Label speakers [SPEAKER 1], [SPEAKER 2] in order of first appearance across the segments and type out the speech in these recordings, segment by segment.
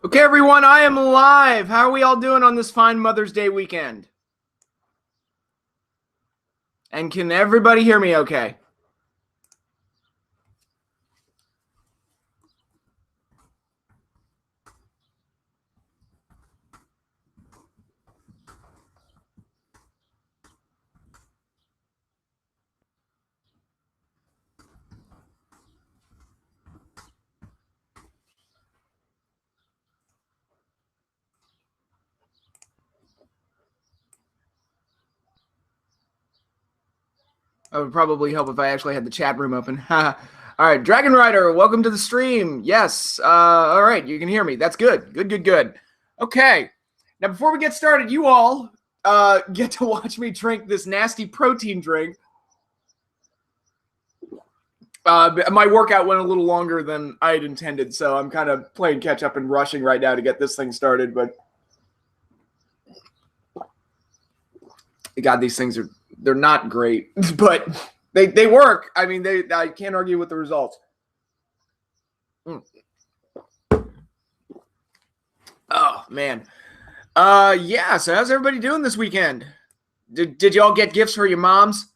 [SPEAKER 1] Okay, everyone, I am live. How are we all doing on this fine Mother's Day weekend? And can everybody hear me okay? It would probably help if I actually had the chat room open. All right, Dragon Rider, welcome to the stream. Yes, all right, you can hear me. That's good. Good. Okay, now before we get started, you all get to watch me drink this nasty protein drink. My workout went a little longer than I had intended, so I'm kind of playing catch up and rushing right now to get this thing started, but God, these things they're not great, but they work. I mean, I can't argue with the results. Oh man. Yeah, so how's everybody doing this weekend? Did y'all get gifts for your moms?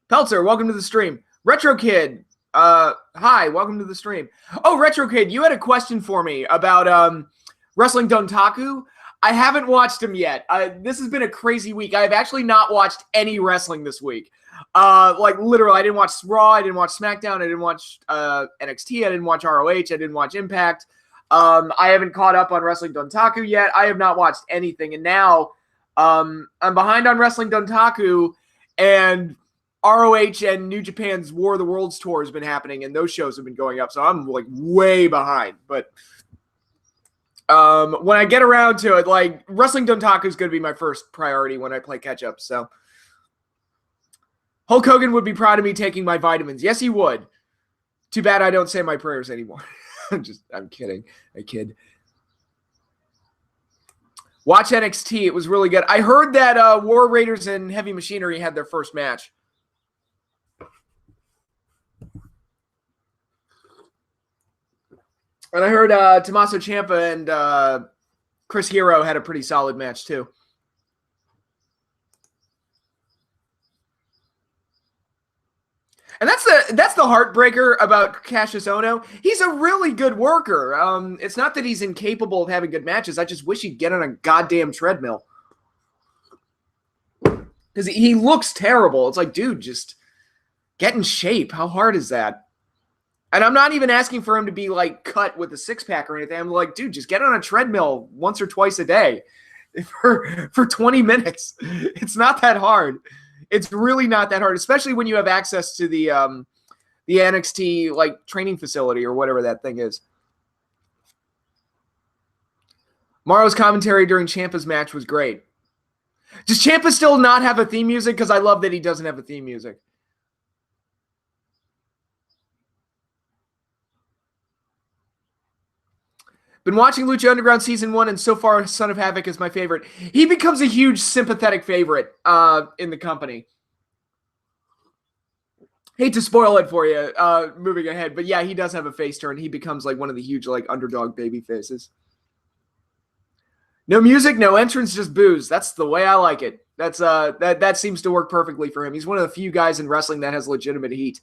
[SPEAKER 1] Peltzer, welcome to the stream. Retro Kid, hi, welcome to the stream. Oh, Retro Kid, you had a question for me about Wrestling Dontaku. I haven't watched him yet. This has been a crazy week. I've actually not watched any wrestling this week. Like literally, I didn't watch Raw, I didn't watch SmackDown, I didn't watch NXT, I didn't watch ROH, I didn't watch Impact. I haven't caught up on Wrestling Dontaku yet. I have not watched anything, and now I'm behind on Wrestling Dontaku, and ROH and New Japan's War of the Worlds tour has been happening, and those shows have been going up, so I'm like way behind. But when I get around to it, like Wrestling Dontaku is going to be my first priority when I play catch up. So Hulk Hogan would be proud of me taking my vitamins. Yes, he would. Too bad I don't say my prayers anymore. I'm kidding. I kid. Watch NXT. It was really good. I heard that War Raiders and Heavy Machinery had their first match. And I heard Tommaso Ciampa and Chris Hero had a pretty solid match too. And that's the heartbreaker about Cassius Ohno. He's a really good worker. It's not that he's incapable of having good matches. I just wish he'd get on a goddamn treadmill. Because he looks terrible. It's like, dude, just get in shape. How hard is that? And I'm not even asking for him to be like cut with a six-pack or anything. I'm like, dude, just get on a treadmill once or twice a day for 20 minutes. It's not that hard. It's really not that hard, especially when you have access to the NXT like training facility or whatever that thing is. Morrow's commentary during Ciampa's match was great. Does Ciampa still not have a theme music? Because I love that he doesn't have a theme music. Been watching Lucha Underground Season 1, and so far, Son of Havoc is my favorite. He becomes a huge sympathetic favorite in the company. Hate to spoil it for you, moving ahead, but yeah, he does have a face turn. He becomes like one of the huge like underdog baby faces. No music, no entrance, just booze. That's the way I like it. That's that seems to work perfectly for him. He's one of the few guys in wrestling that has legitimate heat.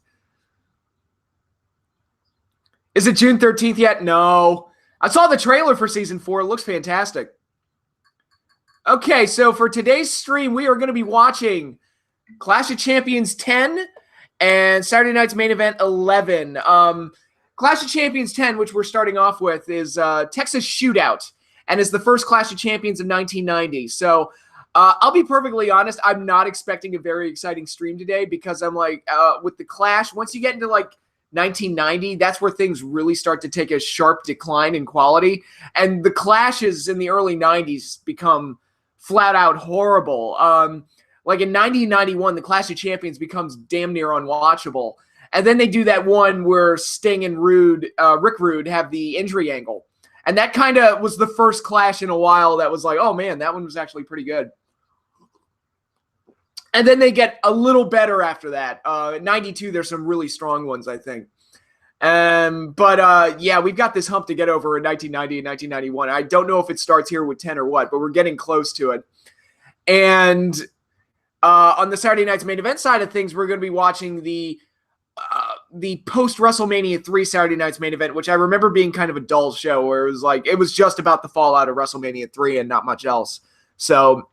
[SPEAKER 1] Is it June 13th yet? No. I saw the trailer for Season 4. It looks fantastic. Okay, so for today's stream, we are going to be watching Clash of Champions 10 and Saturday night's main event 11. Clash of Champions 10, which we're starting off with, is Texas Shootout, and is the first Clash of Champions of 1990. So I'll be perfectly honest, I'm not expecting a very exciting stream today because I'm like, with the Clash, once you get into like 1990, that's where things really start to take a sharp decline in quality. And the clashes in the early 90s become flat out horrible. Like in 1991, the Clash of Champions becomes damn near unwatchable. And then they do that one where Sting and Rick Rude have the injury angle. And that kind of was the first Clash in a while that was like, oh man, that one was actually pretty good. And then they get a little better after that. 92, there's some really strong ones, I think. Yeah, we've got this hump to get over in 1990 and 1991. I don't know if it starts here with 10 or what, but we're getting close to it. And on the Saturday night's main event side of things, we're going to be watching the post Wrestlemania III Saturday night's main event, which I remember being kind of a dull show where it was just about the fallout of Wrestlemania III and not much else. So,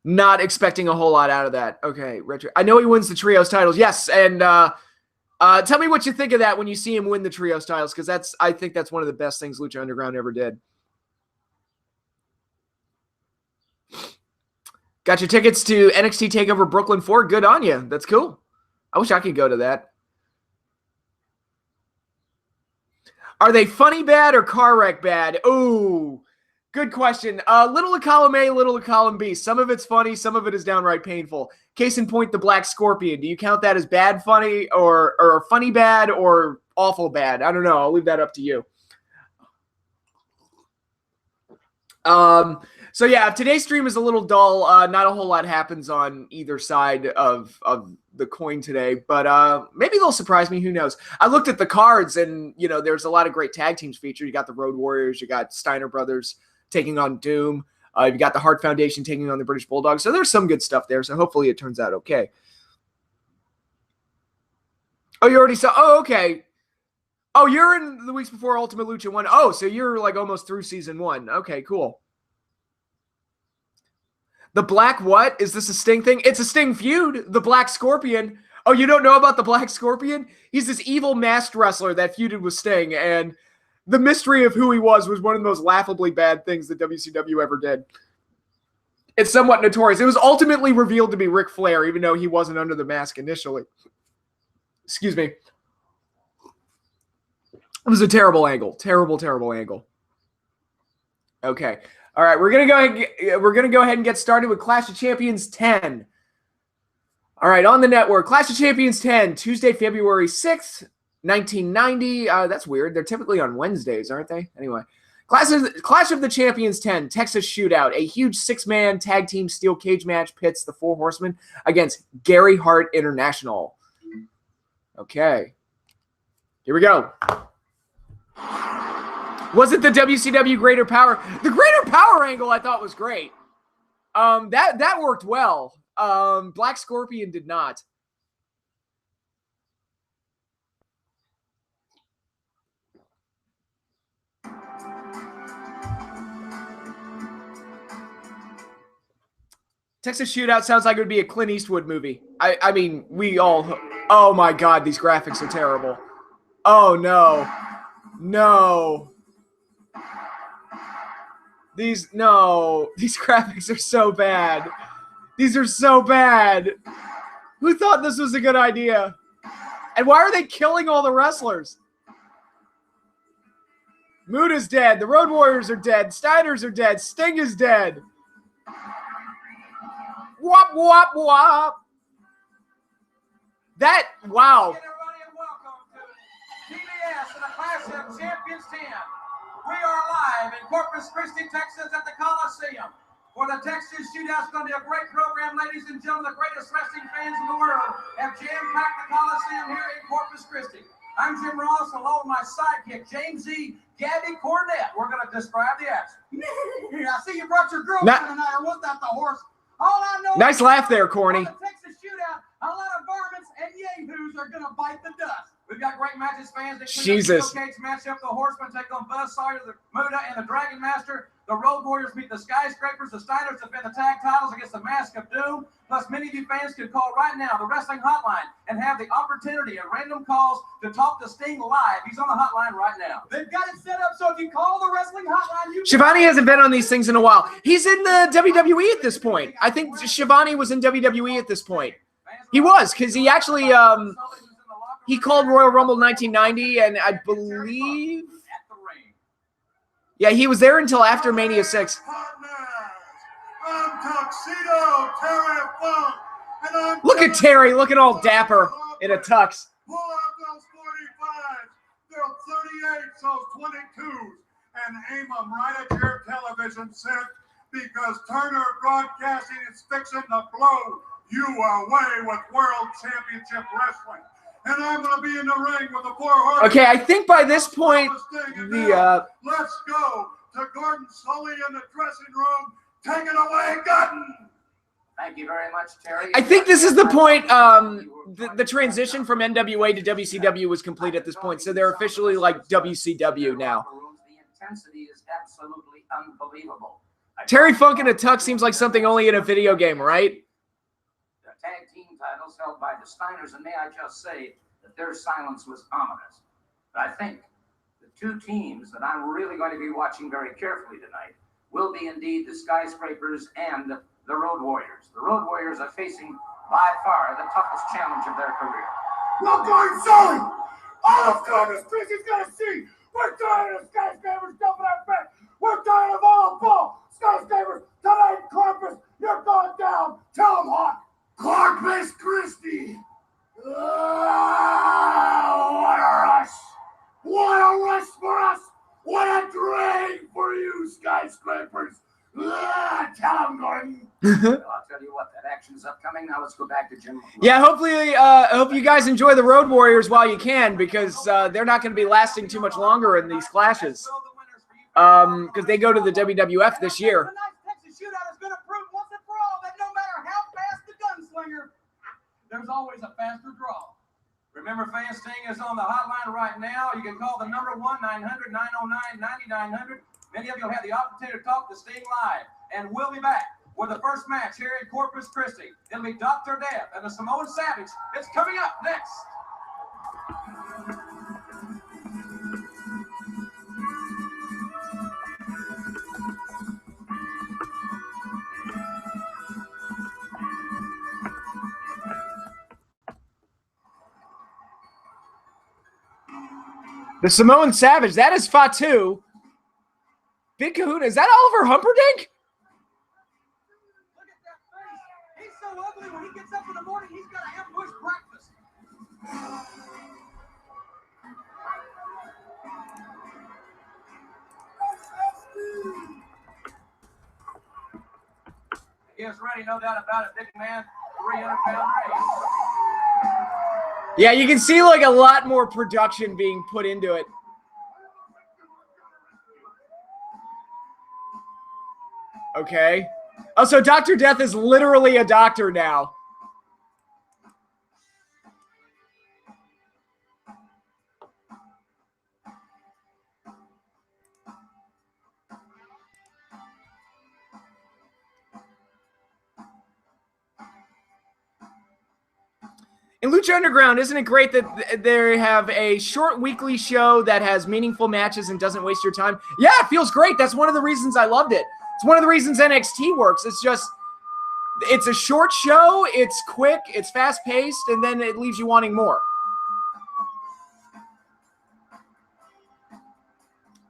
[SPEAKER 1] not expecting a whole lot out of that. Okay, Retro. I know he wins the trios titles. Yes, and tell me what you think of that when you see him win the trios titles, because I think that's one of the best things Lucha Underground ever did. Got your tickets to NXT TakeOver Brooklyn 4. Good on you. That's cool. I wish I could go to that. Are they funny bad or car wreck bad? Oh, good question. Little of column A, little of column B. Some of it's funny, some of it is downright painful. Case in point, the Black Scorpion. Do you count that as bad funny or funny bad or awful bad? I don't know. I'll leave that up to you. So yeah, today's stream is a little dull. Not a whole lot happens on either side of the coin today, but maybe they'll surprise me. Who knows? I looked at the cards, and there's a lot of great tag teams featured. You got the Road Warriors, you got Steiner Brothers taking on Doom. You got the Hart Foundation taking on the British Bulldogs. So there's some good stuff there. So hopefully it turns out okay. Oh, you already saw? Oh, okay. Oh, you're in the weeks before Ultimate Lucha 1. Oh, so you're like almost through season 1. Okay, cool. The Black what? Is this a Sting thing? It's a Sting feud. The Black Scorpion. Oh, you don't know about the Black Scorpion? He's this evil masked wrestler that feuded with Sting, and the mystery of who he was one of the most laughably bad things that WCW ever did. It's somewhat notorious. It was ultimately revealed to be Ric Flair, even though he wasn't under the mask initially. Excuse me. It was a terrible angle. Terrible, terrible angle. Okay. All right, we're gonna go ahead and get started with Clash of Champions 10. All right, on the network, Clash of Champions 10, Tuesday, February 6th, 1990. That's weird. They're typically on Wednesdays, aren't they? Anyway, Clash of the Champions 10, Texas Shootout. A huge 6-man tag team steel cage match pits the Four Horsemen against Gary Hart International. Okay, here we go. Was it the WCW Greater Power? The Greater Power angle I thought was great. That worked well. Black Scorpion did not. Texas Shootout sounds like it would be a Clint Eastwood movie. I mean, we all... Oh my God, these graphics are terrible. Oh no. No. These graphics are so bad. These are so bad. Who thought this was a good idea? And why are they killing all the wrestlers? Mood is dead. The Road Warriors are dead. Steiners are dead. Sting is dead. Wop, wop, wop. Wow.
[SPEAKER 2] Everybody, and welcome to TBS and the Clash of Champions 10. We are live in Corpus Christi, Texas at the Coliseum. For the Texas Shootout, it's going to be a great program, ladies and gentlemen. The greatest wrestling fans in the world have jam-packed the Coliseum here in Corpus Christi. I'm Jim Ross, along with my sidekick, James E. Gabby Cornett. We're going to describe the action. I see you brought your girlfriend tonight, or was that the horse? All I know
[SPEAKER 1] nice laugh there, Corny.
[SPEAKER 2] The Texas Shootout, a lot of varmints and yahoos are going to bite the dust. We've got great matches, fans.
[SPEAKER 1] Jesus.
[SPEAKER 2] The cage matchup. The Horsemen take on Buzz Sawyer, the Muda, and the Dragon Master. The Road Warriors beat the Skyscrapers. The Steiners defend the tag titles against the Mask of Doom. Plus, many of you fans can call right now the Wrestling Hotline and have the opportunity at random calls to talk to Sting live. He's on the hotline right now. They've got it set up so if you call the Wrestling Hotline,
[SPEAKER 1] Shivani hasn't been on these things in a while. He's in the WWE at this point. I think Shivani was in WWE at this point. He was, because he actually he called Royal Rumble 1990, and I believe, yeah, he was there until after Mania 6. Look at Terry, looking all dapper in a tux.
[SPEAKER 3] Pull out those 45s, those 38s, those 22s, and aim them right at your television set, because Turner Broadcasting is fixing to blow you away with World Championship Wrestling. and I'm going to be in the ring with the 4 Hart.
[SPEAKER 1] Okay, I think by this point,
[SPEAKER 3] let's go to Gordon Sully in the dressing room. Take it away, Gordon.
[SPEAKER 2] Thank you very much, Terry.
[SPEAKER 1] I think this is the point. The transition from NWA to WCW was complete at this point, so they're officially like WCW now.
[SPEAKER 2] The intensity is absolutely unbelievable.
[SPEAKER 1] Terry Funk in a tux seems like something only in a video game, right?
[SPEAKER 2] The tag team titles held by the Steiners, and may I just say that their silence was ominous. But I think the 2 teams that I'm really going to be watching very carefully tonight will be indeed the Skyscrapers and the Road Warriors. The Road Warriors are facing by far the toughest challenge of their career.
[SPEAKER 3] Look, Gordon Sully! All of Corpus Christi's gonna see! We're tired of Skyscrapers jumping our back! We're tired of all ball! Skyscrapers, tonight, Corpus, you're going down! Tell them, Hawk! Corpus Christi! Oh, what a rush! What a rush for us! What a drag for you, Skyscrapers! Tell them, Gordon!
[SPEAKER 2] Well, I'll tell you what, that action's upcoming. Now let's go back to Jim.
[SPEAKER 1] Yeah, hopefully, I hope you guys enjoy the Road Warriors while you can, because they're not going to be lasting too much longer in these clashes. Because they go to the WWF this year.
[SPEAKER 2] Tonight's Texas Shootout is going to prove once and for all that no matter how fast the gunslinger, there's always a faster draw. Remember, Fan Sting is on the hotline right now. You can call the number 1-900-909-9900. Many of you will have the opportunity to talk to Sting live. And we'll be back with the first match here in Corpus Christi. It'll be Dr. Death and the Samoan Savage. It's coming up next.
[SPEAKER 1] The Samoan Savage, that is Fatu. Big Kahuna, is that Oliver Humperdinck?
[SPEAKER 2] Look at that face. He's so ugly when he gets up in the morning, he's got to ambush breakfast. He is ready, no doubt about it. Big man, 300-pound raise.
[SPEAKER 1] Yeah, you can see like a lot more production being put into it. Okay. Oh, so Dr. Death is literally a doctor now. In Lucha Underground, isn't it great that they have a short weekly show that has meaningful matches and doesn't waste your time? Yeah, it feels great. That's one of the reasons I loved it. It's one of the reasons NXT works. It's just, it's a short show, it's quick, it's fast-paced, and then it leaves you wanting more.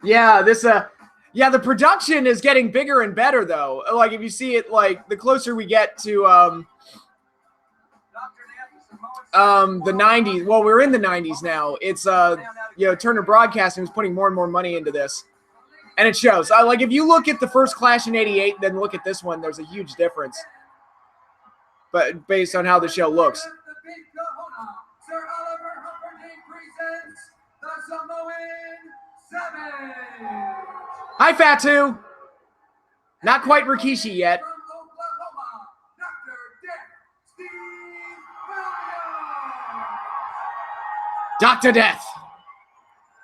[SPEAKER 1] Yeah, the production is getting bigger and better, though. Like, if you see it, like, the closer we get to, the 90s. Well, we're in the 90s now. It's Turner Broadcasting is putting more and more money into this, and it shows. Like, if you look at the first Clash in '88, then look at this one. There's a huge difference, but based on how the show looks.
[SPEAKER 2] Sir Oliver Humperdinck presents the Samoan Savage.
[SPEAKER 1] Hi, Fatu. Not quite Rikishi yet.
[SPEAKER 2] From Oklahoma, Dr. Death, Steamboat.
[SPEAKER 1] Dr. Death.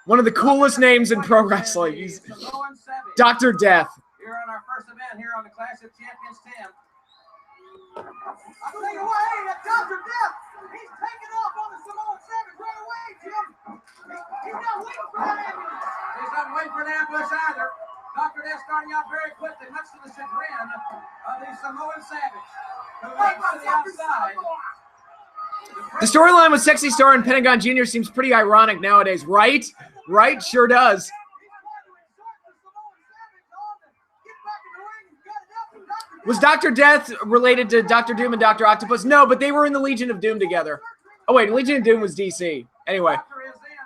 [SPEAKER 1] One of the coolest names in pro wrestling. He's
[SPEAKER 2] Samoan Savage.
[SPEAKER 1] Dr. Death.
[SPEAKER 2] Here on our first event here on the Clash of Champions 10. I'll tell you what, hey, that Dr. Death, he's taking off on the Samoan Savage right away, Jim. He's not waiting for that ambulance. He's not waiting for an ambush either. Dr. Death starting out very quickly, much to the chagrin of the Samoan Savage, who leaps to the outside.
[SPEAKER 1] The storyline with Sexy Star and Pentagon Jr. seems pretty ironic nowadays, right? Right? Sure does. Was Dr. Death related to Dr. Doom and Dr. Octopus? No, but they were in the Legion of Doom together. Oh, wait, Legion of Doom was DC. Anyway,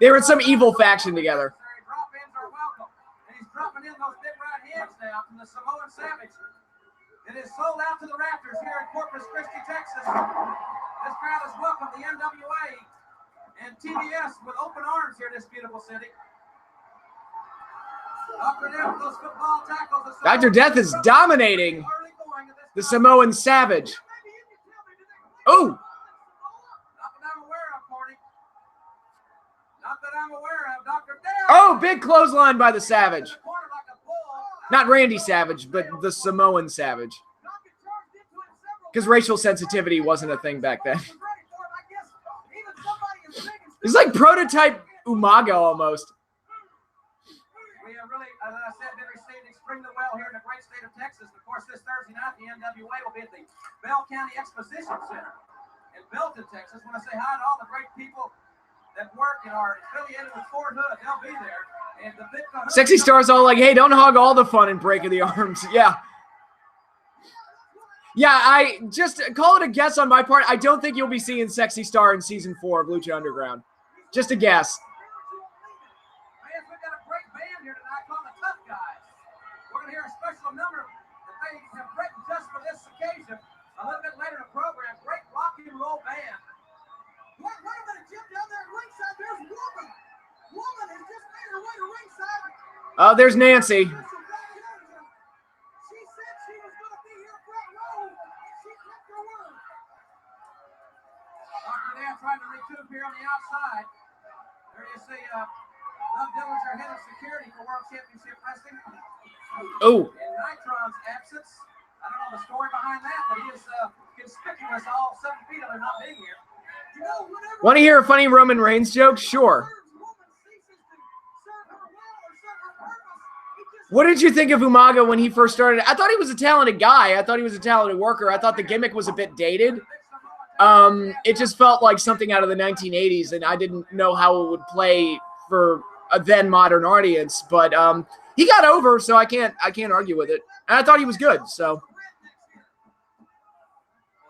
[SPEAKER 1] they were in some evil faction together.
[SPEAKER 2] Drop-ins are welcome. And he's dropping in those big right hands now from the Samoan Savage. It is sold out to the rafters here in Corpus Christi, Texas. This crowd has welcomed the NWA and TBS with open arms here in this beautiful city. Dr. Death with those football tackles.
[SPEAKER 1] Dr. Death is dominating the Samoan Savage. Oh!
[SPEAKER 2] Not that I'm aware of, Corny. Not that I'm aware of. Dr. Death.
[SPEAKER 1] Oh, big clothesline by the Savage. Not Randy Savage, but the Samoan Savage. Because racial sensitivity wasn't a thing back then. It's like prototype Umaga almost.
[SPEAKER 2] We have really, as I said, been receiving spring the well here in the great state of Texas. Of course, this Thursday night, the NWA will be at the Bell County Exposition Center in Belton, Texas. I want to say hi to all the great people that work and are affiliated with Fort Hood. They'll be there. And the
[SPEAKER 1] Sexy Star's all like, hey, don't hog all the fun and break of the arms. Yeah. Yeah, I just call it a guess on my part. I don't think you'll be seeing Sexy Star in season 4 of Lucha Underground. Just a guess.
[SPEAKER 2] We've got a great band here tonight called the Tough Guys. We're going to hear a special number that they have written just for this occasion. A little bit later in the program, great rock and roll band. Wait a minute, Jim, down there at ringside, there's Woman. Woman has just made her way to ringside.
[SPEAKER 1] Oh, there's Nancy.
[SPEAKER 2] She said she was going to be here front row. She kept her word. Dr. Dan trying to recoup here on the outside. There you see Doug Dillinger, head of security for World Championship Wrestling.
[SPEAKER 1] Oh.
[SPEAKER 2] In Nitron's absence. I don't know the story behind that, but he is conspicuous all 7 feet of him not being here. You know,
[SPEAKER 1] Want to hear a funny Roman Reigns joke? Sure. What did you think of Umaga when he first started? I thought he was a talented guy. I thought he was a talented worker. I thought the gimmick was a bit dated. It just felt like something out of the 1980s, and I didn't know how it would play for a then modern audience. But he got over, so I can't argue with it. And I thought he was good. So.
[SPEAKER 2] Well,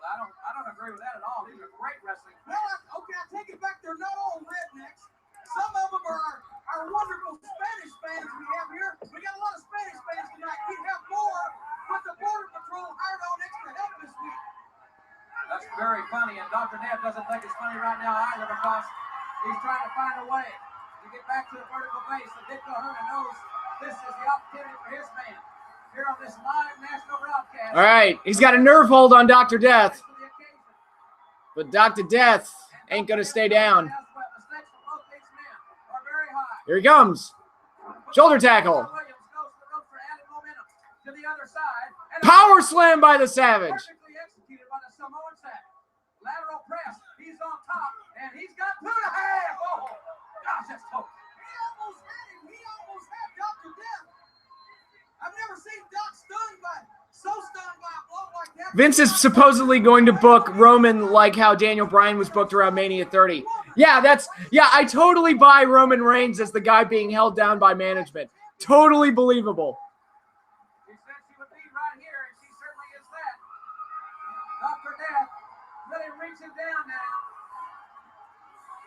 [SPEAKER 2] I don't agree with that at all. These are great wrestling. Well, okay, I take it back. They're not all rednecks. Some of them are our wonderful Spanish fans we have here. We got a lot of Spanish fans tonight. We have more, but the Border Patrol hired on extra help this week. That's very funny, and Dr. Ned doesn't think it's funny right now either because he's trying to find a way to get back to the vertical base. And Dick O'Hara knows this is the opportunity for his man here on this live national broadcast.
[SPEAKER 1] All right, he's got a nerve hold on Dr. Death, but Dr. Death ain't going to stay down. Here he comes. Shoulder tackle. Power slam by the Savage.
[SPEAKER 2] Perfectly executed by the Samoan Savage. Lateral press. He's on top, and he's got 2.5. Oh, gosh, that's close. He almost had him. He almost had Dr. Death. I've never seen Doc so stunned by a blow like that.
[SPEAKER 1] Vince is supposedly going to book Roman like how Daniel Bryan was booked around Mania 30. Yeah, I totally buy Roman Reigns as the guy being held down by management. Totally believable.
[SPEAKER 2] She said she would be right here, and she certainly is that. Dr. Death really reaching down now.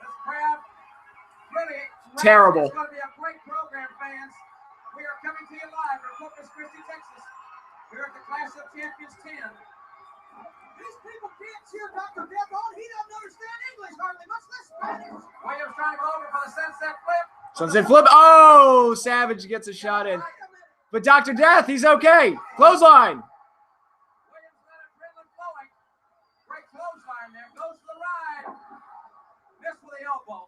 [SPEAKER 2] This crowd really
[SPEAKER 1] terrible.
[SPEAKER 2] It's going to be a great program, fans. We are coming to you live from Corpus Christi, Texas. We're at the Clash of Champions 10. These people can't cheer Dr. Death on. He doesn't understand English hardly, much less Spanish. Williams trying to go over for the sunset flip.
[SPEAKER 1] Sunset flip. Oh, Savage gets a shot in. But Dr. Death, he's okay. Clothesline.
[SPEAKER 2] Williams let adrenaline flowing. Great clothesline there. Goes to the ride. Missed with the elbow.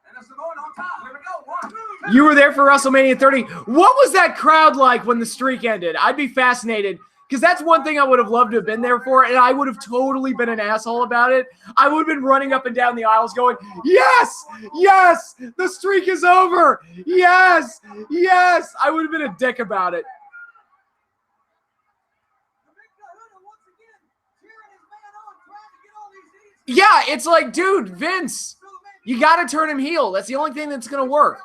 [SPEAKER 2] And the Samoan on top. Here we go. 1, 2.
[SPEAKER 1] You were there for WrestleMania 30. What was that crowd like when the streak ended? I'd be fascinated. Because that's one thing I would have loved to have been there for, and I would have totally been an asshole about it. I would have been running up and down the aisles going, yes, yes, the streak is over. Yes, yes. I would have been a dick about it. Yeah, it's like, dude, Vince, you got to turn him heel. That's the only thing that's going to work.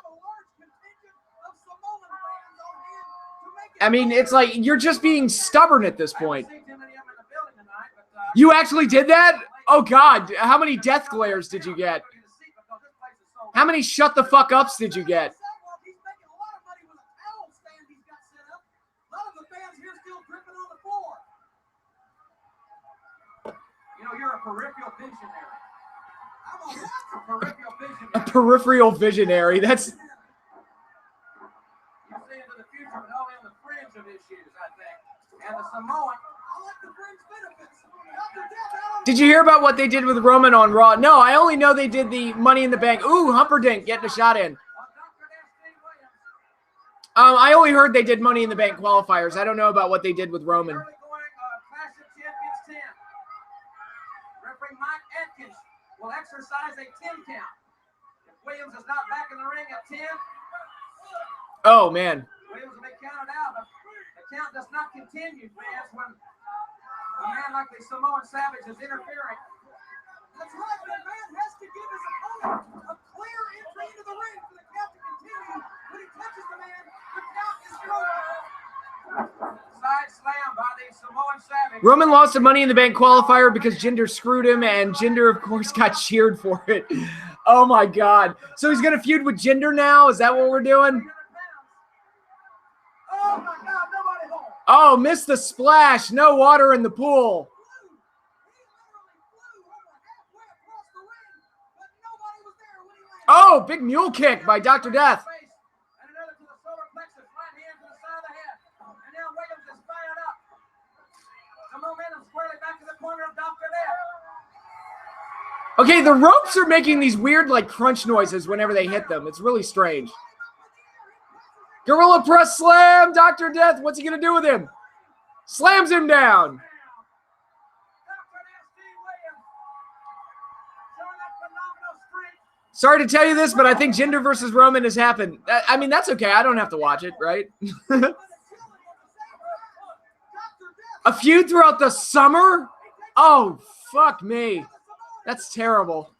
[SPEAKER 1] I mean, it's like you're just being stubborn at this point. You actually did that? Oh, God. How many death glares did you get? How many shut the fuck ups did you get?
[SPEAKER 2] You know, you're a peripheral visionary.
[SPEAKER 1] A peripheral visionary. That's...
[SPEAKER 2] You see into the future, but only on the fringe of issues, I think. And the Samoan, I like the fringe benefits.
[SPEAKER 1] Did you hear about what they did with Roman on Raw? No, I only know they did the Money in the Bank. Ooh, Humperdinck getting a shot in. I only heard they did Money in the Bank qualifiers. I don't know about what they did with Roman.
[SPEAKER 2] Clash of Champions 10. Referee Mike Atkins will exercise a 10 count. If Williams is not back in the ring at 10,
[SPEAKER 1] oh, man.
[SPEAKER 2] Williams will be counted out, but the count does not continue, fans, when a man like the Samoan Savage is interfering. That's right, the man has to give his opponent a clear entry into the ring for the count to continue. When he touches the man, the count is broken. Side slam by the Samoan Savage.
[SPEAKER 1] Roman lost a Money in the Bank qualifier because Jinder screwed him, and Jinder, of course, got cheered for it. Oh, my God. So he's going to feud with Jinder now? Is that what we're doing?
[SPEAKER 2] Oh, my God, nobody home.
[SPEAKER 1] Oh, missed the splash. No water in the pool. Oh, big mule kick by Dr. Death.
[SPEAKER 2] And another to the solar plexus, right hand to the side of the head. And now Williams is fired up. The momentum squarely back to the corner of Dr. Death.
[SPEAKER 1] Okay, the ropes are making these weird, like, crunch noises whenever they hit them. It's really strange. Gorilla press slam, Dr. Death. What's he going to do with him? Slams him down. Sorry to tell you this, but I think Jinder versus Roman has happened. I mean, that's okay. I don't have to watch it, right? A feud throughout the summer? Oh, fuck me. That's terrible.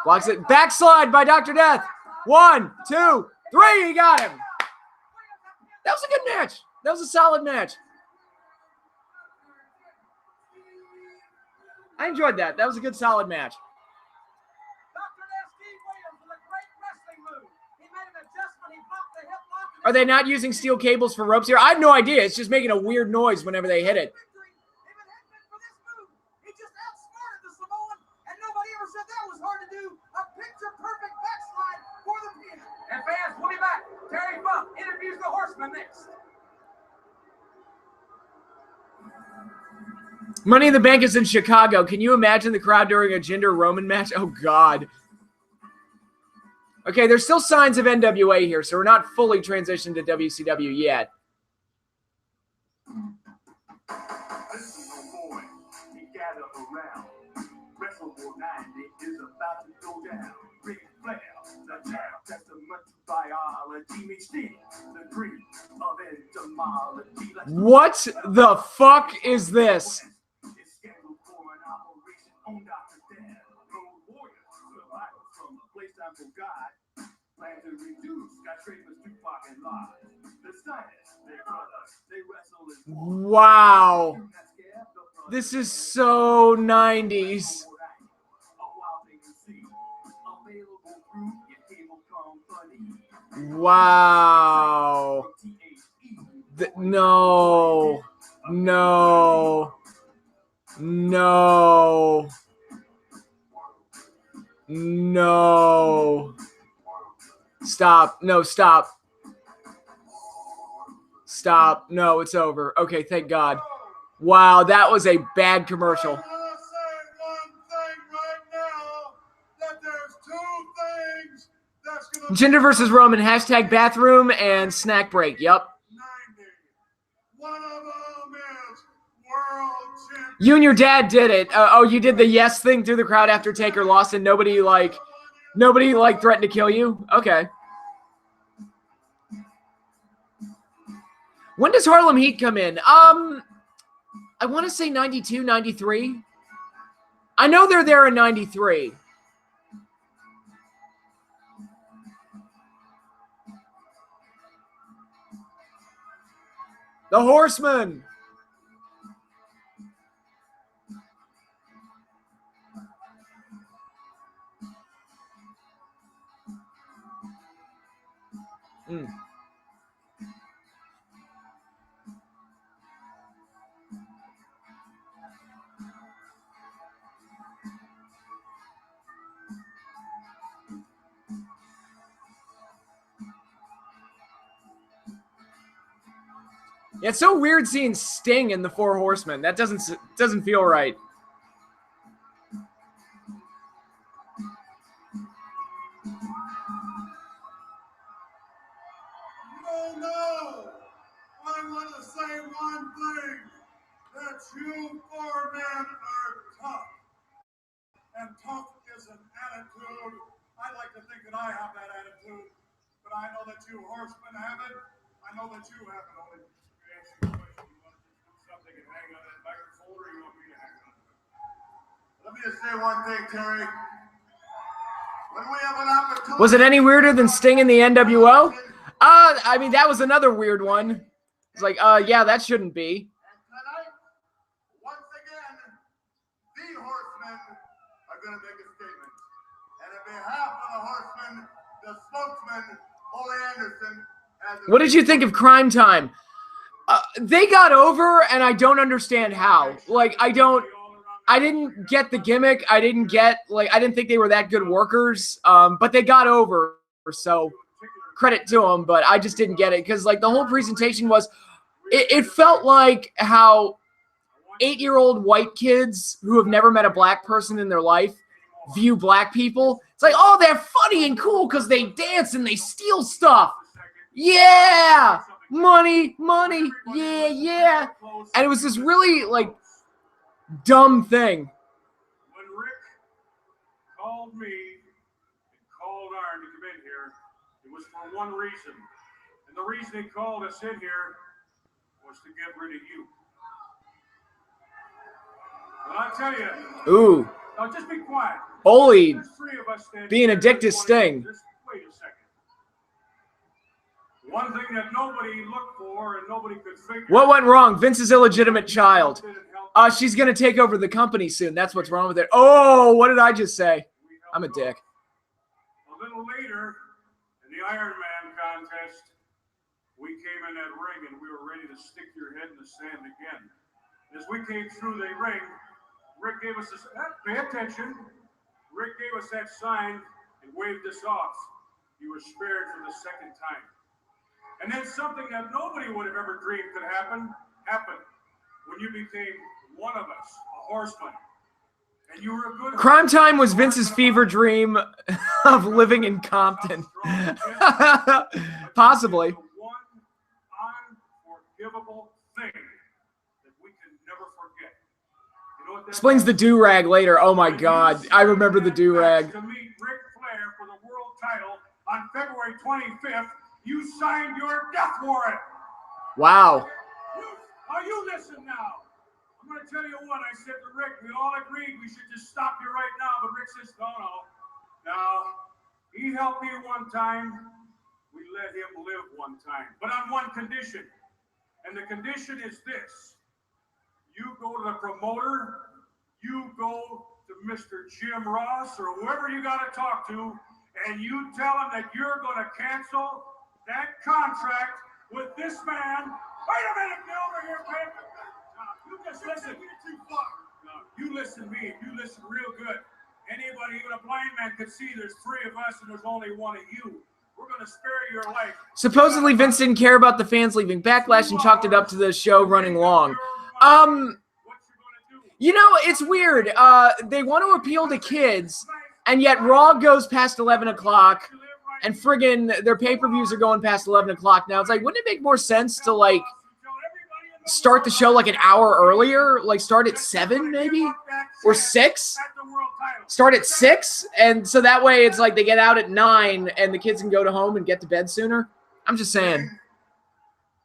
[SPEAKER 1] Blocks it. Backslide by Dr. Death. 1, 2, 3. He got him. That was a good match. That was a solid match. I enjoyed that. That was a good, solid match. Are they not using steel cables for ropes here? I have no idea. It's just making a weird noise whenever they hit it.
[SPEAKER 2] And fans, we'll be back. Terry Funk interviews the Horseman next.
[SPEAKER 1] Money in the Bank is in Chicago. Can you imagine the crowd during a Jinder Roman match? Oh, God. Okay, there's still signs of NWA here, so we're not fully transitioned to WCW yet.
[SPEAKER 3] Listen, boy, we gather around. WrestleMania 90 is about to go down. Big Flair, the jam, testament to biology, meets the dream of entomology.
[SPEAKER 1] What the fuck is this?
[SPEAKER 3] It's scheduled for an operation on Dr. Dan. Road warriors, survivors from a place time for God. Plan to reduce skyscrapers to parking lots. The Steiners, their brothers, they wrestle in
[SPEAKER 1] Wow. This is so 90s. Wow. No. No. No. No. Stop. No, stop. Stop. No, it's over. Okay, thank God. Wow, that was a bad commercial.
[SPEAKER 3] I'm gonna say one thing right now, that there's two things that's gonna
[SPEAKER 1] Jinder versus Roman, hashtag bathroom and snack break. Yep.
[SPEAKER 3] 90. One of them is world champion.
[SPEAKER 1] You and your dad did it. Oh, you did the yes thing through the crowd after Taker lost and nobody threatened to kill you? Okay. When does Harlem Heat come in? I want to say 92, 93. I know they're there in 93. The Horseman. Yeah, it's so weird seeing Sting in the Four Horsemen. That doesn't feel right.
[SPEAKER 3] No! I want to say one thing, that you four men are tough. And tough is an attitude. I like to think that I have that attitude, but I know that you horsemen have it. I know that you have it. Only answer your question. You want to do something and hang on that microphone, or you want me to hang on to it? Let me just say one thing, Terry. When we have an opportunity.
[SPEAKER 1] Was it any weirder than Sting in the NWO? I mean, that was another weird one. It's like, yeah, that shouldn't be.
[SPEAKER 3] And tonight, once again, the horsemen are going to make a statement. And on behalf of the horsemen, the spokesman, Ole Anderson.
[SPEAKER 1] What did you think of Crime Time? They got over, and I don't understand how. Like, I didn't get the gimmick. I didn't think they were that good workers. But they got over, so credit to them. But I just didn't get it because, like, the whole presentation was, it felt like how 8-year-old white kids who have never met a black person in their life view black people. It's like, oh, they're funny and cool because they dance and they steal stuff. Yeah, money, yeah. And it was this really, like, dumb thing.
[SPEAKER 3] When Rick called me and called Arn to come in here, it was for one reason. And the reason he called us in here was to get rid of you. But I'll tell you.
[SPEAKER 1] Ooh.
[SPEAKER 3] Now just be quiet.
[SPEAKER 1] Ole
[SPEAKER 3] There's three of us
[SPEAKER 1] being a dick to Sting.
[SPEAKER 3] Just wait a second. One thing that nobody looked for and nobody could figure.
[SPEAKER 1] What went wrong? Vince's illegitimate child. She's going to take over the company soon. That's what's wrong with it. Oh, what did I just say? I'm a dick.
[SPEAKER 3] A little later, in the Iron Man contest, we came in that ring and we were ready to stick your head in the sand again. As we came through the ring, Rick gave us this, pay attention. Rick gave us that sign and waved us off. You were spared for the second time. And then something that nobody would have ever dreamed could happen, happened. When you became one of us, a horseman. And you were a good
[SPEAKER 1] Crime Time was Vince's fever dream of living in Compton. Possibly.
[SPEAKER 3] One unforgivable thing that we can never forget. You know what that
[SPEAKER 1] Explains the do-rag later. Oh my God. I remember the do-rag.
[SPEAKER 3] To meet Ric Flair for the world title on February 25th, you signed your death warrant.
[SPEAKER 1] Wow.
[SPEAKER 3] You listen now. I'm going to tell you what I said to Rick. We all agreed we should just stop you right now, but Rick says, no. Now, he helped me one time. We let him live one time, but on one condition. And the condition is this. You go to the promoter, you go to Mr. Jim Ross or whoever you got to talk to, and you tell him that you're going to cancel that contract with this man. Wait a minute, get over here, man. You just listen. No, you listen to me. You listen real good. Anybody, even a blind man, could see there's three of us and there's only one of you. We're going to spare your life.
[SPEAKER 1] Supposedly, Vince didn't care about the fans leaving Backlash and chalked it up to the show running long. You know, it's weird. They want to appeal to kids, and yet Raw goes past 11 o'clock, and friggin' their pay-per-views are going past 11 o'clock now. It's like, wouldn't it make more sense to, like, start the show like an hour earlier? Like, start at 7 maybe? Or 6? Start at 6? And so that way it's like they get out at 9 and the kids can go to home and get to bed sooner? I'm just saying.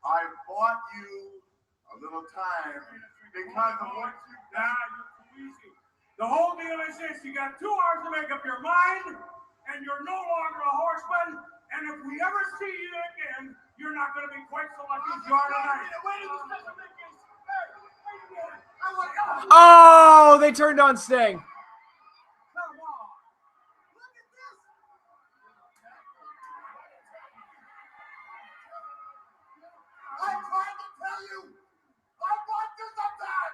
[SPEAKER 3] I bought you a little time because of what you've done. The whole deal is this. You got 2 hours to make up your mind, and you're no longer a horseman. And if we ever see you again, you're not going to be quite so lucky as you are tonight.
[SPEAKER 1] Oh, they turned on Sting.
[SPEAKER 3] I tried to tell you. I want you sometime.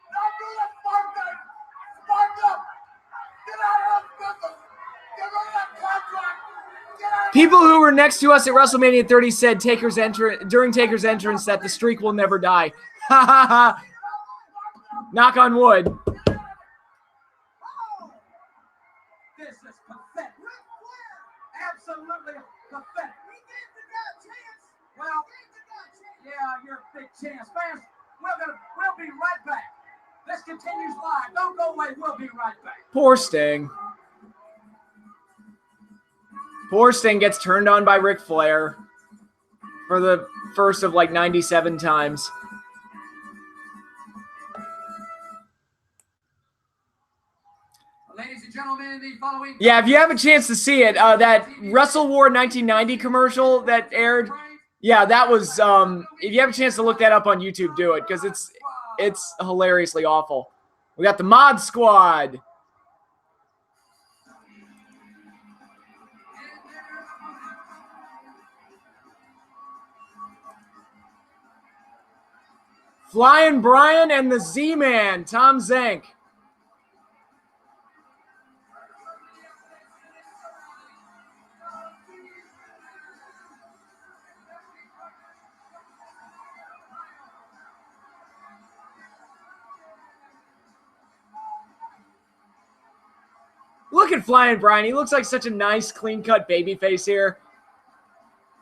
[SPEAKER 3] Now do the smart thing. Spark up. Get out of this business. Get rid of that contract.
[SPEAKER 1] People who were next to us at WrestleMania 30 said during Taker's entrance that the streak will never die. Ha ha ha. Knock on wood.
[SPEAKER 2] This is pathetic. Absolutely pathetic. Well, yeah, you're a big chance. Fans, we'll be right back. This continues live. Don't go away. We'll be right back.
[SPEAKER 1] Poor Sting. Poor Sting gets turned on by Ric Flair for the first of like 97 times.
[SPEAKER 2] Ladies and gentlemen, the following...
[SPEAKER 1] Yeah, if you have a chance to see it, that Wrestle War 1990 commercial that aired, yeah, that was, if you have a chance to look that up on YouTube, do it, because it's hilariously awful. We got the Mod Squad. Flying Brian and the Z-Man, Tom Zank. Look at Flying Brian. He looks like such a nice, clean-cut babyface here.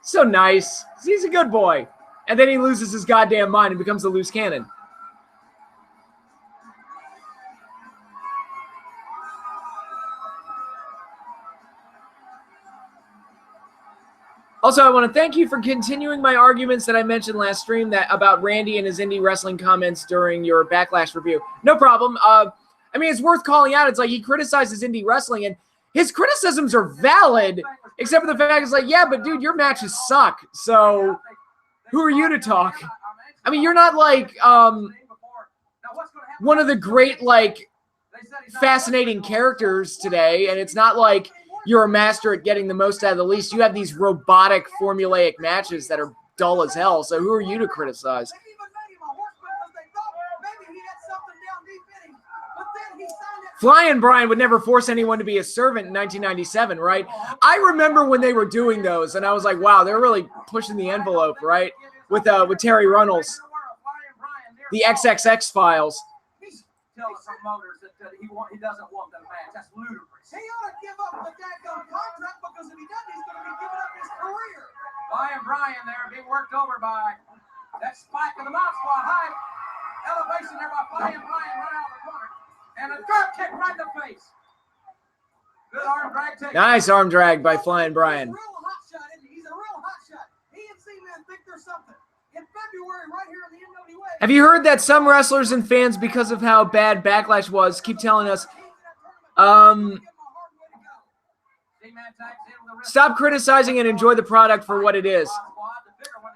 [SPEAKER 1] So nice. He's a good boy. And then he loses his goddamn mind and becomes a loose cannon. Also, I want to thank you for continuing my arguments that I mentioned last stream about Randy and his indie wrestling comments during your Backlash review. No problem. I mean, it's worth calling out. It's like he criticizes indie wrestling, and his criticisms are valid, except for the fact it's like, yeah, but dude, your matches suck. So who are you to talk? I mean, you're not like one of the great, like, fascinating characters today, and it's not like you're a master at getting the most out of the least. You have these robotic, formulaic matches that are dull as hell, so who are you to criticize? Flying Brian would never force anyone to be a servant in 1997, right? I remember when they were doing those, and I was like, wow, they're really pushing the envelope, right? With Terry Runnels, the XXX Files.
[SPEAKER 2] He's telling promoters that he doesn't want the match. That's ludicrous. He ought to give up the daggone contract, because if he doesn't, he's going to be giving up his career. Flying Brian there being worked over by that spike of the Mod Squad. High elevation there by Flying Brian right out of the corner. And a drop kick right in the face. Good arm drag take.
[SPEAKER 1] Nice arm drag by Flying Brian.
[SPEAKER 2] He's a real hot shot, isn't he? He's a real hot shot. He and C-Man think there's something. In February, right here in the NWA.
[SPEAKER 1] Have you heard that some wrestlers and fans, because of how bad Backlash was, keep telling us, stop criticizing and enjoy the product for what it is?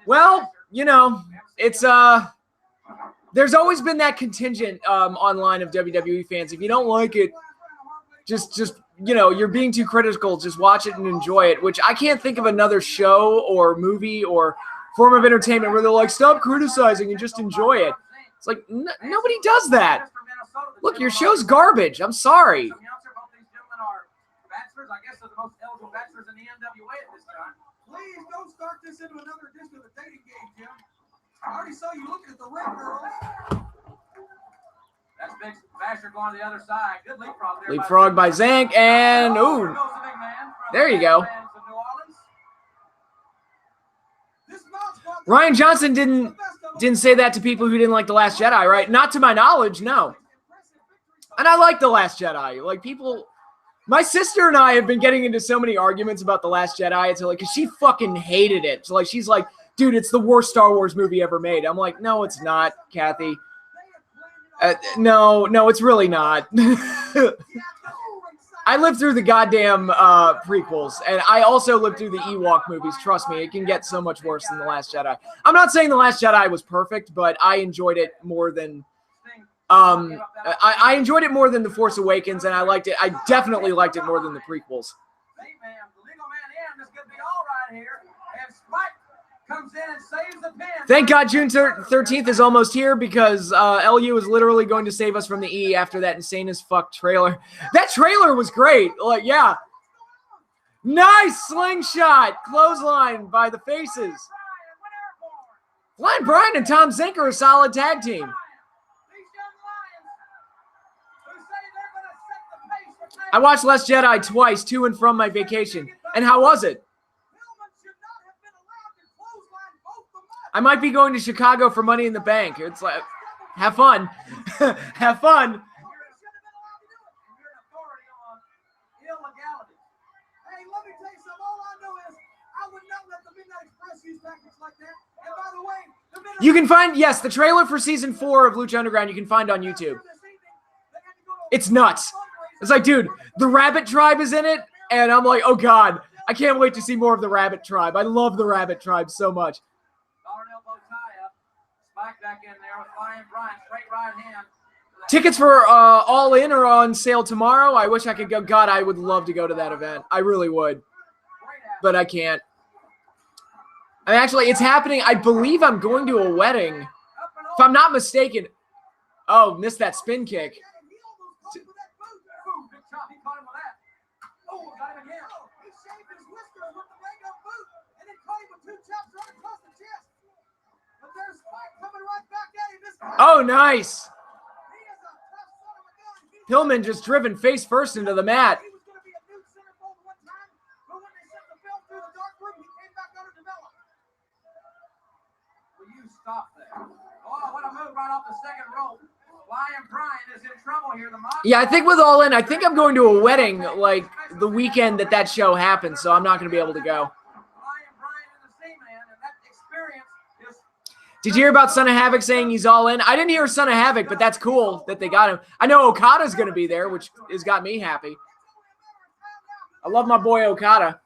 [SPEAKER 1] Well, you know, it's there's always been that contingent online of WWE fans. If you don't like it, just you know, you're being too critical. Just watch it and enjoy it, which I can't think of another show or movie or form of entertainment where they're like, stop criticizing and just enjoy it. It's like, nobody does that. Look, your show's garbage. I'm sorry.
[SPEAKER 2] I guess they're the most eligible bachelors in the NWA at this time. Please don't start this into another edition of the dating game, Jim. I already saw you looking at the ring girls. That's Big Basher going to the other side. Good leapfrog there.
[SPEAKER 1] Leapfrog by Zank, and ooh, there you go. Ryan Johnson didn't say that to people who didn't like The Last Jedi, right? Not to my knowledge, no. And I like The Last Jedi. Like, people... My sister and I have been getting into so many arguments about The Last Jedi. It's like, because she fucking hated it. So, like, she's like, dude, it's the worst Star Wars movie ever made. I'm like, no, it's not, Kathy. No, it's really not. I lived through the goddamn prequels, and I also lived through the Ewok movies. Trust me, it can get so much worse than The Last Jedi. I'm not saying The Last Jedi was perfect, but I enjoyed it more than... I enjoyed it more than The Force Awakens, and I liked it. I definitely liked it more than the prequels. Thank God June 13th is almost here, because LU is literally going to save us from the E after that insane as fuck trailer. That trailer was great. Like, yeah. Nice slingshot. Clothesline by the faces. Flying Brian and Tom Zink are a solid tag team. I watched Last Jedi twice, to and from my vacation. And how was it? I might be going to Chicago for Money in the Bank. It's like, have fun. Have fun. You can find, yes, the trailer for season 4 of Lucha Underground you can find on YouTube. It's nuts. It's like, dude, the Rabbit Tribe is in it, and I'm like, oh God, I can't wait to see more of the Rabbit Tribe. I love the Rabbit Tribe so much. Tickets for All In are on sale tomorrow. I wish I could go. God, I would love to go to that event. I really would, but I can't. I mean, actually, it's happening. I believe I'm going to a wedding. If I'm not mistaken. Oh, missed that spin kick. Oh, nice. Pillman just driven face first into the mat. Yeah, I think with All In, I think I'm going to a wedding like the weekend that show happens, so I'm not going to be able to go. Did you hear about Son of Havoc saying he's all in? I didn't hear Son of Havoc, but that's cool that they got him. I know Okada's going to be there, which has got me happy. I love my boy Okada.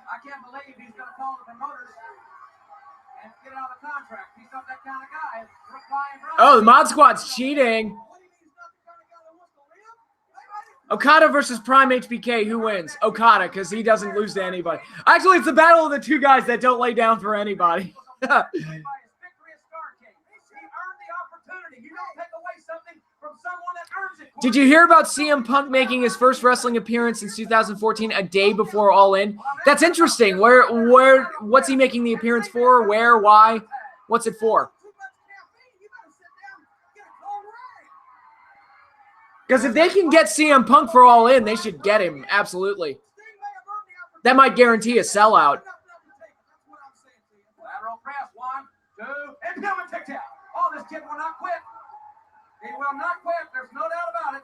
[SPEAKER 2] I can't believe he's going to call the promoters and get out of the contract. He's not that kind of guy.
[SPEAKER 1] Oh, the Mod Squad's cheating. Okada versus Prime HBK. Who wins? Okada, because he doesn't lose to anybody. Actually, it's the battle of the two guys that don't lay down for anybody. Did you hear about CM Punk making his first wrestling appearance since 2014, a day before All In? That's interesting. What's he making the appearance for? Where? Why? What's it for? Because if they can get CM Punk for All In, they should get him. Absolutely. That might guarantee a sellout.
[SPEAKER 2] Lateral press, 1, 2, and Pillman kicked out. Oh, this kid will not quit. He will not quit. There's no doubt about it.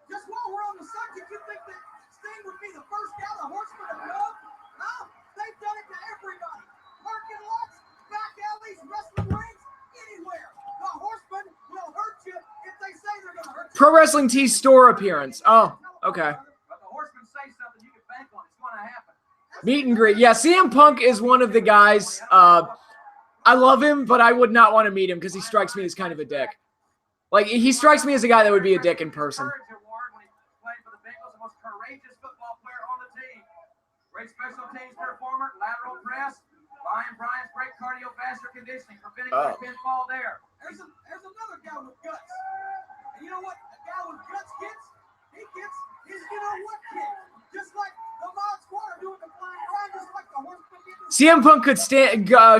[SPEAKER 2] Just while we're on the subject, you think that Sting would be the first guy the Horsemen have loved? No, they've done it to everybody. Parking lots, back alleys, wrestling rings, anywhere. The Horsemen will hurt you if they say they're going to hurt you.
[SPEAKER 1] Pro Wrestling Tees store appearance. Oh, okay.
[SPEAKER 2] But the Horsemen say something you can bank on. It's going to happen.
[SPEAKER 1] Meet and greet. Yeah, CM Punk is one of the guys. I love him, but I would not want to meet him because he strikes me as kind of a dick. Like, he strikes me as a guy that would be a dick in person.
[SPEAKER 2] Great special teams performer, lateral press. Brian's great cardiovascular conditioning, preventing the pinfall there. There's another guy with guts. And you know what a guy with guts gets? He gets his you-know-what kick. Just like the Mod Squad are doing the Flying Brian, just like the Horsemen did.
[SPEAKER 1] CM Punk could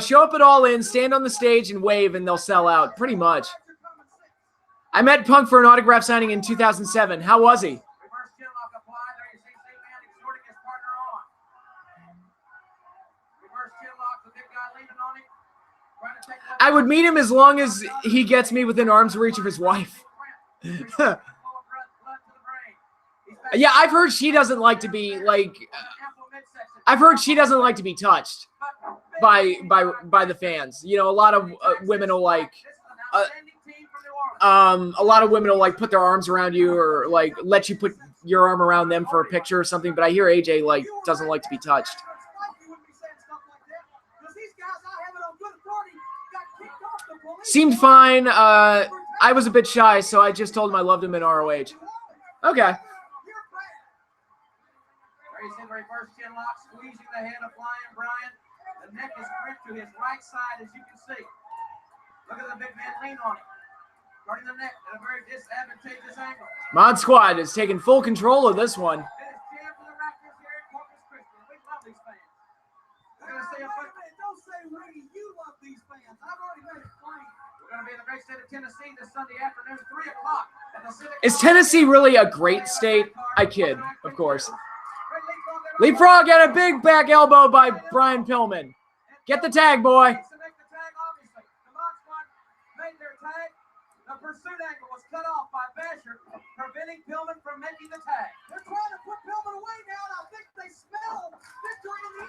[SPEAKER 1] show up at All In, stand on the stage, and wave, and they'll sell out. Pretty much. I met Punk for an autograph signing in 2007. How was he?
[SPEAKER 2] Reverse chinlock applied. There you see Man exhorting his partner on. Reverse chinlock, the big guy leaning on him. Trying to take
[SPEAKER 1] I would meet him as long as he gets me within arm's reach of his wife. Yeah, I've heard she doesn't like to be I've heard she doesn't like to be touched by the fans. You know, a lot of women will put their arms around you or like let you put your arm around them for a picture or something. But I hear AJ doesn't like to be touched. Seemed fine. I was a bit shy, so I just told him I loved him in ROH. Okay.
[SPEAKER 2] There he's in the reverse chin lock, squeezing the head of Flying Brian. The neck is crimped to his right side, as you can see. Look at the big man lean on him. Guarding the neck at a very disadvantageous angle.
[SPEAKER 1] Mod Squad is taking full control of this one.
[SPEAKER 2] It is jam for the Raptors here in Corpus Christi. We love these fans. We're going to see a foot.
[SPEAKER 3] Don't say we. You love these fans. I've already made it plain.
[SPEAKER 2] We're going to be in the great state of Tennessee this Sunday afternoon, 3 o'clock.
[SPEAKER 1] Is Tennessee really a great state? I kid, of course. Leapfrog and a big back elbow by Brian Pillman. Get the tag, boy.
[SPEAKER 2] The pursuit angle was cut off by Basher, preventing Pillman from making the tag.
[SPEAKER 3] They're trying to put Pillman away now, and I think they smell victory in the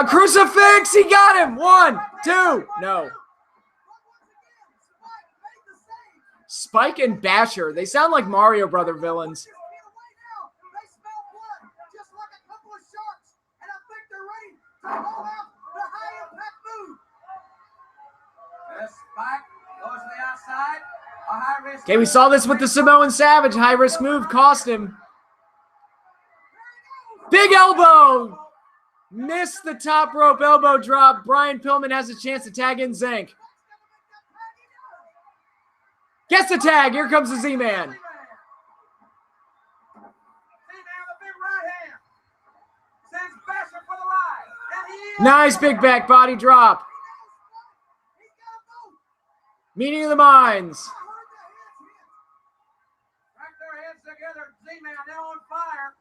[SPEAKER 3] air.
[SPEAKER 1] Crucifix, he got him. 1, 2, no. Spike and Basher, they sound like Mario Brother villains.
[SPEAKER 3] They smell blood, just like a couple of sharks, and I think they're ready to roll out the high-impact move.
[SPEAKER 2] Spike goes to the outside. A high risk.
[SPEAKER 1] Okay, we saw this with the Samoan Savage. High risk move cost him. Big elbow. Missed the top rope elbow drop. Brian Pillman has a chance to tag in Zank. Gets the tag. Here comes the Z-Man.
[SPEAKER 2] Z-Man, the big right hand. Sends Basher for the ride. And he is.
[SPEAKER 1] Nice big back body drop. Meeting of the minds.
[SPEAKER 2] Crack their heads together. Z-Man now on fire.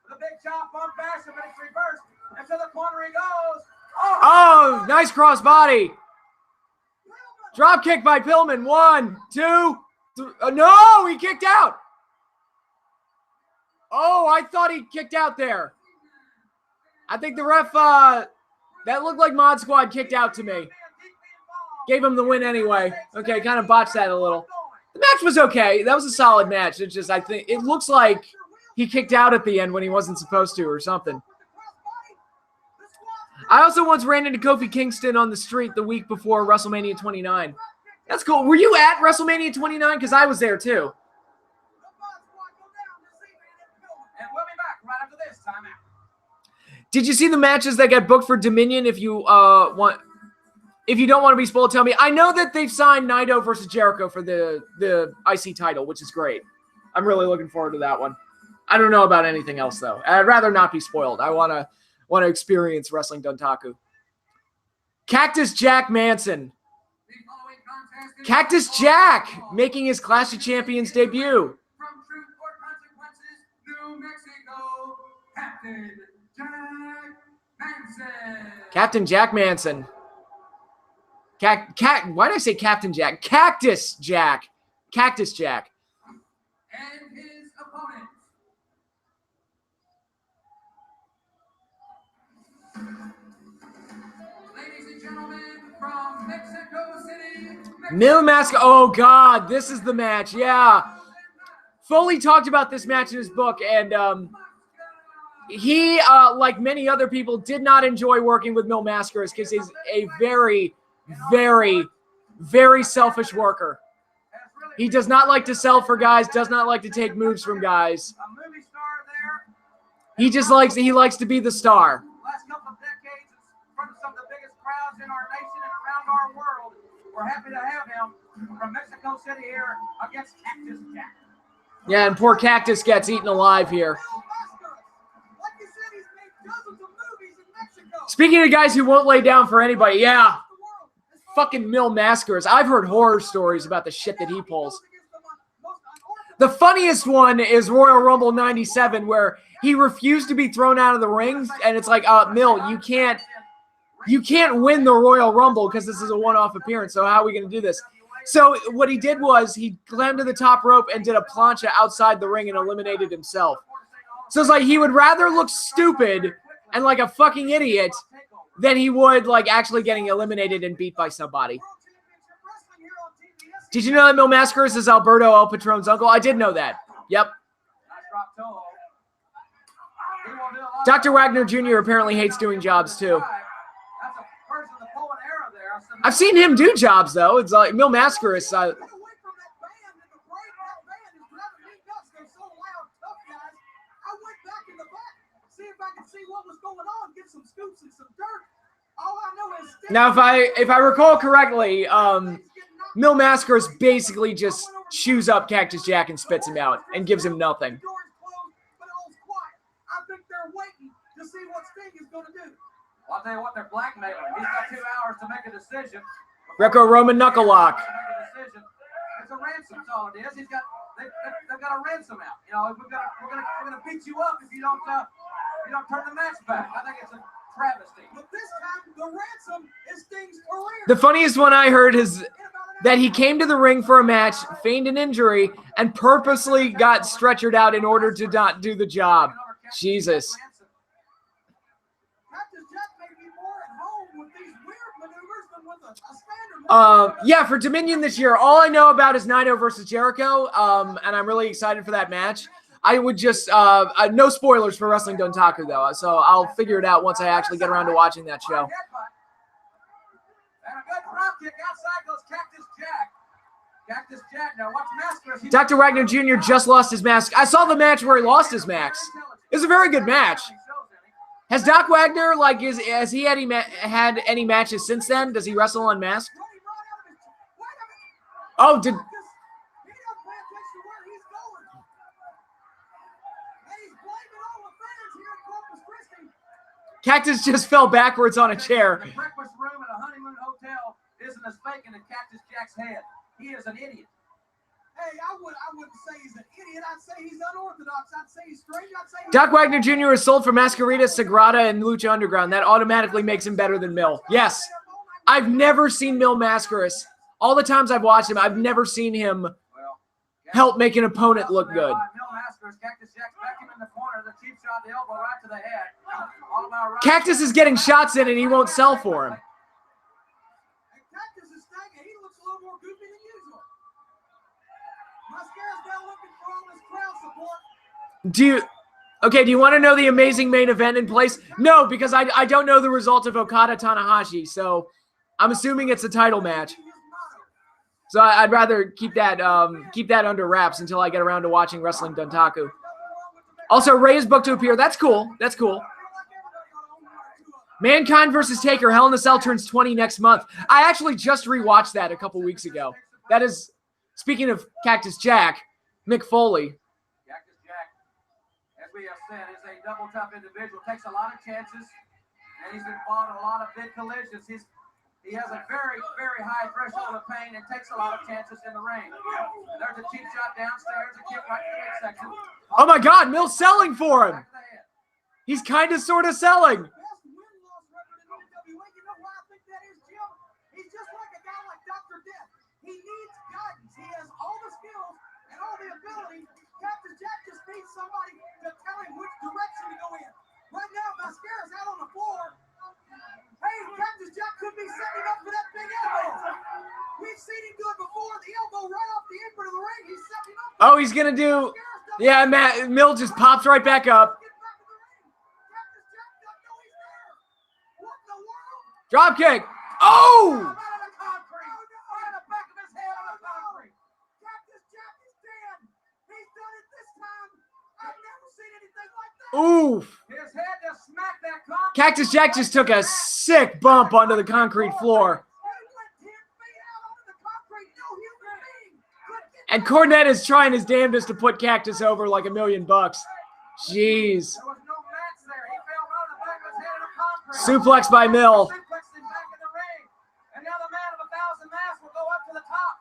[SPEAKER 2] The big chop on Basher, but it's reversed. And to the corner he goes.
[SPEAKER 1] Oh, nice cross body. Drop kick by Pillman. 1, 2, 3. No, he kicked out. Oh, I thought he kicked out there. I think the ref, that looked like Mod Squad kicked out to me. Gave him the win anyway. Okay, kind of botched that a little. The match was okay. That was a solid match. It's just, I think, it looks like he kicked out at the end when he wasn't supposed to or something. I also once ran into Kofi Kingston on the street the week before WrestleMania 29. That's cool. Were you at WrestleMania 29? Because I was there too.
[SPEAKER 2] And we'll be back right after this timeout.
[SPEAKER 1] Did you see the matches that got booked for Dominion? If you if you don't want to be spoiled, tell me. I know that they've signed Naito versus Jericho for the IC title, which is great. I'm really looking forward to that one. I don't know about anything else though. I'd rather not be spoiled. I want to experience Wrestling Dontaku. Cactus Jack Manson. Cactus Jack making his Clash of Champions debut.
[SPEAKER 2] From Truth or Consequences, New Mexico, Captain Jack Manson.
[SPEAKER 1] Captain Jack Manson. Why did I say Captain Jack? Cactus Jack. Cactus Jack.
[SPEAKER 2] And his opponent. Ladies and gentlemen, from Mexico City,
[SPEAKER 1] Mil Masca. Oh, God. This is the match. Yeah. Foley talked about this match in his book, and he, like many other people, did not enjoy working with Mil Mascaras because he's a very, very, very selfish worker. He does not like to sell for guys, does not like to take moves from guys.
[SPEAKER 2] a movie star there.
[SPEAKER 1] He likes to be the star.
[SPEAKER 2] Last couple of decades, in front of some of the biggest crowds in our nation and around our world. We're happy to have him from Mexico City here against Cactus Jack.
[SPEAKER 1] Yeah, and poor Cactus gets eaten alive here.
[SPEAKER 3] Like you said, he's made dozens of movies in Mexico.
[SPEAKER 1] Speaking of guys who won't lay down for anybody, yeah. Fucking Mil Mascaras. I've heard horror stories about the shit that he pulls. The funniest one is Royal Rumble 97, where he refused to be thrown out of the ring, and it's like, Mil, you can't win the Royal Rumble because this is a one-off appearance, so how are we going to do this? So what he did was he climbed to the top rope and did a plancha outside the ring and eliminated himself. So it's like he would rather look stupid and like a fucking idiot than he would like actually getting eliminated and beat by somebody. Did you know that Mil Mascaras is Alberto El Patron's uncle? I did know that. Yep. Dr. Wagner Jr. apparently hates doing jobs too. I've seen him do jobs though. It's like Mil Mascaras.
[SPEAKER 2] see what was going on, get some scoops and some dirt. All I know is
[SPEAKER 1] Now, if I recall correctly, Mil Mascaras basically just chews up Cactus Jack and spits him out and gives him nothing.
[SPEAKER 2] The door is closed, but all's quiet. I think they're waiting to see what Sting is going to do. Well, I'll tell you what, they're blackmailing. He's got 2 hours to make a decision.
[SPEAKER 1] Greco-Roman knuckle lock.
[SPEAKER 2] It's a ransom, that's all it is. They've got a ransom out. You know, we're gonna beat you up if you don't turn the match back. I think it's a travesty. But this time, the ransom is Sting's career.
[SPEAKER 1] The funniest one I heard is that he came to the ring for a match, feigned an injury, and purposely got stretchered out in order to not do the job. Jesus. Yeah, for Dominion this year, all I know about is Naito versus Jericho, and I'm really excited for that match. I would just, no spoilers for Wrestling Dontaku, though, so I'll figure it out once I actually get around to watching that show.
[SPEAKER 2] And a good drop kick outside goes Cactus Jack. Cactus Jack, now watch Mascaras.
[SPEAKER 1] Dr. Wagner Jr. just lost his mask. I saw the match where he lost his mask. It was a very good match. Has Doc Wagner, like, has he had any matches since then? Does he wrestle unmasked? Oh, did... Cactus just fell backwards on a chair.
[SPEAKER 2] The breakfast room at a honeymoon hotel isn't as vacant as Cactus Jack's head. He is an idiot. Hey, I wouldn't say he's an idiot. I'd say he's unorthodox. I'd say he's strange. I'd say
[SPEAKER 1] Doc Wagner Jr. is sold for Mascarita, Sagrada, and Lucha Underground. That automatically makes him better than Mil. Yes. I've never seen Mil Mascaras. All the times I've watched him, I've never seen him help make an opponent look good.
[SPEAKER 2] Cactus Jack's back him in the corner. The cheap shot, the elbow right to the head.
[SPEAKER 1] Cactus is getting shots in and he won't sell for him.
[SPEAKER 2] Cactus is stagnant. He looks a little more goofy than usual. Mascara's now looking for all this crowd support.
[SPEAKER 1] Do you want to know the amazing main event in place? No, because I don't know the result of Okada Tanahashi, so I'm assuming it's a title match. So I'd rather keep that under wraps until I get around to watching Wrestling Dontaku. Also, Ray is booked to appear. That's cool. That's cool. Mankind versus Taker. Hell in a Cell turns 20 next month. I actually just rewatched that a couple weeks ago. That is, speaking of Cactus Jack, Mick Foley.
[SPEAKER 2] Cactus Jack, as we have said, is a double tough individual. Takes a lot of chances, and he's been fought in a lot of big collisions. He has a very, very high threshold of pain and takes a lot of chances in the ring. And there's a cheap shot downstairs, a kick right to the midsection.
[SPEAKER 1] Oh my God, Mil's selling for him. He's kind of sort of selling.
[SPEAKER 2] Best win-loss record in NWA. You know why I think that is, Jim? He's just like a guy like Dr. Death. He needs guidance. He has all the skills and all the ability. Cactus Jack just needs somebody to tell him which direction to go in. Right now, Mascara's out on the floor. Hey, Cactus Jack could be setting up for that big elbow. We've seen him do it before. The elbow right off the apron of the ring. He's setting up.
[SPEAKER 1] Oh, he's going to do... Yeah, Mil just pops right back up. Drop kick. Oh! Oof. Cactus Jack just took a sick bump onto the concrete floor. And Cornette is trying his damnedest to put Cactus over like $1 million. Jeez. Suplex by Mil.
[SPEAKER 2] And now the man of 1,000 masks will go up to the top.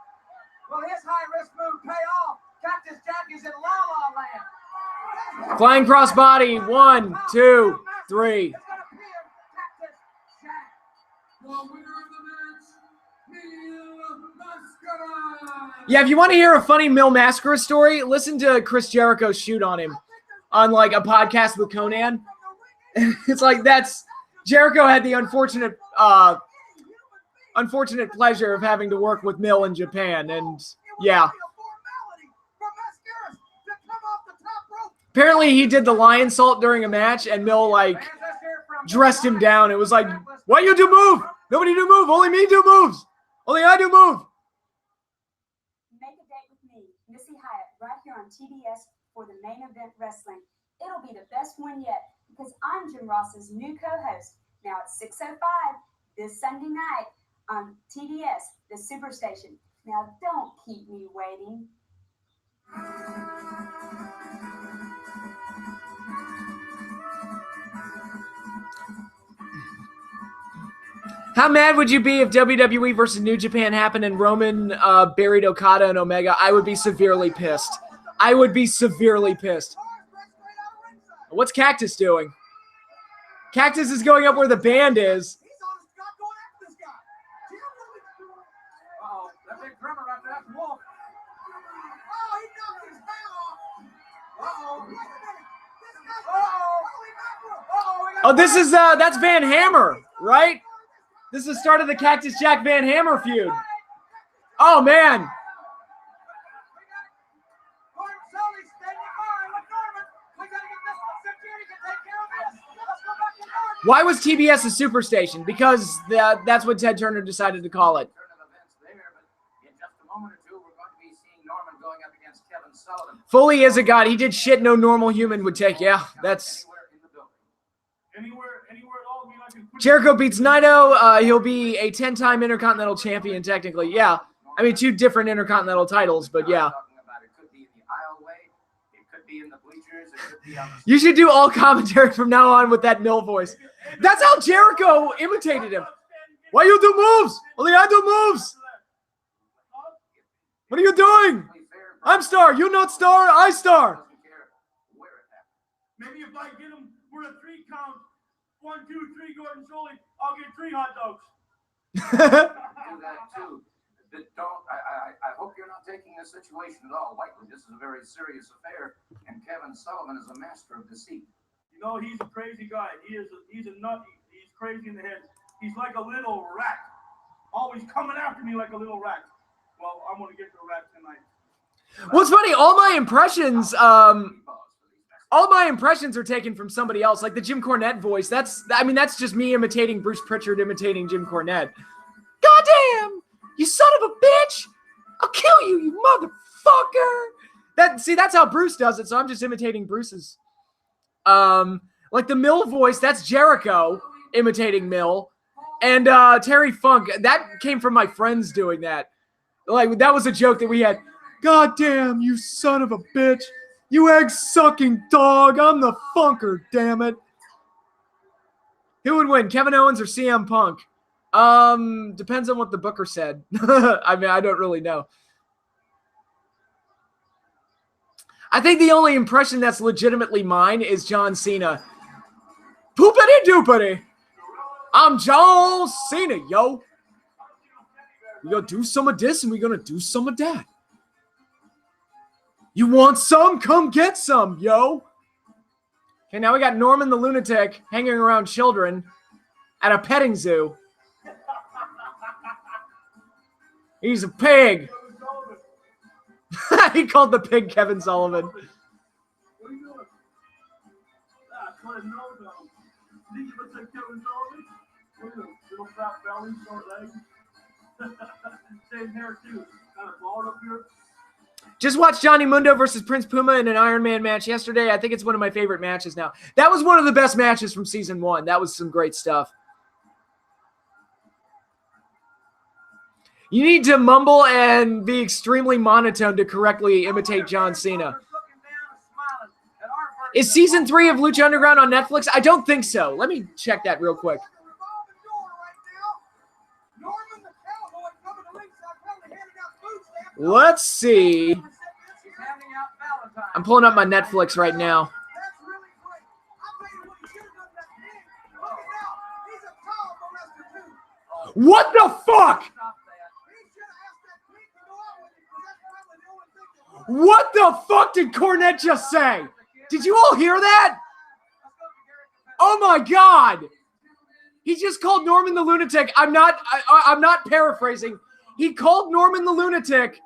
[SPEAKER 2] Will his high-risk move pay off? Cactus Jack is in La La Land.
[SPEAKER 1] Flying crossbody. 1, 2, 3. Yeah, if you want to hear a funny Mil Mascara story, listen to Chris Jericho's shoot on him on like a podcast with Conan. It's like that's Jericho had the unfortunate pleasure of having to work with Mil in Japan, and yeah. Apparently he did the lion salt during a match, and Mil like dressed him down. It was like, why you do move? Nobody do move. Only me do moves. Only I do move.
[SPEAKER 4] Make a date with me, Missy Hyatt, right here on TBS for the Main Event Wrestling. it'll be the best one yet because I'm Jim Ross's new co-host. Now at 6:05 this Sunday night on TBS, the Superstation. Now don't keep me waiting.
[SPEAKER 1] How mad would you be if WWE versus New Japan happened and Roman buried Okada and Omega? I would be severely pissed. I would be severely pissed. What's Cactus doing? Cactus is going up where the band is.
[SPEAKER 2] Uh-oh, that big drummer right there, that's Wolf. Oh, he knocked his head off. Uh-oh. Wait a minute. Uh-oh.
[SPEAKER 1] Oh, this is, that's Van Hammer, right? This is the start of the Cactus Jack Van Hammer feud. Oh, man. Why was TBS a Superstation? Because that's what Ted Turner decided to call it. Foley is a god. He did shit no normal human would take. Yeah, that's...
[SPEAKER 3] Anywhere at all.
[SPEAKER 1] Jericho beats Naito. He'll be a 10-time Intercontinental Champion, technically. Yeah. I mean, 2 different Intercontinental titles, but yeah. You should do all commentary from now on with that Mill voice. That's how Jericho imitated him. Why you do moves? Only I do moves. What are you doing? I'm star. You not star. I star.
[SPEAKER 3] Maybe if I get him, we're a 3 count. 1, 2, 3, Gordon Soley. I'll get 3 hot dogs.
[SPEAKER 2] Do that too. I hope you're not taking this situation at all lightly. This is a very serious affair, and Kevin Sullivan is a master of deceit.
[SPEAKER 3] You know, he's a crazy guy. He's a nut. He's crazy in the head. He's like a little rat. Always coming after me like a little rat. Well, I'm going to get the rat tonight.
[SPEAKER 1] What's funny, all my impressions are taken from somebody else, like the Jim Cornette voice. That's just me imitating Bruce Pritchard imitating Jim Cornette. Goddamn, you son of a bitch! I'll kill you, you motherfucker! That's how Bruce does it, so I'm just imitating Bruce's. Like the Mill voice, that's Jericho imitating Mill. And Terry Funk, that came from my friends doing that. Like, that was a joke that we had. God damn, you son of a bitch. You egg-sucking dog. I'm the Funker, damn it. Who would win, Kevin Owens or CM Punk? Depends on what the booker said. I mean, I don't really know. I think the only impression that's legitimately mine is John Cena. Poopity doopity. I'm John Cena, yo. We gonna do some of this and we gonna do some of that. You want some? Come get some, yo. Okay, now we got Norman the Lunatic hanging around children at a petting zoo. He's a pig. He called the pig Kevin Sullivan.
[SPEAKER 3] What are you doing? Trying to know though. Think you look like Kevin Sullivan? Look at him. Little fat belly, short legs. Same hair too. Kind of bald up here.
[SPEAKER 1] Just watched Johnny Mundo versus Prince Puma in an Iron Man match yesterday. I think it's one of my favorite matches now. That was one of the best matches from season 1. That was some great stuff. You need to mumble and be extremely monotone to correctly imitate John Cena. Is season 3 of Lucha Underground on Netflix? I don't think so. Let me check that real quick. Let's see. I'm pulling up my Netflix right now. What the fuck? What the fuck did Cornette just say? Did you all hear that? Oh my God. He just called Norman the Lunatic. I'm not paraphrasing. He called Norman the Lunatic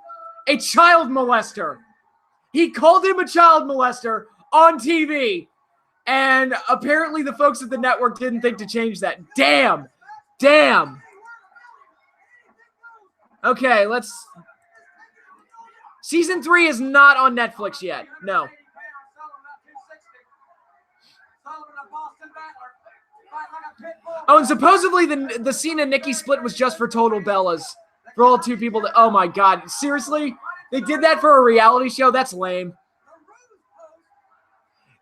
[SPEAKER 1] a child molester. He called him a child molester on TV. And apparently the folks at the network didn't think to change that. Damn. Damn. Okay, let's... Season 3 is not on Netflix yet. No. Oh, and supposedly the Cena Nikki split was just for Total Bellas. For all two people to, oh my God, seriously? They did that for a reality show? That's lame.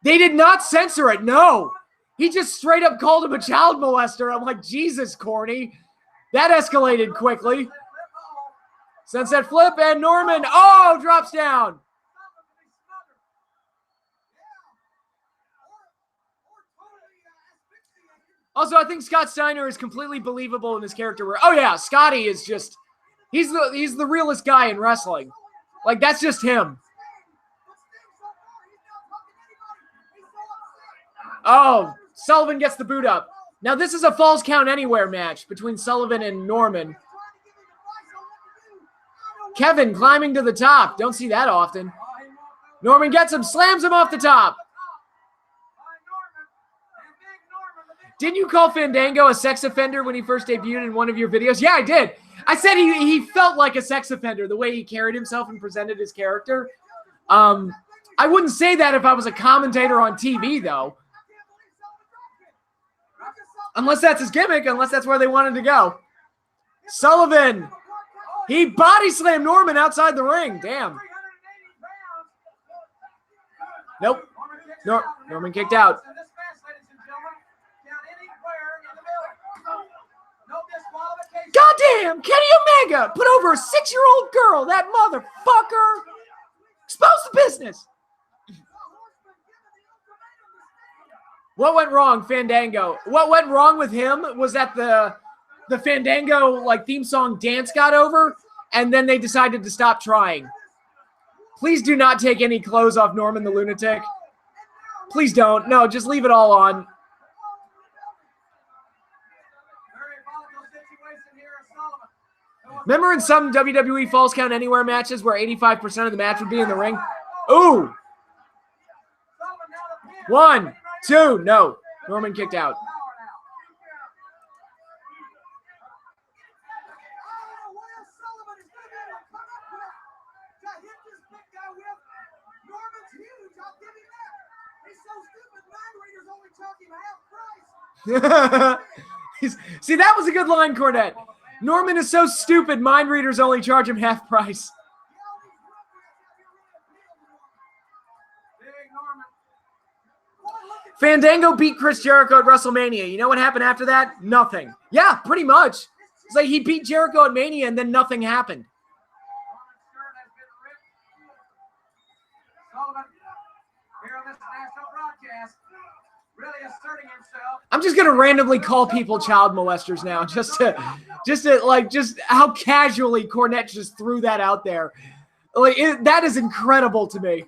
[SPEAKER 1] They did not censor it, no. He just straight up called him a child molester. I'm like, Jesus, corny. That escalated quickly. Sunset flip and Norman, oh, drops down. Also, I think Scott Steiner is completely believable in his character. Where, oh yeah, Scotty is just, he's the realest guy in wrestling. Like, that's just him. Oh, Sullivan gets the boot up. Now this is a Falls Count Anywhere match between Sullivan and Norman. Kevin climbing to the top. Don't see that often. Norman gets him, slams him off the top. Didn't you call Fandango a sex offender when he first debuted in one of your videos? Yeah, I did. I said he felt like a sex offender, the way he carried himself and presented his character. I wouldn't say that if I was a commentator on TV, though. Unless that's his gimmick, unless that's where they wanted to go. Sullivan. He body slammed Norman outside the ring. Damn. Nope. Norman kicked out. Goddamn, Kenny Omega put over a 6-year-old girl, that motherfucker. Expose the business. What went wrong, Fandango? What went wrong with him was that the Fandango like theme song dance got over, and then they decided to stop trying. Please do not take any clothes off Norman the Lunatic. Please don't. No, just leave it all on. Remember in some WWE Falls Count Anywhere matches where 85% of the match would be in the ring? Ooh. 1, 2, no. Norman kicked out. See, that was a good line, Cornette. Norman is so stupid, mind readers only charge him half price. Fandango beat Chris Jericho at WrestleMania. You know what happened after that? Nothing. Yeah, pretty much. It's like he beat Jericho at Mania and then nothing happened. I'm just gonna randomly call people child molesters now, just how casually Cornette just threw that out there. Like that is incredible to me.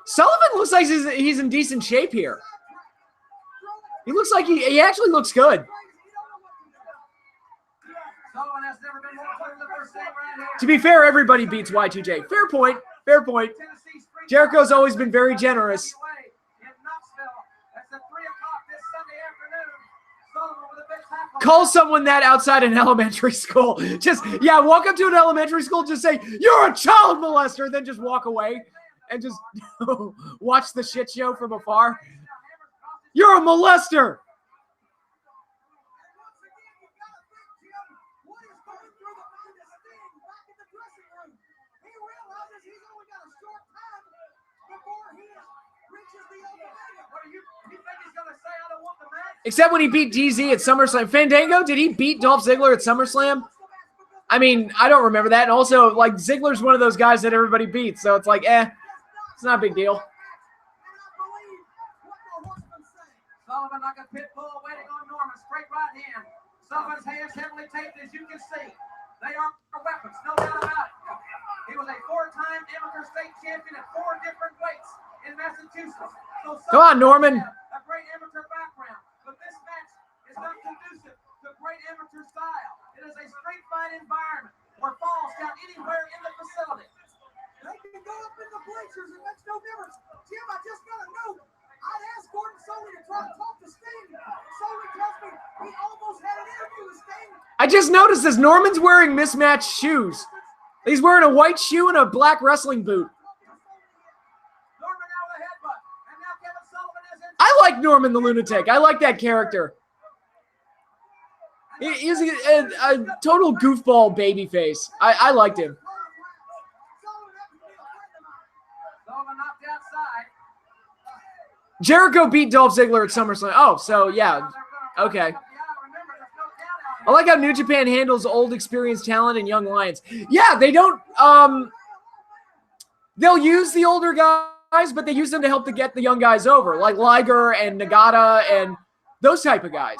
[SPEAKER 1] Sullivan looks like he's in decent shape here. He looks like he actually looks good. To be fair, everybody beats Y2J. Fair point. Fair point. Jericho's always been very generous. Call someone that outside an elementary school. Just, yeah, walk up to an elementary school, just say, you're a child molester, then just walk away and just watch the shit show from afar. You're a molester. Except when he beat DZ at SummerSlam. Fandango, did he beat Dolph Ziggler at SummerSlam? I mean, I don't remember that. And also, like, Ziggler's one of those guys that everybody beats. So it's like, it's not a big deal.
[SPEAKER 2] Sullivan like a pit bull waiting on Norman. Straight right hand. Sullivan's hands heavily taped, as you can see. They are weapons, no doubt about it. He was a 4-time amateur state champion at 4 different weights in Massachusetts. So
[SPEAKER 1] come on, Norman.
[SPEAKER 2] A great amateur background. But this match is not conducive to great amateur style. It is a street fight environment where falls count anywhere in the facility. They can go up in the bleachers. It makes no difference. Jim, I just got a note. I'd asked Gordon Soley to try to talk to Sting. Soley tells me he almost had an interview with Sting.
[SPEAKER 1] I just noticed this. Norman's wearing mismatched shoes. He's wearing a white shoe and a black wrestling boot.
[SPEAKER 2] Norman out of the headbutt. And now Kevin Sullivan is in.
[SPEAKER 1] I like Norman the Lunatic. I like that character. He's a total goofball babyface. I liked him.
[SPEAKER 2] Sullivan knocked outside.
[SPEAKER 1] Jericho beat Dolph Ziggler at SummerSlam. Oh, so yeah. Okay. I like how New Japan handles old experienced talent and young lions. Yeah, they don't they'll use the older guys, but they use them to help to get the young guys over, like Liger and Nagata and those type of guys.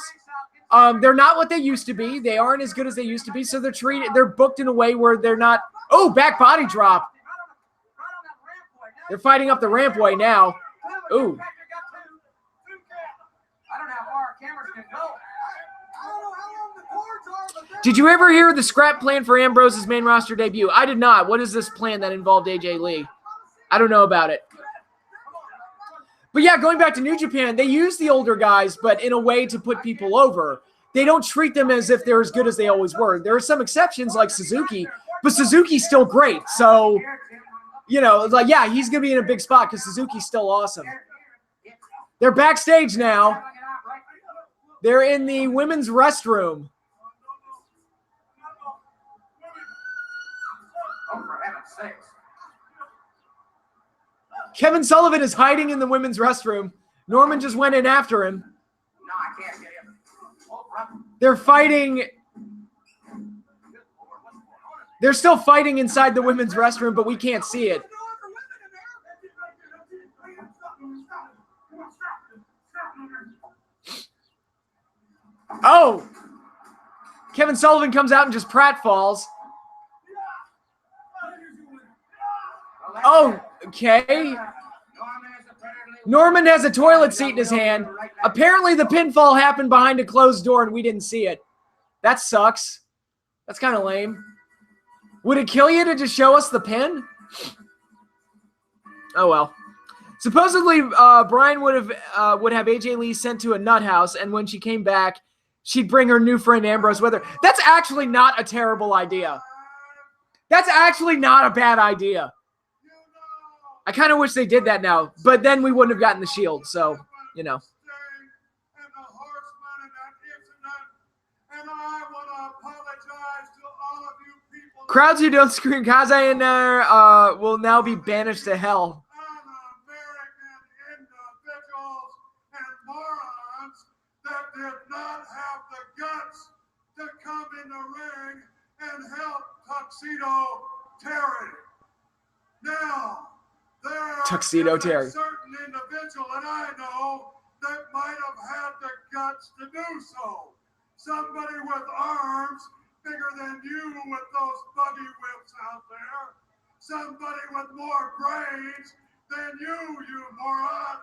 [SPEAKER 1] They're not what they used to be. They aren't as good as they used to be, so they're booked in a way where they're not. Oh, back body drop. They're fighting up the rampway now. Ooh.
[SPEAKER 2] I don't know how far our cameras can go.
[SPEAKER 1] Did you ever hear the scrap plan for Ambrose's main roster debut? I did not. What is this plan that involved AJ Lee? I don't know about it. But yeah, going back to New Japan, they use the older guys, but in a way to put people over. They don't treat them as if they're as good as they always were. There are some exceptions like Suzuki, but Suzuki's still great. So, you know, it's like, yeah, he's going to be in a big spot because Suzuki's still awesome. They're backstage now. They're in the women's restroom.
[SPEAKER 2] Oh, for heaven's sakes.
[SPEAKER 1] Kevin Sullivan is hiding in the women's restroom. Norman just went in after him.
[SPEAKER 2] No, I can't get him. Oh, run.
[SPEAKER 1] They're fighting. They're still fighting inside the women's restroom, but we can't see it. Oh! Kevin Sullivan comes out and just pratfalls. Oh, okay. Norman has a toilet seat in his hand. Apparently the pinfall happened behind a closed door and we didn't see it. That sucks. That's kind of lame. Would it kill you to just show us the pin? Oh well. Supposedly, Brian would have AJ Lee sent to a nut house, and when she came back, she'd bring her new friend Ambrose with her. That's actually not a terrible idea. That's actually not a bad idea. I kind of wish they did that now, but then we wouldn't have gotten the Shield, so, you know. Crowds who don't scream Kazai in there will now be banished to hell.
[SPEAKER 3] That did not have the guts to come in the ring and help Tuxedo Terry. Now, there
[SPEAKER 1] Tuxedo
[SPEAKER 3] is
[SPEAKER 1] Terry.
[SPEAKER 3] a certain individual that I know that might have had the guts to do so. Somebody with arms bigger than you with those buggy whips out there. Somebody with more brains than you moron.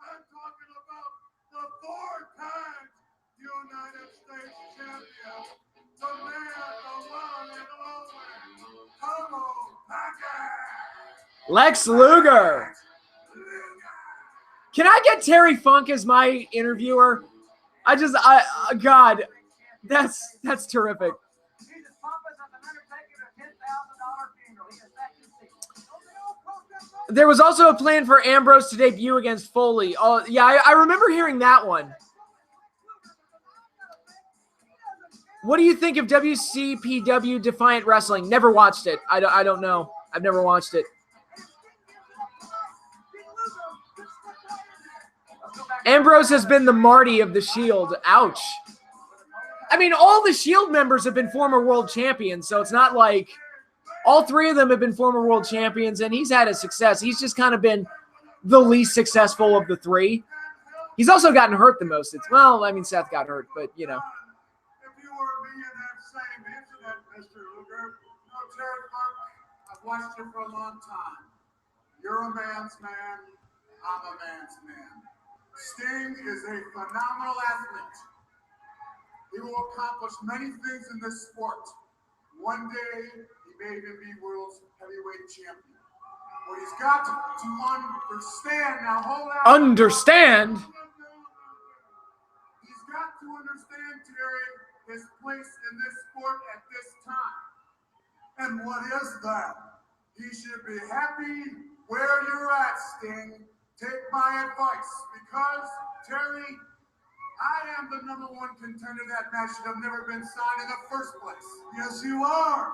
[SPEAKER 3] I'm talking about the 4-time United States champion, the man, the one and only, Tomo Packard.
[SPEAKER 1] Lex Luger. Can I get Terry Funk as my interviewer? God, that's terrific. There was also a plan for Ambrose to debut against Foley. Oh, yeah, I remember hearing that one. What do you think of WCPW Defiant Wrestling? Never watched it. I don't know. I've never watched it. Ambrose has been the Marty of the Shield. Ouch. I mean, all the Shield members have been former world champions, so it's not like all three of them have been former world champions, and he's had a success. He's just kind of been the least successful of the three. He's also gotten hurt the most. Well, I mean, Seth got hurt, but, you know.
[SPEAKER 3] If you were me in that same incident, Mr. Luger, Terry Funk, I've watched you for a long time. You're a man's man. I'm a man's man. Sting is a phenomenal athlete. He will accomplish many things in this sport. One day, he may even be world's heavyweight champion. What he's got to understand, now hold on.
[SPEAKER 1] Understand?
[SPEAKER 3] He's got to understand, Terry, his place in this sport at this time. And what is that? He should be happy where you're at, Sting. Take my advice, because, Terry, I am the #1 contender that match should have never been signed in the first place. Yes, you are.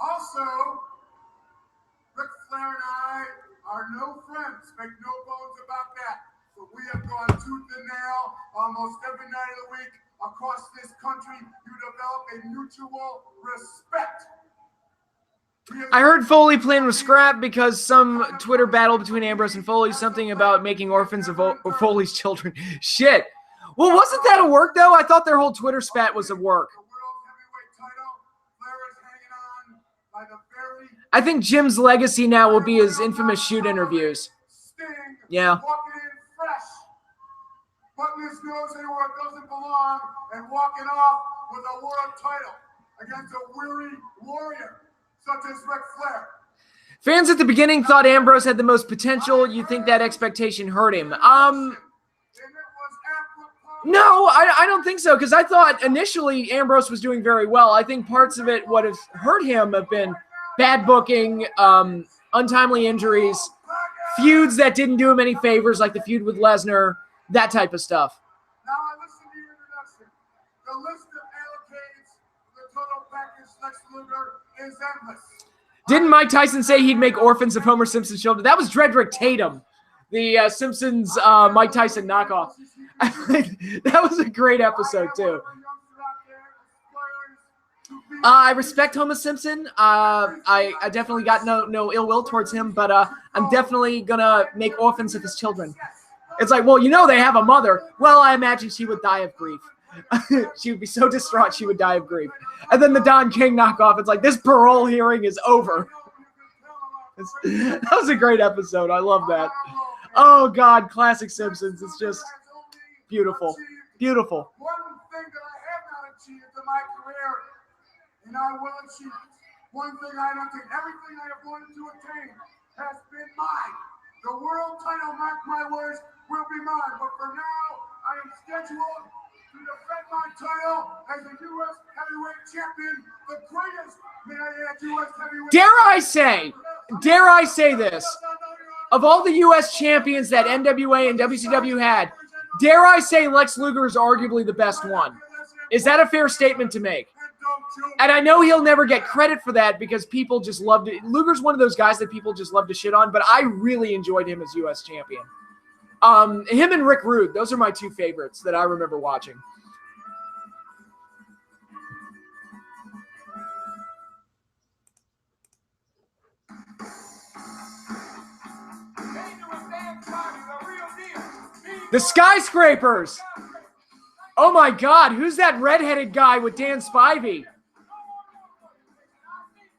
[SPEAKER 3] Also, Ric Flair and I are no friends. Make no bones about that. But we have gone tooth and nail almost every night of the week across this country. You develop a mutual respect.
[SPEAKER 1] I heard Foley plan with scrap because some Twitter battle between Ambrose and Foley, something about making orphans of Foley's children. Shit. Well, wasn't that a work, though? I thought their whole Twitter spat was a work. I think Jim's legacy now will be his infamous shoot interviews. Yeah.
[SPEAKER 3] Putting his nose anywhere it doesn't belong and walking off with a world title against a weary warrior such as Ric Flair.
[SPEAKER 1] Fans at the beginning thought Ambrose had the most potential. You think that expectation hurt him? No, I don't think so, because I thought initially Ambrose was doing very well. I think parts of it would have hurt him have been bad booking, untimely injuries, feuds that didn't do him any favors, like the feud with Lesnar, that type of stuff.
[SPEAKER 3] Now I listen to your introduction. The list of allocates the total package Lex Luger is endless.
[SPEAKER 1] Didn't Mike Tyson say he'd make orphans of Homer Simpson's children? That was Dredrick Tatum, the Simpsons Mike Tyson knockoff. That was a great episode, too. I respect Homer Simpson. I definitely got no ill will towards him, but I'm definitely going to make orphans of his children. It's like, well, you know they have a mother. Well, I imagine she would die of grief. She would be so distraught she would die of grief. And then the Don King knockoff, it's like, this parole hearing is over. That was a great episode. I love that. Oh, God, classic Simpsons. It's just beautiful. Beautiful.
[SPEAKER 3] One thing that I have not achieved in my career, and I will achieve. One thing I don't think, everything I have wanted to attain has been mine. The world title, mark my words, will be mine. But for now, I am scheduled to defend my title as a U.S. heavyweight champion, the greatest U.S. heavyweight. Dare I say this? Of all the U.S. champions that NWA and WCW had, dare I say Lex Luger is arguably the best one? Is that a fair statement to make? And I know he'll never get credit for that because people just loved it. Luger's one of those guys that people just love to shit on, but I really enjoyed him as U.S. champion. Him and Rick Rude, those are my two favorites that I remember watching. The Skyscrapers! Oh my God, who's that redheaded guy with Dan Spivey?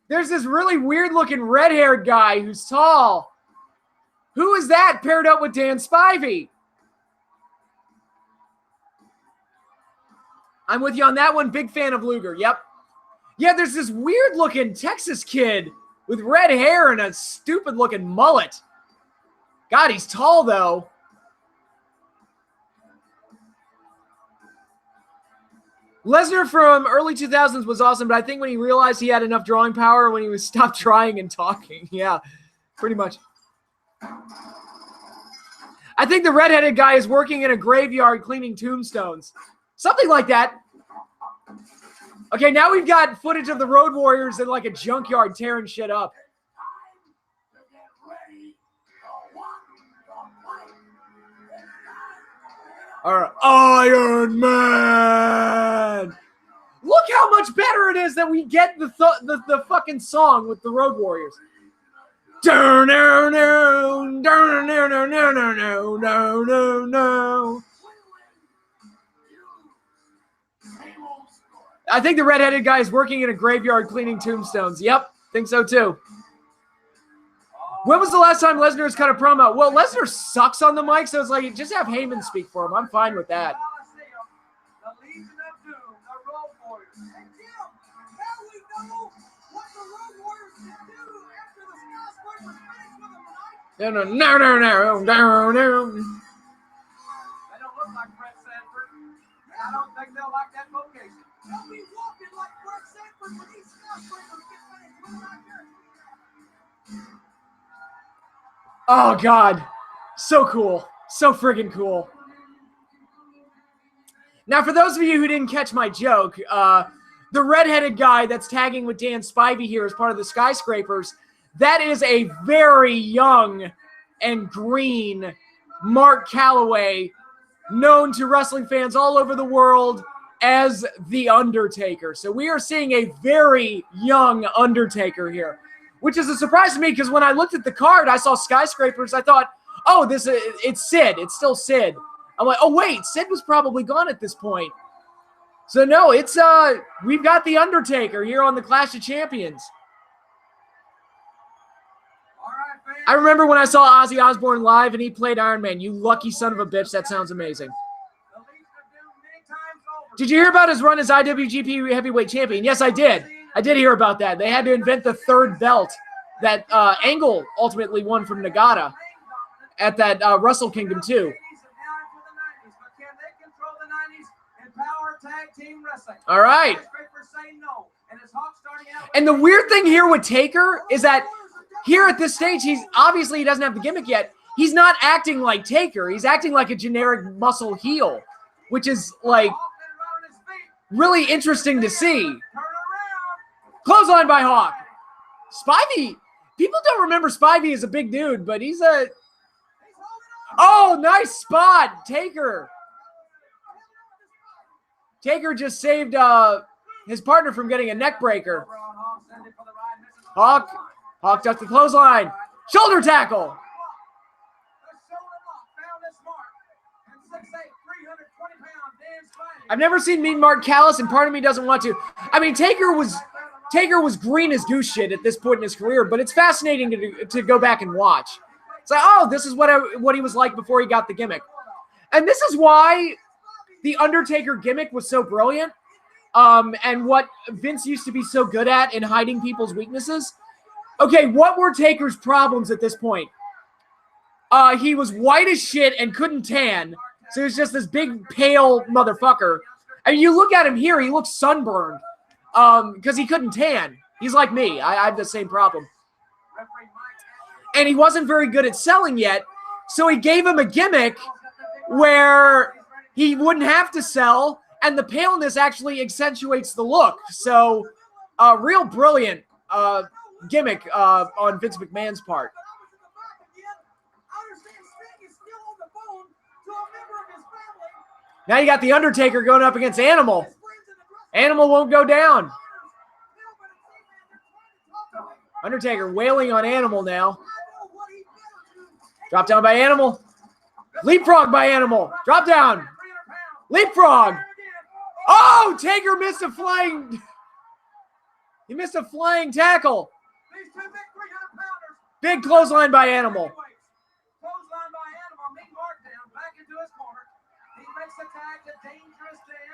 [SPEAKER 3] There's this really weird-looking red-haired guy who's tall. Who is that paired up with Dan Spivey? I'm with you on that one. Big fan of Luger. Yep. Yeah, there's this weird-looking Texas kid with red hair and a stupid-looking mullet. God, he's tall, though. Lesnar from early 2000s was awesome, but I think when he realized he had enough drawing power, when he was stopped trying and talking. Yeah, pretty much. I think the redheaded guy is working in a graveyard cleaning tombstones. Something like that. Okay, now we've got footage of the Road Warriors in like a junkyard tearing shit up. All right. Iron Man! Look how much better it is that we get the fucking song with the Road Warriors. I think the redheaded guy is working in a graveyard cleaning tombstones. Yep, think so too. When was the last time Lesnar has cut a promo? Well, Lesnar sucks on the mic, so it's like, just have Heyman speak for him. I'm fine with that. No.
[SPEAKER 2] They don't look like Brett Sanford. I don't think they'll like that location. They'll be walking like Fred Sanford when these skyscrapers get finished with right here.
[SPEAKER 1] Oh, God. So cool. So friggin' cool. Now, for those of you who didn't catch my joke, the redheaded guy that's tagging with Dan Spivey here as part of the Skyscrapers, that is a very young and green Mark Calloway, known to wrestling fans all over the world as The Undertaker. So we are seeing a very young Undertaker here, which is a surprise to me because when I looked at the card, I saw Skyscrapers. I thought, oh, it's Sid. It's still Sid. I'm like, oh, wait, Sid was probably gone at this point. So no, it's we've got The Undertaker here on the Clash of Champions. I remember when I saw Ozzy Osbourne live and he played Iron Man. You lucky son of a bitch. That sounds amazing. Did you hear about his run as IWGP Heavyweight Champion? Yes, I did. I did hear about that. They had to invent the third belt that Angle ultimately won from Nagata at that Wrestle Kingdom 2. All right. And the weird thing here with Taker is that here at this stage, he doesn't have the gimmick yet. He's not acting like Taker. He's acting like a generic muscle heel, which is like really interesting to see. Clothesline by Hawk. Spivey. People don't remember Spivey as a big dude, but he's a... Oh, nice spot. Taker. Taker just saved his partner from getting a neck breaker. Hawk ducked the clothesline. Shoulder tackle. I've never seen Mean Mark Callis, and part of me doesn't want to. I mean, Taker was green as goose shit at this point in his career, but it's fascinating to go back and watch. It's like, oh, this is what he was like before he got the gimmick. And this is why the Undertaker gimmick was so brilliant, and what Vince used to be so good at in hiding people's weaknesses. Okay, what were Taker's problems at this point? He was white as shit and couldn't tan, so he was just this big, pale motherfucker. I mean, you look at him here, he looks sunburned because he couldn't tan. He's like me. I have the same problem. And he wasn't very good at selling yet, so he gave him a gimmick where he wouldn't have to sell, and the paleness actually accentuates the look. So, real brilliant gimmick on Vince McMahon's part. Now you got The Undertaker going up against Animal. Animal won't go down. Undertaker wailing on Animal now. Drop down by Animal. Leapfrog by Animal. Drop down. Leapfrog. Oh, Taker missed a flying... He missed a flying tackle. Big clothesline by Animal.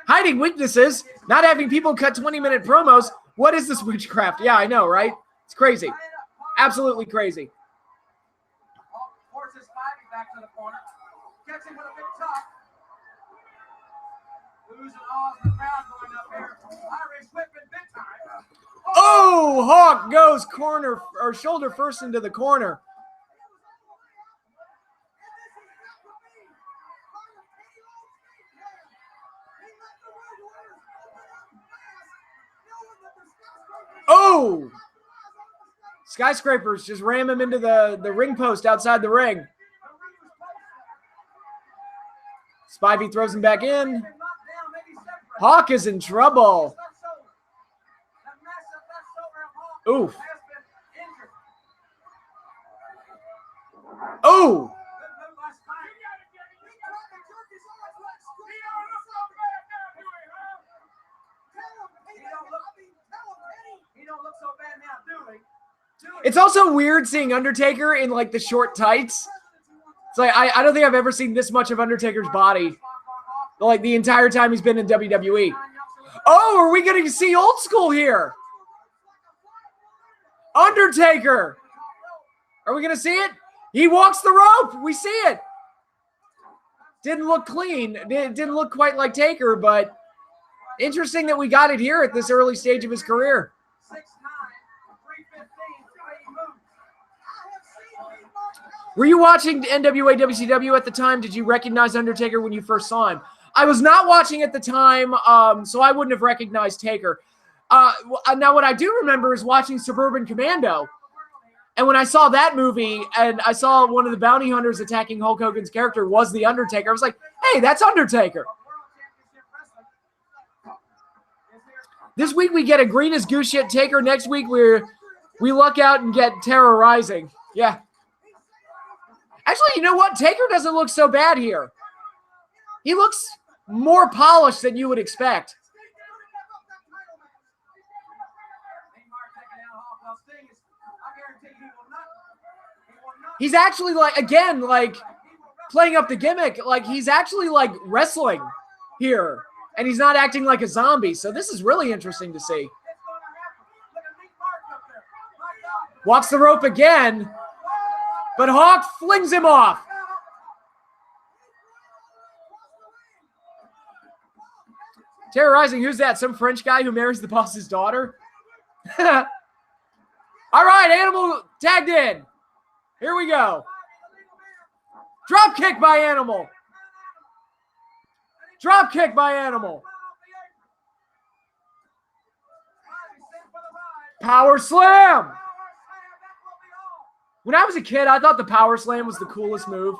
[SPEAKER 1] Hiding weaknesses. Not having people cut 20-minute promos. What is this witchcraft? Yeah, I know, right? It's crazy. Absolutely crazy.
[SPEAKER 2] Forces Spivey back to the corner. Gets him with a big tuck. Who's an awesome crowd going up here? Irish whipping big time.
[SPEAKER 1] Oh, Hawk goes corner or shoulder first into the corner. Oh! Skyscrapers just ram him into the ring post outside the ring. Spivey throws him back in. Hawk is in trouble. Oof. Oh! It's also weird seeing Undertaker in like the short tights. It's like I don't think I've ever seen this much of Undertaker's body like the entire time he's been in WWE. Oh, are we going to see old school here? Undertaker. Are we going to see it? He walks the rope. We see it. Didn't look clean. Didn't look quite like Taker, but interesting that we got it here at this early stage of his career.
[SPEAKER 2] 6'9", 315, the way he moves.
[SPEAKER 1] Were you watching NWA WCW at the time? Did you recognize Undertaker when you first saw him? I was not watching at the time, so I wouldn't have recognized Taker. Now, what I do remember is watching Suburban Commando. And when I saw that movie and I saw one of the bounty hunters attacking Hulk Hogan's character was The Undertaker, I was like, hey, that's Undertaker. This week we get a green as goose shit Taker. Next week we luck out and get Terrorizing. Yeah. Actually, you know what? Taker doesn't look so bad here. He looks more polished than you would expect. He's actually like playing up the gimmick. Like he's actually like wrestling here. And he's not acting like a zombie. So this is really interesting to see. Walks the rope again. But Hawk flings him off. Terrorizing, who's that? Some French guy who marries the boss's daughter? All right, Animal tagged in. Here we go. Drop kick by Animal. Drop kick by Animal. Power slam. When I was a kid, I thought the power slam was the coolest move.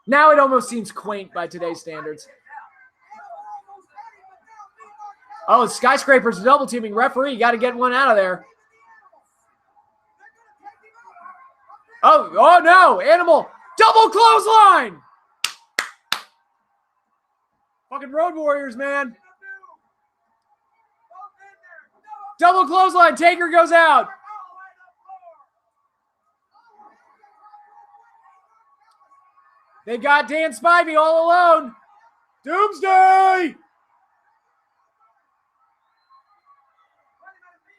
[SPEAKER 1] Now it almost seems quaint by today's standards. Oh, Skyscraper's double teaming. Referee, you got to get one out of there. Oh no, Animal, double clothesline. Fucking Road Warriors, man. Double clothesline, Taker goes out. They got Dan Spivey all alone. Doomsday!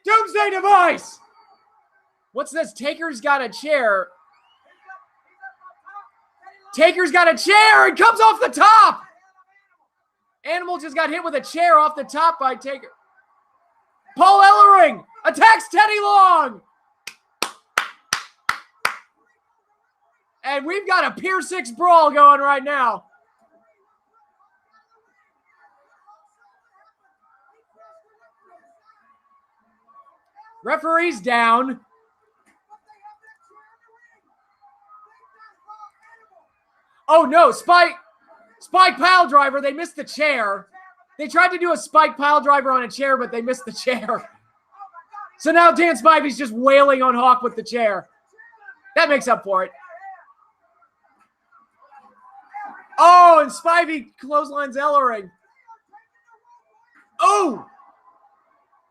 [SPEAKER 1] Doomsday device! What's this? Taker's got a chair. Taker's got a chair and comes off the top. Animal just got hit with a chair off the top by Taker. Paul Ellering attacks Teddy Long. And we've got a Pier 6 brawl going right now. Referee's down. Oh no, Spike pile driver. They missed the chair. They tried to do a spike pile driver on a chair, but they missed the chair. So now Dan Spivey's just wailing on Hawk with the chair. That makes up for it. Oh, and Spivey clotheslines Ellering. Oh!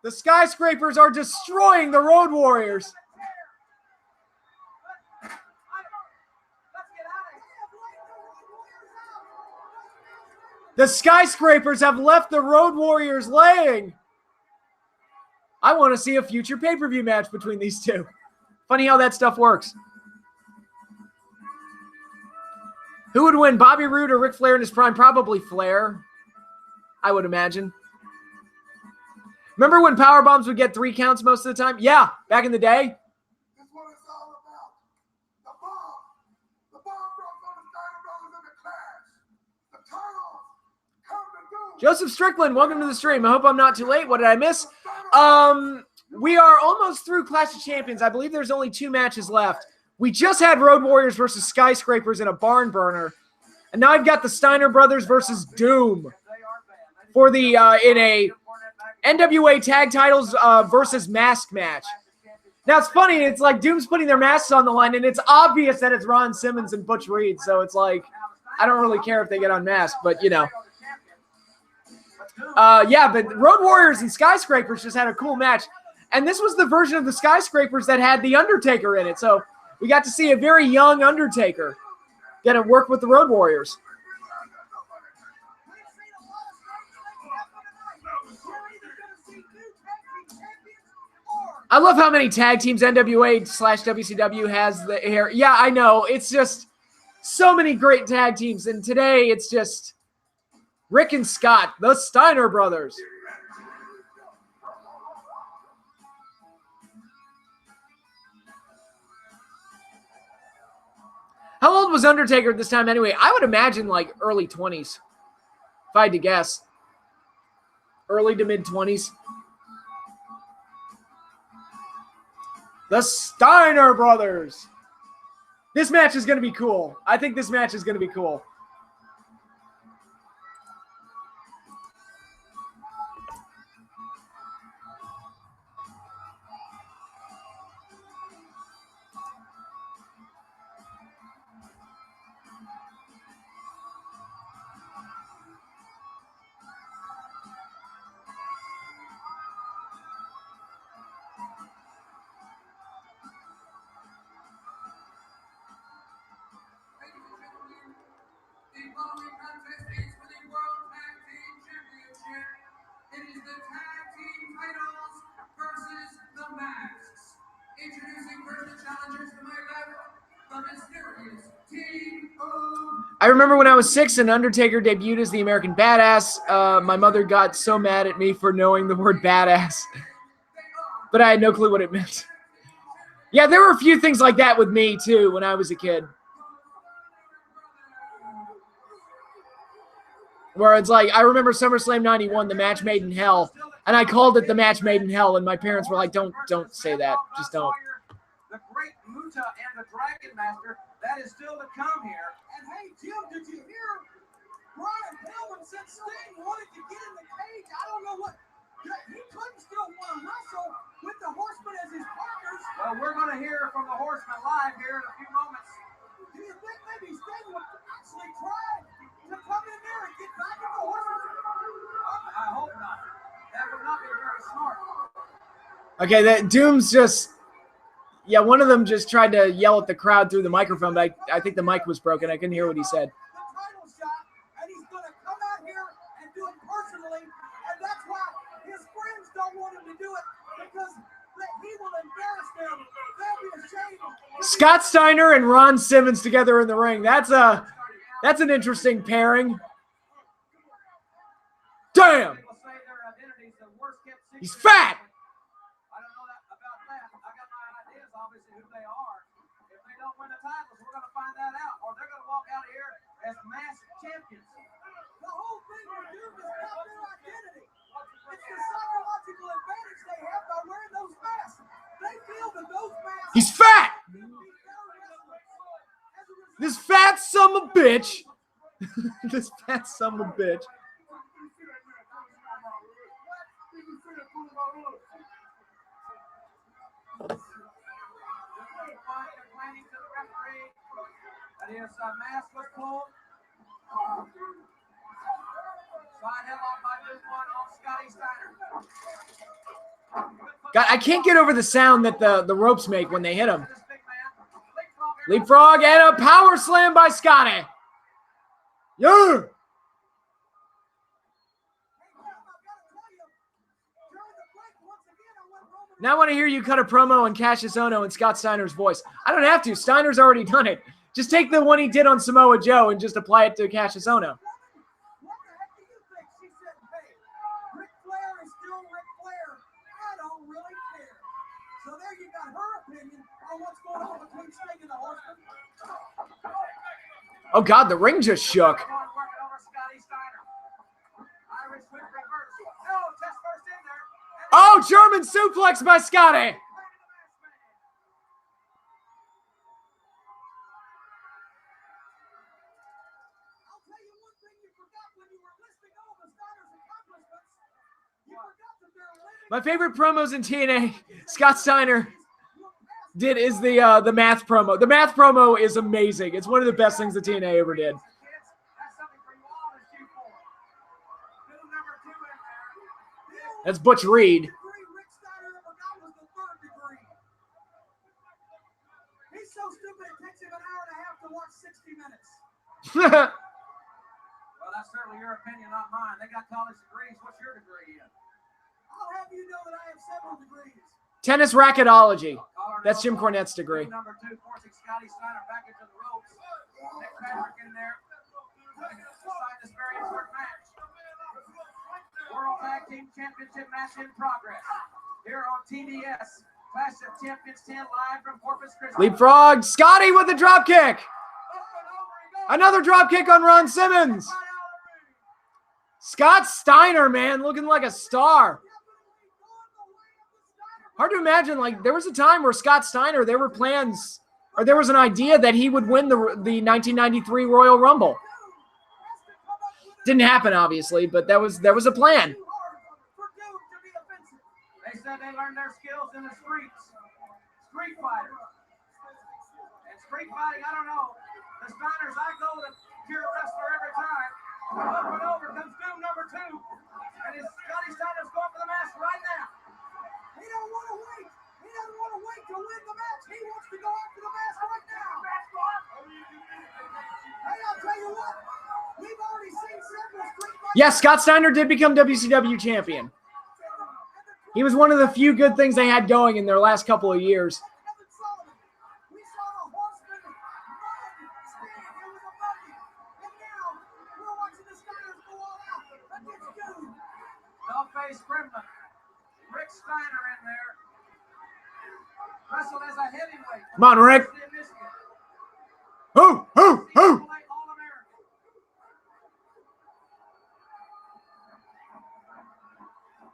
[SPEAKER 1] The Skyscrapers are destroying the Road Warriors. The Skyscrapers have left the Road Warriors laying. I want to see a future pay-per-view match between these two. Funny how that stuff works. Who would win, Bobby Roode or Ric Flair in his prime? Probably Flair, I would imagine. Remember when power bombs would get 3 counts most of the time? Yeah, back in the day.
[SPEAKER 3] That's what it's all about. The bomb. The bomb drops on the Steiner Brothers in the clash. The turtles come to do.
[SPEAKER 1] Joseph Strickland, welcome to the stream. I hope I'm not too late. What did I miss? We are almost through Clash of Champions. I believe there's only 2 matches left. We just had Road Warriors versus Skyscrapers in a barn burner. And now I've got the Steiner Brothers versus Doom for the in a NWA tag titles versus mask match. Now it's funny, it's like Doom's putting their masks on the line, and it's obvious that it's Ron Simmons and Butch Reed. So it's like, I don't really care if they get unmasked, but you know. Yeah, but Road Warriors and Skyscrapers just had a cool match. And this was the version of the Skyscrapers that had The Undertaker in it. So we got to see a very young Undertaker get to work with the Road Warriors. I love how many tag teams NWA/WCW has the hair. Yeah, I know. It's just, So many great tag teams, and today it's just Rick and Scott, the Steiner brothers. How old was Undertaker at this time anyway? I would imagine like early 20s, if I had to guess. Early to mid-20s. The Steiner brothers. This match is going to be cool. I think this match is going to be cool.
[SPEAKER 2] The following contest is for the World Tag Team Championship. It is the Tag Team titles versus the Masks. Introducing first the challengers to my left, the mysterious Team of...
[SPEAKER 1] I remember when I was 6 and Undertaker debuted as the American Badass. My mother got so mad at me for knowing the word badass. But I had no clue what it meant. Yeah, there were a few things like that with me, too, when I was a kid. Where it's like, I remember SummerSlam 91, the match made in hell. And I called it the match made in hell, and my parents were like, don't say that. Just don't.
[SPEAKER 2] The Great Muta and the Dragon Master, that is still to come here. And hey, Jim, did you hear Brian Pillman said Sting wanted to get in the cage? I don't know what. He couldn't still want to wrestle with the Horsemen as his partners. Well, we're going to hear from the Horsemen live here in a few moments. Do you think maybe Sting would actually try to come in there and get back at the Horsemen? I hope not. That would not be very smart.
[SPEAKER 1] Okay, that Doom's just... Yeah, one of them just tried to yell at the crowd through the microphone, but I think the mic was broken. I couldn't hear what he said.
[SPEAKER 2] The title shot, and he's going to come out here and do it personally, and that's why his friends don't want him to do it, because he will embarrass them. They'll be ashamed.
[SPEAKER 1] Scott Steiner and Ron Simmons together in the ring. That's an interesting pairing. Damn! He's fat!
[SPEAKER 2] I don't know about that. I got my ideas, obviously, who they are. If they don't win the titles, we're going to find that out, or they're going to walk out of here as masked champions. The whole thing with Doom is about their identity. It's the psychological advantage they have by wearing those masks. They feel that those masks...
[SPEAKER 1] He's fat! This fat son of a bitch. This fat son of a bitch.
[SPEAKER 2] That is, mask was pulled. Side headlock by Doom on Scotty Steiner.
[SPEAKER 1] God, I can't get over the sound that the ropes make when they hit him. Leapfrog and a power slam by Scotty. Yeah. Now I want to hear you cut a promo on Cassius Ohno and Scott Steiner's voice. I don't have to. Steiner's already done it. Just take the one he did on Samoa Joe and just apply it to Cassius Ohno.
[SPEAKER 2] What the heck do you think? She said, hey, Ric Flair is still Ric Flair. I don't really care. So there you got her opinion on what's going on between Sting and the Horsemen.
[SPEAKER 1] Oh, God, the ring just shook.
[SPEAKER 2] Working over Scotty Steiner. Irish whip reverse. Oh, chest first in there.
[SPEAKER 1] Oh, German suplex by Scotty. My favorite promos in TNA, Scott Steiner did is the math promo. The math promo is amazing. It's one of the best things that TNA ever did. That's Butch Reed.
[SPEAKER 2] He's so stupid it takes him an hour and a half to watch 60 minutes. Well, that's certainly your opinion, not mine. They got college degrees. What's your degree in? I'll have you know that I have several degrees.
[SPEAKER 1] Tennis racketology. That's Jim Cornette's degree.
[SPEAKER 2] Number 2, forcing Scotty Steiner back into the ropes. Nick Patrick in there. Decide this very important match. World Tag Team Championship match in progress. Here on TDS. Clash of Champions 10 live from Corpus Christi.
[SPEAKER 1] Leapfrog. Scotty with a drop kick. Another drop kick on Ron Simmons. Scott Steiner, man, looking like a star. Hard to imagine, like, there was a time where Scott Steiner, there were plans, or there was an idea that he would win the 1993 Royal Rumble. Didn't happen, obviously, but there was a plan.
[SPEAKER 2] They said they learned their skills in the streets. Street fighters. And street fighting, I don't know. The Steiners, I go to hear a wrestler every time. Up and over comes Doom number 2. And it's Scotty Steiner's going for the mask right now. He don't want to wait. He doesn't want to wait to win the match. He wants to go after the mask right now. Hey, I'll tell you what. We've already seen several street fighters.
[SPEAKER 1] Yes, Scott Steiner did become WCW champion. He was one of the few good things they had going in their last couple of years.
[SPEAKER 2] No-face Gremlin. Rick Steiner in there. Wrestled as a heavyweight.
[SPEAKER 1] Come on, Rick. Who?
[SPEAKER 2] All-American.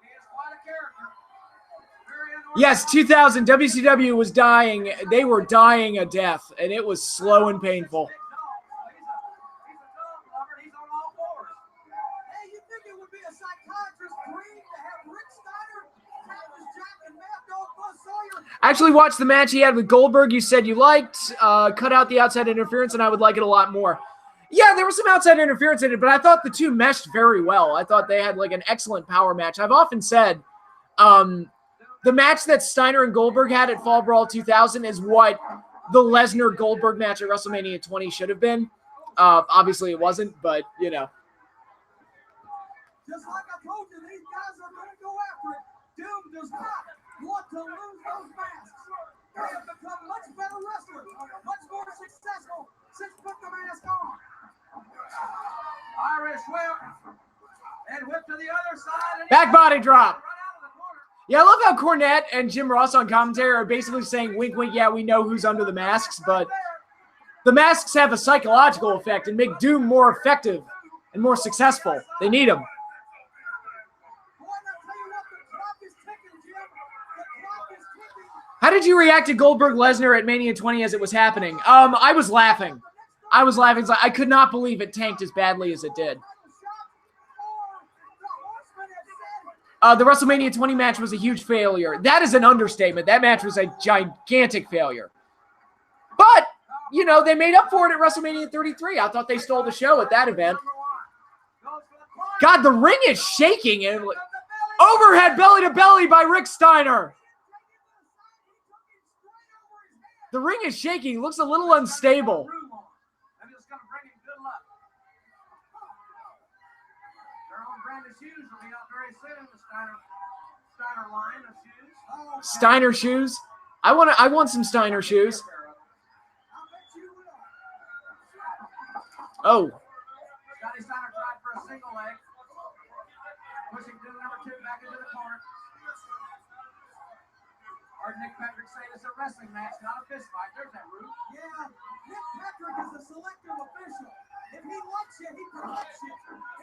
[SPEAKER 2] He is quite a character. Very unorthodox.
[SPEAKER 1] Yes, 2000, WCW was dying. They were dying a death, and it was slow and painful.
[SPEAKER 2] He's a dog lover. He's on all fours. Hey, you think it would be a psychiatrist's dream to have Rick Steiner, Cactus Jack, and Mad Dog Buzz Sawyer?
[SPEAKER 1] I actually watched the match he had with Goldberg. You said you liked. Cut out the outside interference, and I would like it a lot more. Yeah, there was some outside interference in it, but I thought the two meshed very well. I thought they had like an excellent power match. I've often said the match that Steiner and Goldberg had at Fall Brawl 2000 is what the Lesnar-Goldberg match at WrestleMania 20 should have been. Obviously, it wasn't, but, you know.
[SPEAKER 2] Just like I told you, these guys are going to go after it. Doom does not want to lose those masks. They have become much better wrestlers, much more successful since put the mask on. Irish whip, and whip to the other side. And
[SPEAKER 1] Back body drop.
[SPEAKER 2] Right out of the corner.
[SPEAKER 1] Yeah, I love how Cornette and Jim Ross on commentary are basically saying, wink, wink, yeah, we know who's under the masks, but the masks have a psychological effect and make Doom more effective and more successful. They need them.
[SPEAKER 2] Boy, I'll tell you what, the clock is ticking, Jim. The clock is ticking.
[SPEAKER 1] How did you react to Goldberg-Lesnar at Mania 20 as it was happening? I was laughing. I was laughing. I could not believe it tanked as badly as it did. The WrestleMania 20 match was a huge failure. That is an understatement. That match was a gigantic failure. But, you know, they made up for it at WrestleMania 33. I thought they stole the show at that event. God, the ring is shaking. And overhead belly to belly by Rick Steiner. The ring is shaking. Looks a little unstable.
[SPEAKER 2] I'm just going to bring him good luck. Their own brand of shoes will be out very soon. The Steiner line of shoes. Oh,
[SPEAKER 1] Steiner shoes. I want some Steiner shoes. Oh.
[SPEAKER 2] Scotty Steiner tried for a single leg. Pushing to the number 2 back into the corner. Or Nick Patrick saying it's a wrestling match, not a fist fight. There's that root. Yeah, Nick Patrick is a selective official. If he likes you, he protects you.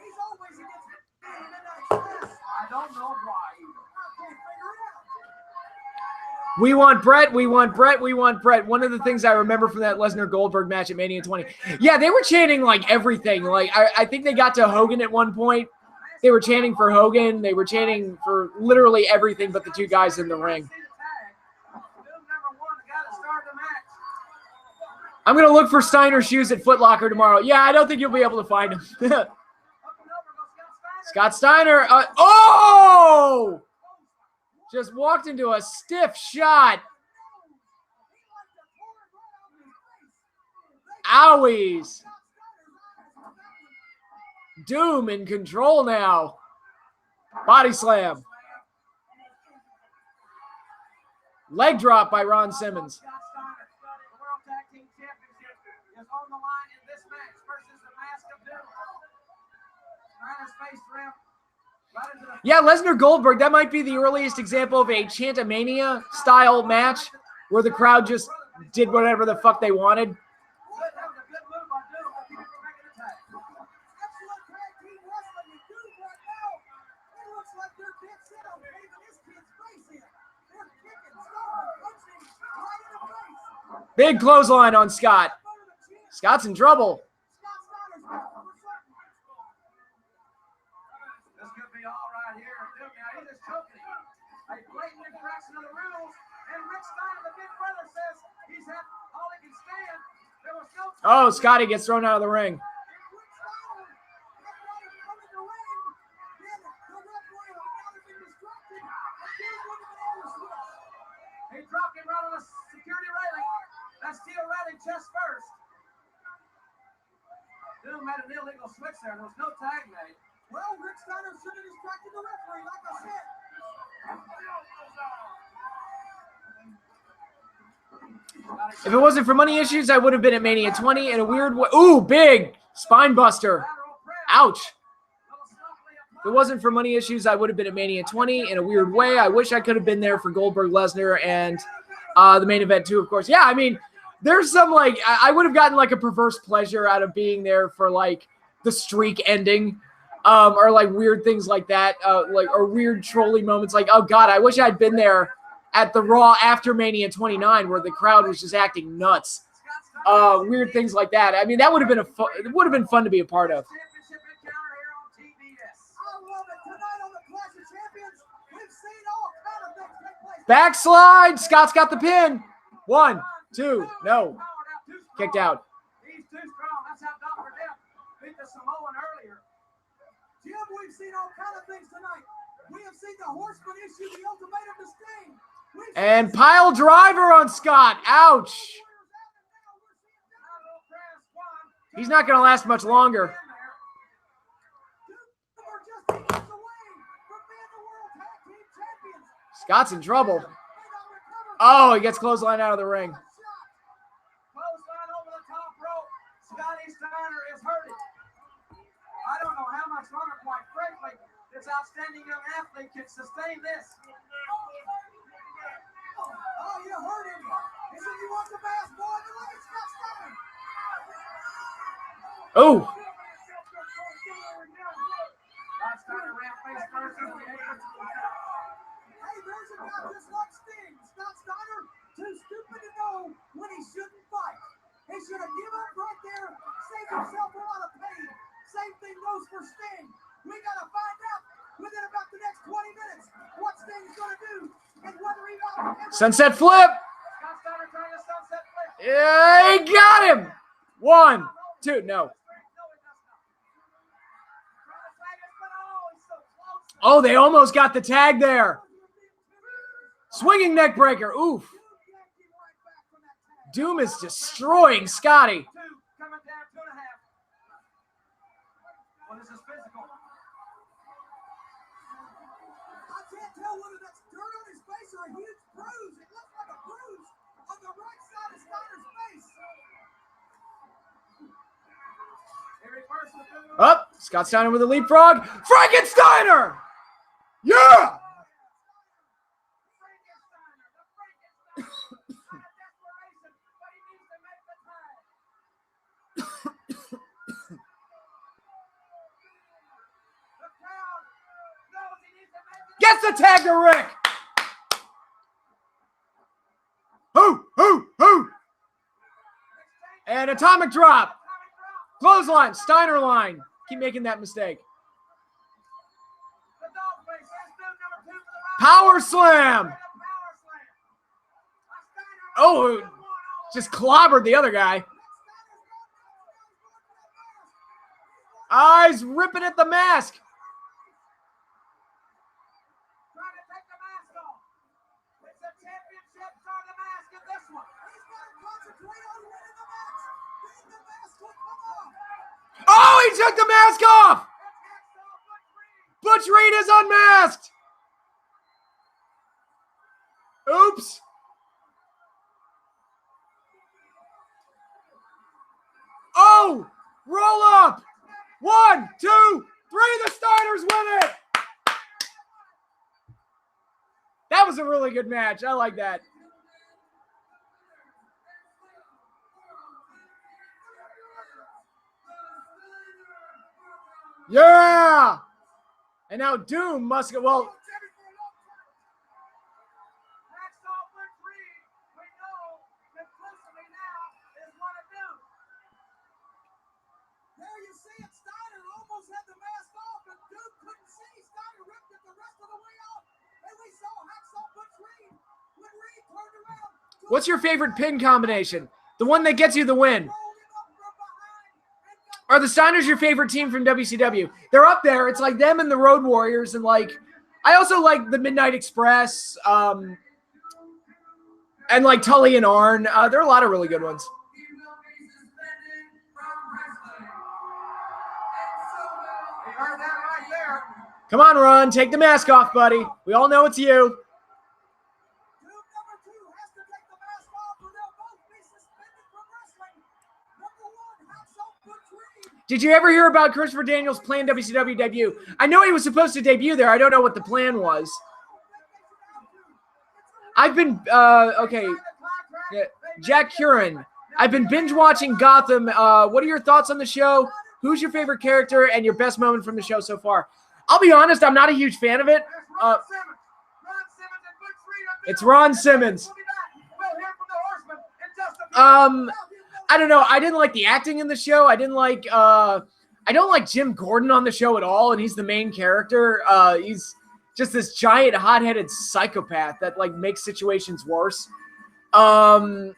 [SPEAKER 2] He's always against the Express. I don't know why either. I can't figure it out.
[SPEAKER 1] We want Brett. We want Brett. We want Brett. One of the things I remember from that Lesnar-Goldberg match at Mania 20. Yeah, they were chanting like everything. Like I think they got to Hogan at one point. They were chanting for Hogan. They were chanting for literally everything but the two guys in the ring. I'm going to look for Steiner shoes at Foot Locker tomorrow. Yeah, I don't think you'll be able to find them. Scott Steiner. Oh! Just walked into a stiff shot. Owies. Doom in control now. Body slam. Leg drop by Ron Simmons.
[SPEAKER 2] The World Tag Team Championship is on the line in Steiner's face ramp. Right into the
[SPEAKER 1] Yeah, Lesnar Goldberg, that might be the earliest example of a Chantamania style match where the crowd just did whatever the fuck they wanted.
[SPEAKER 2] That was a good move by Doom to keep it from making a tag.
[SPEAKER 3] Excellent tag team wrestling. You do right now. It looks like they're dead set on paving this kid's face in. They're kicking, stomping, punching, right in the face.
[SPEAKER 1] Big clothesline on Scott. Scott's in trouble.
[SPEAKER 3] Scott Steiner's got for certain.
[SPEAKER 2] This could be all right here. Doom now, he just choking him. A blatant infraction of the rules. And Rick Steiner, the big brother, says he's had all he can stand. There was no
[SPEAKER 1] Oh, Scotty gets thrown out of the ring.
[SPEAKER 2] He dropped him right on the security railing. That steel railing chest first. Doom had an illegal switch there. There was no tag made.
[SPEAKER 3] Well, Rick Steiner should have distracted the referee, like I said.
[SPEAKER 1] If it wasn't for money issues, I would have been at Mania 20 in a weird way. Ooh, big spine buster. Ouch. If it wasn't for money issues, I would have been at Mania 20 in a weird way. I wish I could have been there for Goldberg, Lesnar, and the main event too, of course. Yeah, I mean, there's some like, I would have gotten like a perverse pleasure out of being there for like the streak ending, or like weird things like that, like or weird trolling moments. Like, oh God, I wish I'd been there at the Raw after Mania 29, where the crowd was just acting nuts. Weird things like that. I mean, that would have been it would have been fun to be a part of.
[SPEAKER 2] Championship encounter here on TBS.
[SPEAKER 3] I love it. Tonight on the Clash of Champions, we've seen all kind of things take place.
[SPEAKER 1] Backslide. Scott's got the pin. 1, 2, no. Kicked out.
[SPEAKER 2] He's too strong. That's how Dr. Death beat the Samoan earlier.
[SPEAKER 3] Jim, we've seen all kind of things tonight. We have seen the Horseman issue the ultimatum to Sting.
[SPEAKER 1] And pile driver on Scott. Ouch. He's not going to last much longer. Scott's in trouble. Oh, he gets clothesline out of the ring.
[SPEAKER 2] Clothesline over the top rope. Scotty Steiner is hurting. I don't know how much longer, quite frankly, this outstanding young athlete can sustain this.
[SPEAKER 3] Oh, you heard him. He said you want the best boy in the league, Scott Steiner.
[SPEAKER 1] Oh.
[SPEAKER 2] Scott Steiner ran face first in the apron.
[SPEAKER 3] Hey, there's a guy just like Sting. Scott Steiner, too stupid to know when he shouldn't fight. He should have given up right there, saved himself a lot of pain. Same thing goes for Sting. We got to find out within about the next 20 minutes what Sting's going to do and whether he got
[SPEAKER 1] Sunset flip.
[SPEAKER 2] Scott Steiner trying to sunset flip.
[SPEAKER 1] Yeah, he got him. 1, 2, no. Oh, they almost got the tag there. Swinging neck breaker. Oof. Doom is destroying Scotty.
[SPEAKER 2] Coming down 2.5. Well, this is physical.
[SPEAKER 3] I can't tell whether that's dirt on his face or a huge bruise. It looks like a bruise on the right side of Steiner's face.
[SPEAKER 2] He reversed the move.
[SPEAKER 1] Up. Scott Steiner with a leapfrog. Frankensteiner. Yeah. Gets the tag to Rick. Hoo. And atomic drop. Clothesline. Steiner line. Keep making that mistake. Power slam. Oh, just clobbered the other guy. He's ripping at the mask.
[SPEAKER 2] Trying to take the mask off. It's a championship for the mask in this one.
[SPEAKER 3] He's got to concentrate on winning the match. Then the mask will come off.
[SPEAKER 1] Oh, he took the mask off. Butch Reed is unmasked. Oops. Oh, roll up. 1, 2, 3, the That was a really good match. I like that. Yeah! And now Doom must go. Well,
[SPEAKER 2] there you see it. Steiner almost had the mask off, but Duke couldn't see. Steiner ripped it the rest of the way off. And we saw Hacksaw Butch Reed. When Reed turned around.
[SPEAKER 1] what's your favorite pin combination? The one that gets you the win. Are the Steiners your favorite team from WCW? They're up there. It's like them and the Road Warriors, and like I also like the Midnight Express, and like Tully and Arn. There are a lot of really good ones.
[SPEAKER 2] You heard that right there.
[SPEAKER 1] Come on, Ron. Take the mask off, buddy. We all know it's you.
[SPEAKER 2] Duke number 2 has to take the mask off or they'll both be suspended from wrestling. Number 1, Hacksaw Butch Reed.
[SPEAKER 1] Did you ever hear about Christopher Daniels' planned WCW debut? I know he was supposed to debut there. I don't know what the plan was. I've been, okay, yeah, Jack Curran. I've been binge watching Gotham. What are your thoughts on the show? Who's your favorite character and your best moment from the show so far? I'll be honest, I'm not a huge fan of it. It's Ron Simmons. I don't know. I didn't like the acting in the show. I don't like Jim Gordon on the show at all, and he's the main character. He's just this giant, hot-headed psychopath that like makes situations worse. I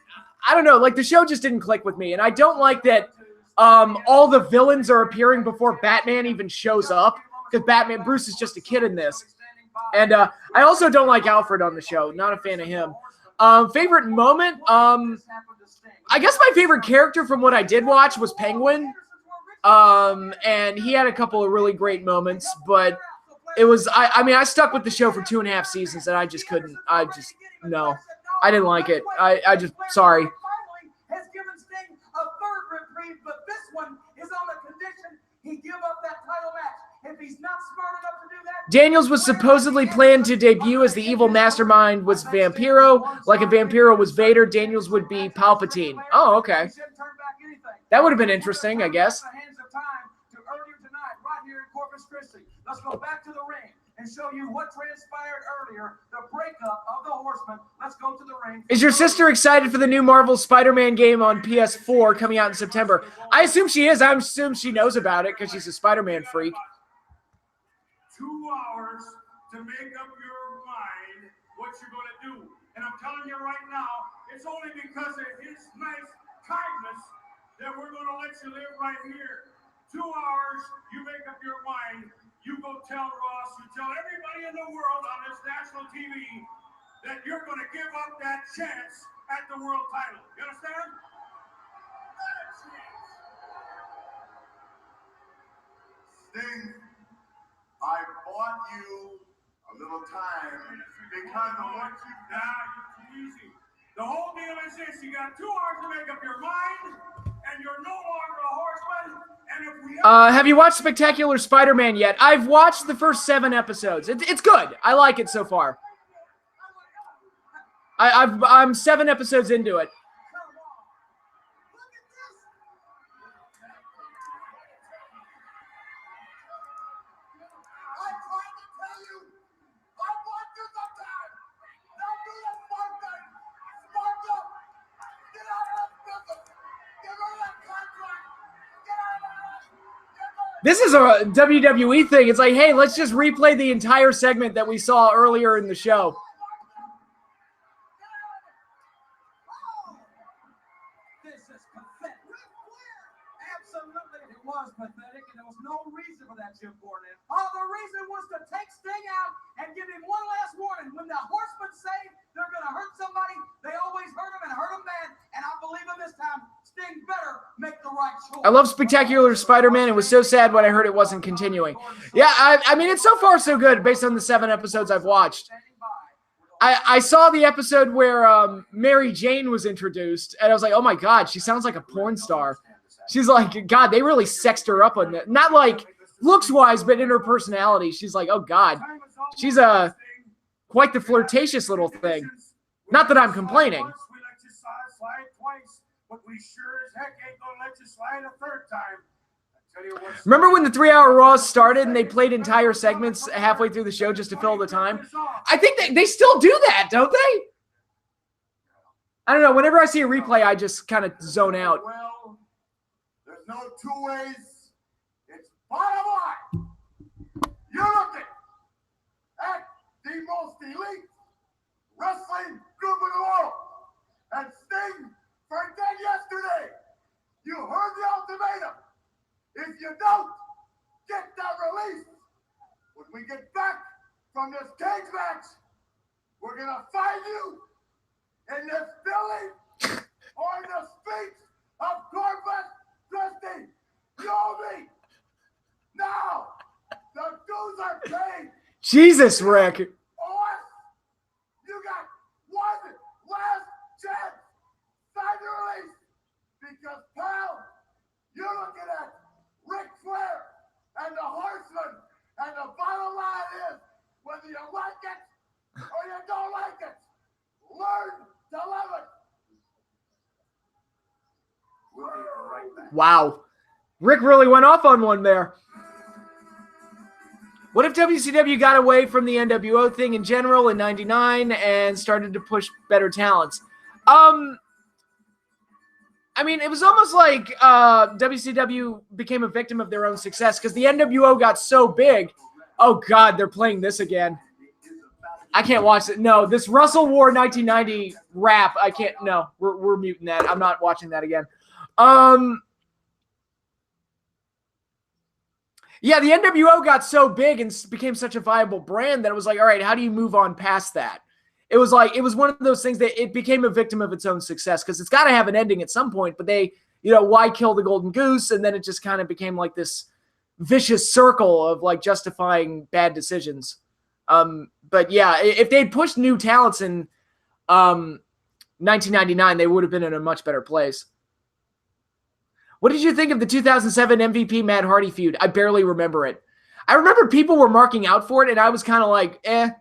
[SPEAKER 1] don't know. Like the show just didn't click with me, and I don't like that all the villains are appearing before Batman even shows up, because Bruce is just a kid in this. And I also don't like Alfred on the show. Not a fan of him. Favorite moment? I guess my favorite character from what I did watch was Penguin. And he had a couple of really great moments, but it was, I mean, I stuck with the show for 2.5 seasons and I just couldn't, no, I didn't like it. I just, sorry.
[SPEAKER 2] Has given Sting a third reprieve, but this one is on the condition he give up that title match. If he's not smart enough to do that,
[SPEAKER 1] Daniels was supposedly planned to debut as the evil mastermind was Vampiro. Like if Vampiro was Vader, Daniels would be Palpatine. Oh, okay. That would have been interesting, I guess.
[SPEAKER 2] Let's go back to the ring and show you what transpired earlier, the breakup of the Horsemen. Let's go to the ring.
[SPEAKER 1] Is your sister excited for the new Marvel Spider-Man game on PS4 coming out in September? I assume she is. I assume she knows about it because she's a Spider-Man freak.
[SPEAKER 3] 2 hours to make up your mind what you're going to do. And I'm telling you right now, it's only because of his nice kindness that we're going to let you live right here. 2 hours, you make up your mind. You go tell Ross, you tell everybody in the world on this national TV that you're going to give up that chance at the world title. You understand? Not a chance. Sting, I bought you a little time because of what you've done. You're too easy. The whole deal is this: you got 2 hours to make up your mind, and you're no longer a horseman.
[SPEAKER 1] Have you watched Spectacular Spider-Man yet? I've watched the first 7 episodes. It's good. I like it so far. I'm 7 episodes into it. This is a WWE thing. It's like, hey, let's just replay the entire segment that we saw earlier in the show.
[SPEAKER 2] This is pathetic. Absolutely, it was pathetic, and there was no reason for that, Jim Gordon. All the reason was to take Sting out and give him one last warning. When the Horsemen say they're going to hurt somebody, they always hurt them and hurt them bad, and I believe him this time. Sting better make the right choice.
[SPEAKER 1] I love Spectacular Spider-Man. It was so sad when I heard it wasn't continuing. Yeah, I mean, it's so far so good based on the 7 episodes I've watched. I saw the episode where Mary Jane was introduced, and I was like, oh my God, she sounds like a porn star. She's like, God, they really sexed her up on that. Not like looks-wise, but in her personality. She's like, oh God. She's a quite the flirtatious little thing. Not that I'm complaining.
[SPEAKER 3] We let you slide twice, but we sure as heck ain't gonna let you slide a third time. I tell you what.
[SPEAKER 1] Remember when the 3-hour Raws started and they played entire segments halfway through the show just to fill the time? I think they still do that, don't they? I don't know. Whenever I see a replay, I just kind of zone out.
[SPEAKER 3] Well, there's no two ways. It's bottom line. You're looking at the most elite wrestling group in the world. And Sting forget yesterday. You heard the ultimatum. If you don't get that release, when we get back from this cage match, we're going to find you in this building or in the streets of Corpus Christi. You owe me. Now, the dues are paid.
[SPEAKER 1] Jesus, Rick.
[SPEAKER 3] Or you got one last chance. Sign your release. Because, pal, you're looking at Ric Flair and the Horseman. And the bottom line is, whether you like it or you don't like it, learn to love it. We'll be right back.
[SPEAKER 1] Wow. Rick really went off on one there. What if WCW got away from the NWO thing in general in '99 and started to push better talents? I mean, it was almost like WCW became a victim of their own success because the NWO got so big. Oh, God, they're playing this again. I can't watch it. No, this Russell War 1990 rap, I can't. No, we're muting that. I'm not watching that again. Yeah, the NWO got so big and became such a viable brand that it was like, all right, how do you move on past that? It was like, it was one of those things that it became a victim of its own success because it's got to have an ending at some point, but they, why kill the golden goose? And then it just kind of became like this vicious circle of like justifying bad decisions. But yeah, if they'd pushed new talents in 1999, they would have been in a much better place. What did you think of the 2007 MVP Matt Hardy feud? I barely remember it. I remember people were marking out for it, and I was kind of like, eh.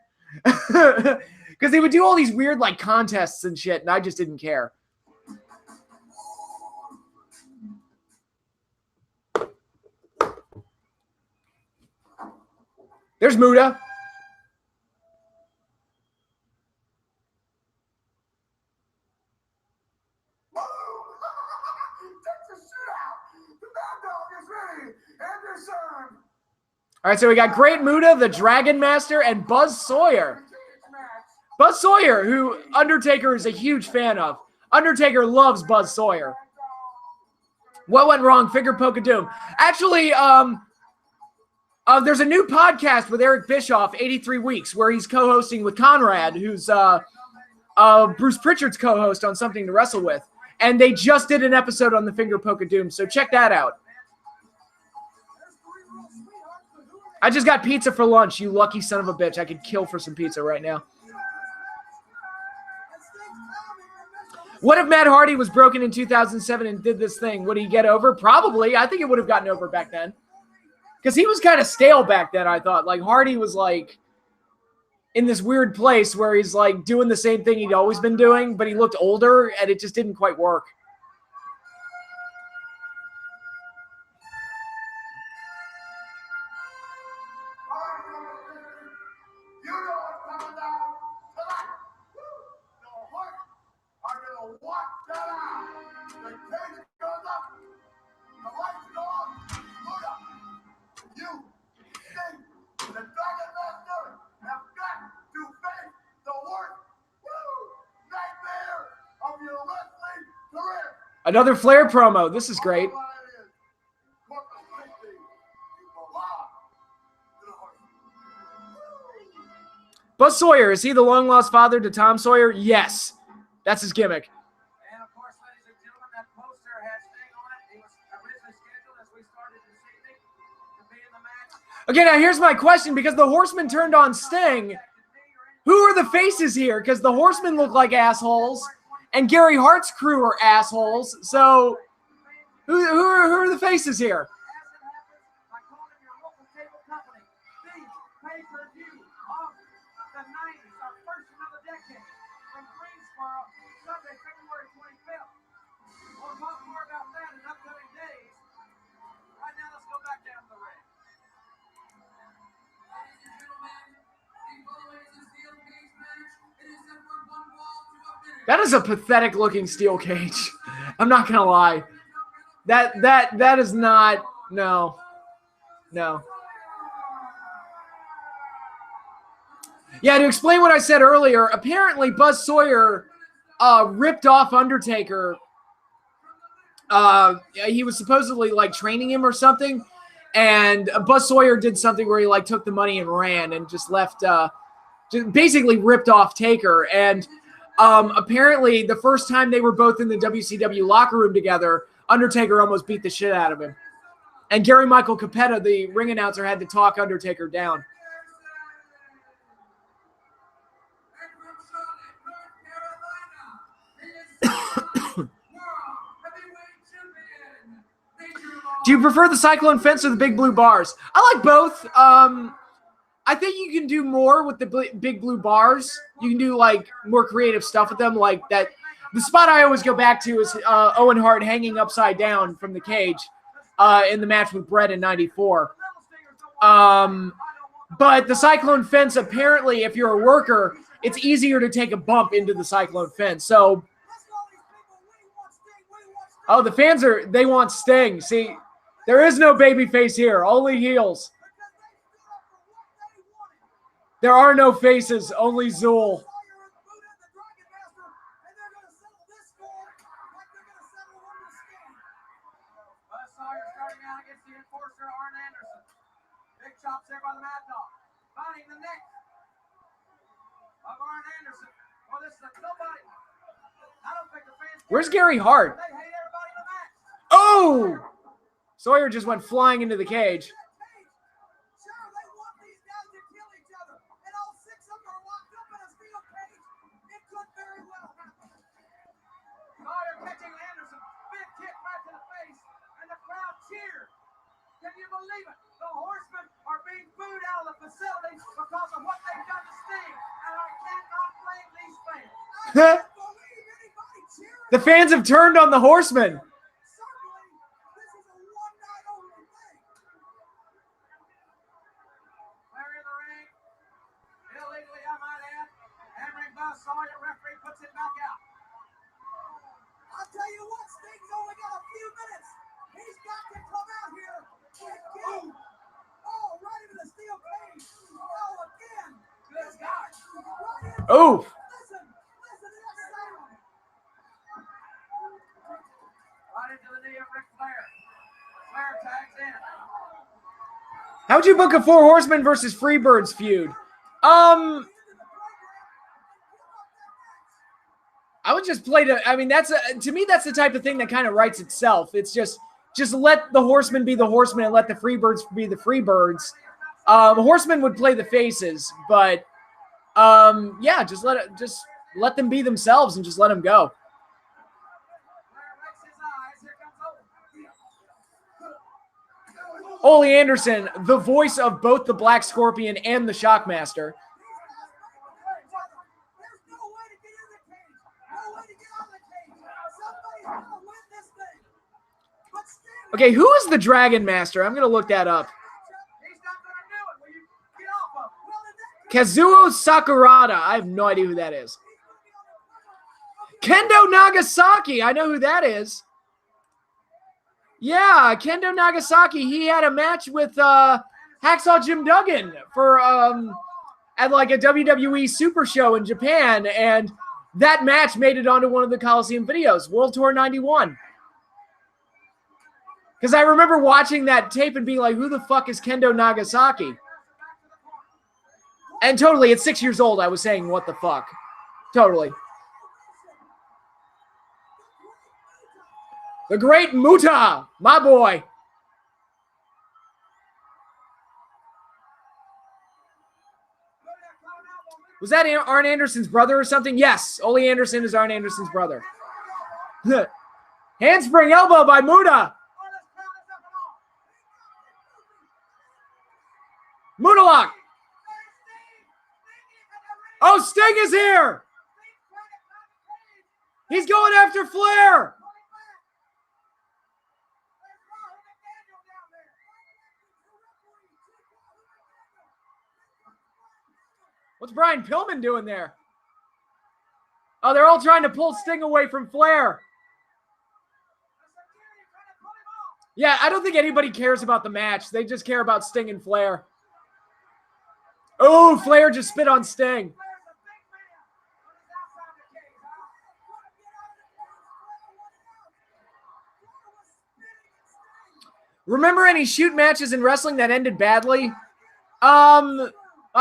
[SPEAKER 1] Because they would do all these weird like contests and shit, and I just didn't care. There's Muda. All right, so we got Great Muda, the Dragon Master, and Buzz Sawyer. Buzz Sawyer, who Undertaker is a huge fan of. Undertaker loves Buzz Sawyer. What went wrong? Finger poke of doom. Actually, there's a new podcast with Eric Bischoff, 83 Weeks, where he's co-hosting with Conrad, who's Bruce Pritchard's co-host on Something to Wrestle With. And they just did an episode on the Finger poke of doom, so check that out. I just got pizza for lunch, you lucky son of a bitch. I could kill for some pizza right now. What if Matt Hardy was broken in 2007 and did this thing? Would he get over? Probably. I think it would have gotten over back then. Because he was kind of stale back then, I thought. Like, Hardy was, like, in this weird place where he's, like, doing the same thing he'd always been doing, but he looked older, and it just didn't quite work. Another Flair promo. This is great. Buzz Sawyer, is he the long-lost father to Tom Sawyer? Yes. That's his gimmick.
[SPEAKER 2] And of course, ladies and gentlemen, that poster has Sting on it. He was originally scheduled as we started this evening to be in the match.
[SPEAKER 1] Okay, now here's my question. Because the Horsemen turned on Sting, who are the faces here? Because the Horsemen look like assholes, and Gary Hart's crew are assholes. So who are the faces here?
[SPEAKER 2] As it happens, I call it your local cable company. The pay-per-view of the 90s,
[SPEAKER 1] That is a pathetic looking steel cage. I'm not gonna lie. That is not, no. Yeah, to explain what I said earlier, apparently Buzz Sawyer ripped off Undertaker. He was supposedly like training him or something, and Buzz Sawyer did something where he like took the money and ran and just left, just basically ripped off Taker. And apparently the first time they were both in the WCW locker room together, Undertaker almost beat the shit out of him. And Gary Michael Capetta, the ring announcer, had to talk Undertaker down. Do you prefer the Cyclone Fence or the Big Blue Bars? I like both. I think you can do more with the Big Blue Bars. You can do like more creative stuff with them, like that. The spot I always go back to is Owen Hart hanging upside down from the cage in the match with Brett in '94. But the Cyclone Fence, apparently, if you're a worker, it's easier to take a bump into the Cyclone Fence. So, oh, the fans they want Sting. See, there is no babyface here, only heels. There are no faces, only Zool. Where's Gary Hart? Oh! Sawyer just went flying into the cage.
[SPEAKER 2] Can you believe it? The Horsemen are being booed out of the facility because of what they've done to Sting, and I cannot blame these fans. I can't believe anybody cheering.
[SPEAKER 1] The fans have turned on the Horsemen.
[SPEAKER 2] Certainly, this is a one-night only thing. Flair in the ring, illegally, I might add. Hammering Buzz Sawyer, referee puts it back out. I'll tell you what, Sting's only got a few minutes. He's got to come out here. Oh, right into the steel cage. Oh, again. Good God.
[SPEAKER 1] Oh.
[SPEAKER 2] Listen to that sound. Right into the knee of Ric Flair. Flair tags in.
[SPEAKER 1] How would you book a Four Horsemen versus Freebirds feud? I would just play I mean, to me, that's the type of thing that kind of writes itself. It's just let the Horsemen be the Horsemen and let the Freebirds be the Freebirds. Horsemen would play the faces, but yeah, just let them be themselves and just let them go. Ole Anderson, the voice of both the Black Scorpion and the Shockmaster. Okay, who is the Dragon Master? I'm going to look that up. Kazuo Sakurada. I have no idea who that is. Kendo Nagasaki. I know who that is. Yeah, Kendo Nagasaki. He had a match with Hacksaw Jim Duggan for at like a WWE Super Show in Japan, and that match made it onto one of the Coliseum videos, World Tour 91. Because I remember watching that tape and being like, who the fuck is Kendo Nagasaki? And totally, at 6 years old, I was saying, what the fuck? Totally. The Great Muta, my boy. Was that Arn Anderson's brother or something? Yes, Ole Anderson is Arn Anderson's brother. Handspring elbow by Muta. Muta lock. Oh, Sting is here. He's going after Flair. What's Brian Pillman doing there? Oh, they're all trying to pull Sting away from Flair. Yeah, I don't think anybody cares about the match. They just care about Sting and Flair. Oh, Flair just spit on Sting. Remember any shoot matches in wrestling that ended badly? I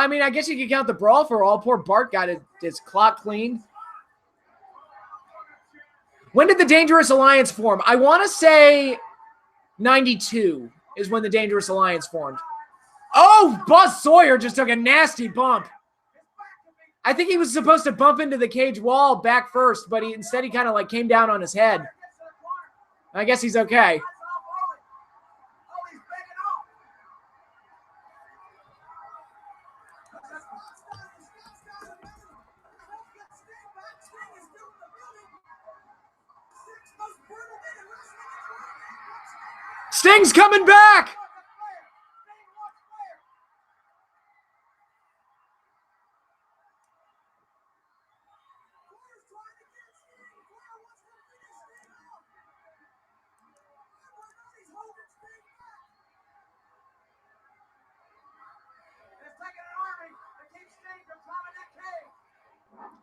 [SPEAKER 1] mean, I guess you could count the Brawl for All. Poor Bart got his clock cleaned. When did the Dangerous Alliance form? I want to say 92 is when the Dangerous Alliance formed. Oh, Buzz Sawyer just took a nasty bump. I think he was supposed to bump into the cage wall back first, but instead he kind of like came down on his head. I guess he's okay. Sting's coming back!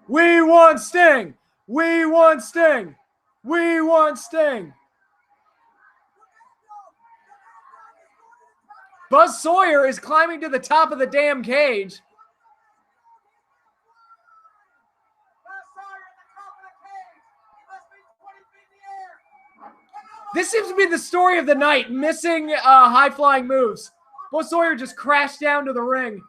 [SPEAKER 1] We want Sting! We want Sting! We want Sting! Buzz Sawyer is climbing to the top of the damn cage. This seems to be the story of the night, missing high-flying moves. Buzz Sawyer just crashed down to the ring.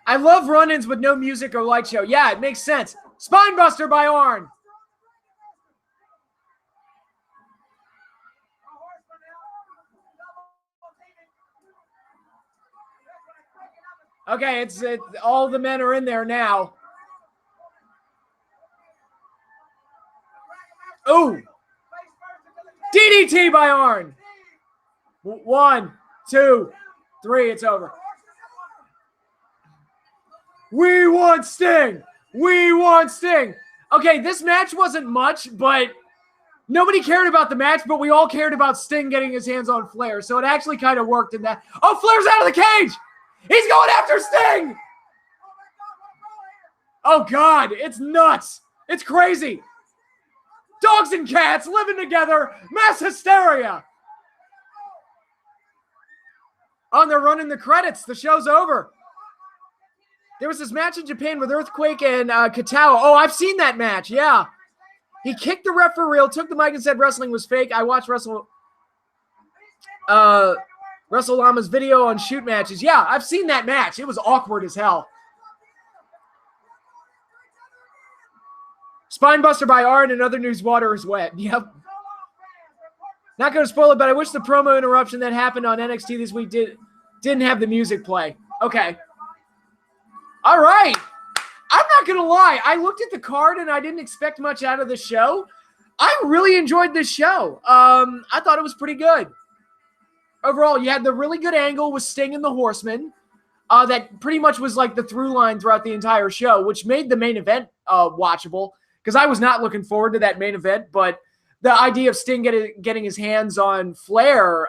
[SPEAKER 1] I love run-ins with no music or light show. Yeah, it makes sense. Spinebuster by Arn. Okay, it's all the men are in there now. Ooh. DDT by Arn. 1, 2, 3, it's over. We want Sting! We want Sting! Okay, this match wasn't much, but nobody cared about the match, but we all cared about Sting getting his hands on Flair, so it actually kind of worked in that. Oh, Flair's out of the cage! He's going after Sting! Oh, God, it's nuts. It's crazy. Dogs and cats living together, mass hysteria. Oh, and they're running the credits. The show's over. There was this match in Japan with Earthquake and Katao. Oh, I've seen that match. Yeah. He kicked the ref for real, took the mic and said wrestling was fake. I watched WrestleLama's video on shoot matches. Yeah, I've seen that match. It was awkward as hell. Spinebuster by Arn and other news, water is wet. Yep. Not going to spoil it, but I wish the promo interruption that happened on NXT this week didn't have the music play. Okay. All right. I'm not going to lie. I looked at the card and I didn't expect much out of the show. I really enjoyed this show. I thought it was pretty good. Overall, you had the really good angle with Sting and the Horsemen. That pretty much was like the through line throughout the entire show, which made the main event watchable because I was not looking forward to that main event, but the idea of Sting getting his hands on Flair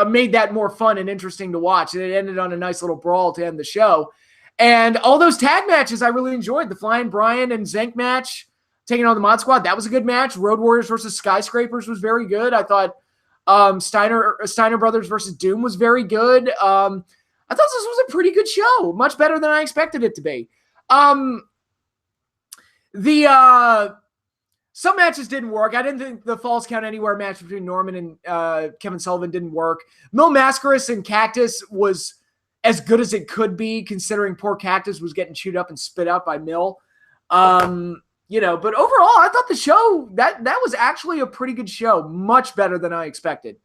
[SPEAKER 1] made that more fun and interesting to watch. And it ended on a nice little brawl to end the show. And all those tag matches I really enjoyed. The Flying Brian and Zenk match, taking on the Mod Squad, that was a good match. Road Warriors versus Skyscrapers was very good. I thought Steiner Brothers versus Doom was very good. I thought this was a pretty good show. Much better than I expected it to be. Some matches didn't work. I didn't think the Falls Count Anywhere match between Norman and Kevin Sullivan didn't work. Mil Mascaras and Cactus was as good as it could be, considering poor Cactus was getting chewed up and spit out by Mil. But overall, I thought the show, that was actually a pretty good show. Much better than I expected.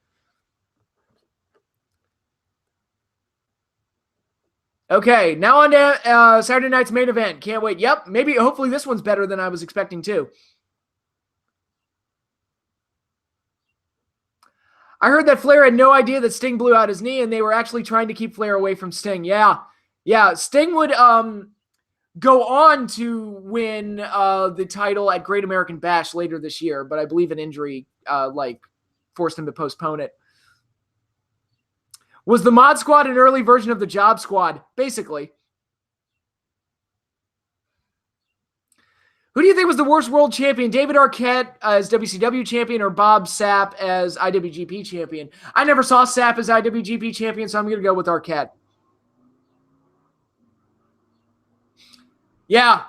[SPEAKER 1] Okay, now on to Saturday night's main event. Can't wait. Yep, hopefully this one's better than I was expecting too. I heard that Flair had no idea that Sting blew out his knee, and they were actually trying to keep Flair away from Sting. Yeah. Sting would go on to win the title at Great American Bash later this year, but I believe an injury forced him to postpone it. Was the Mod Squad an early version of the Job Squad? Basically. Who do you think was the worst world champion? David Arquette as WCW champion or Bob Sapp as IWGP champion? I never saw Sapp as IWGP champion, so I'm going to go with Arquette. Yeah.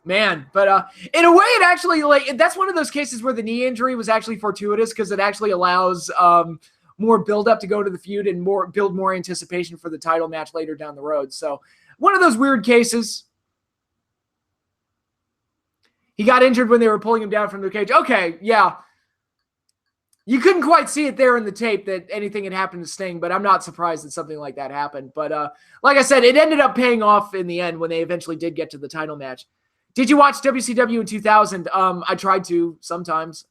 [SPEAKER 1] Man, but in a way it actually, that's one of those cases where the knee injury was actually fortuitous because it actually allows more build-up to go to the feud and build more anticipation for the title match later down the road. So one of those weird cases. He got injured when they were pulling him down from the cage. Okay, yeah. You couldn't quite see it there in the tape that anything had happened to Sting, but I'm not surprised that something like that happened. But like I said, it ended up paying off in the end when they eventually did get to the title match. Did you watch WCW in 2000? I tried to sometimes.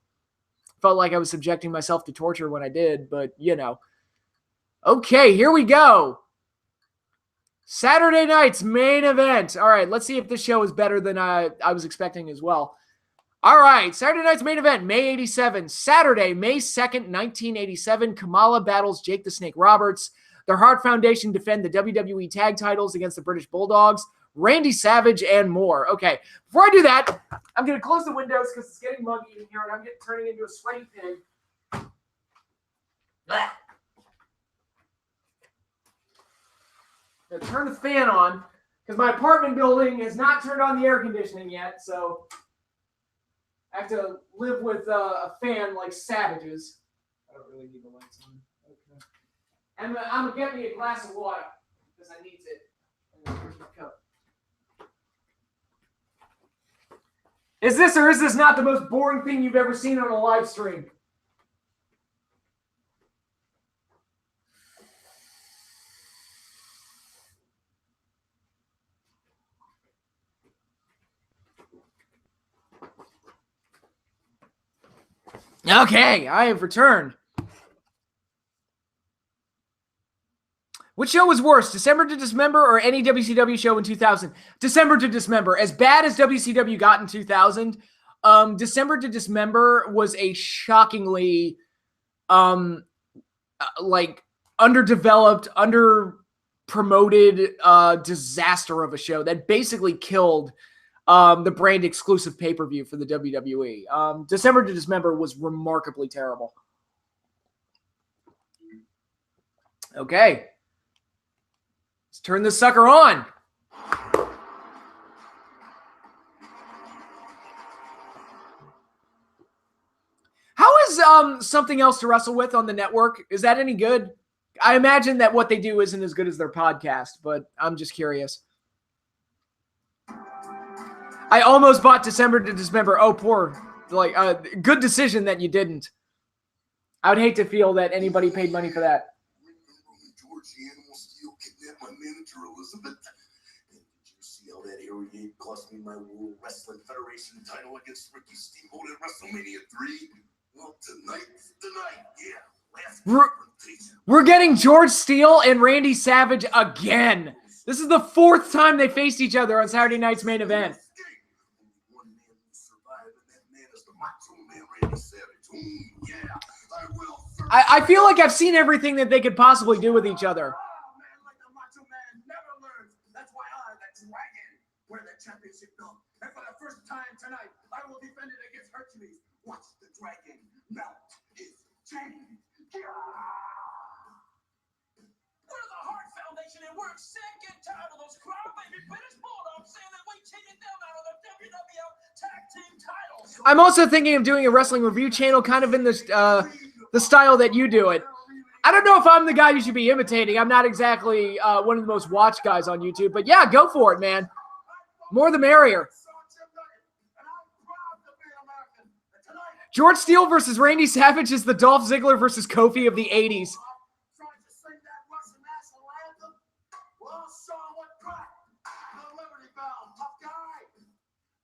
[SPEAKER 1] Felt like I was subjecting myself to torture when I did, but you know. Okay, here we go. Saturday night's main event. All right, let's see if this show is better than I was expecting as well. All right, Saturday night's main event, May 87. Saturday, May 2nd, 1987, Kamala battles Jake the Snake Roberts. The Hart Foundation defend the WWE tag titles against the British Bulldogs, Randy Savage, and more. Okay, before I do that, I'm going to close the windows because it's getting muggy in here and I'm turning into a sweaty pig. Blah. Gonna turn the fan on because my apartment building has not turned on the air conditioning yet, so I have to live with a fan like savages. I don't really need the lights on. Okay. And I'm gonna get me a glass of water because I need it. And here's my cup. Is this or is this not the most boring thing you've ever seen on a live stream? Okay, I have returned. Which show was worse, December to Dismember or any WCW show in 2000? December to Dismember. As bad as WCW got in 2000, December to Dismember was a shockingly, underdeveloped, under-promoted disaster of a show that basically killed the brand exclusive pay-per-view for the WWE. December to Dismember was remarkably terrible. Okay. Let's turn this sucker on. How is something else to wrestle with on the network? Is that any good? I imagine that what they do isn't as good as their podcast, but I'm just curious. I almost bought December to Dismember. Oh, poor. Good decision that you didn't. I would hate to feel that anybody paid money for that.
[SPEAKER 3] George the Animal Steel kidnapped my manager, Elizabeth. And did you see how that area 8 cost me my World Wrestling Federation title against Ricky Steamboat at Wrestlemania III? Well, tonight's the night, yeah.
[SPEAKER 1] We're getting George Steele and Randy Savage again. This is the 4th time they faced each other on Saturday night's main event. I feel like I've seen everything that they could possibly do with each other.
[SPEAKER 3] That's why I, the Dragon, wear the championship belt. And for the first time tonight, I will defend it against Hercules. Watch the Dragon melt his chain.
[SPEAKER 2] We're the Hart Foundation, and we're sick and tired of those crybaby British Bulldogs saying that we cheated them out of the WWF Tag Team titles.
[SPEAKER 1] I'm also thinking of doing a wrestling review channel kind of in this, the style that you do it. I don't know if I'm the guy you should be imitating. I'm not exactly one of the most watched guys on YouTube, but yeah, go for it, man. More the merrier. George Steele versus Randy Savage is the Dolph Ziggler versus Kofi of the 80s.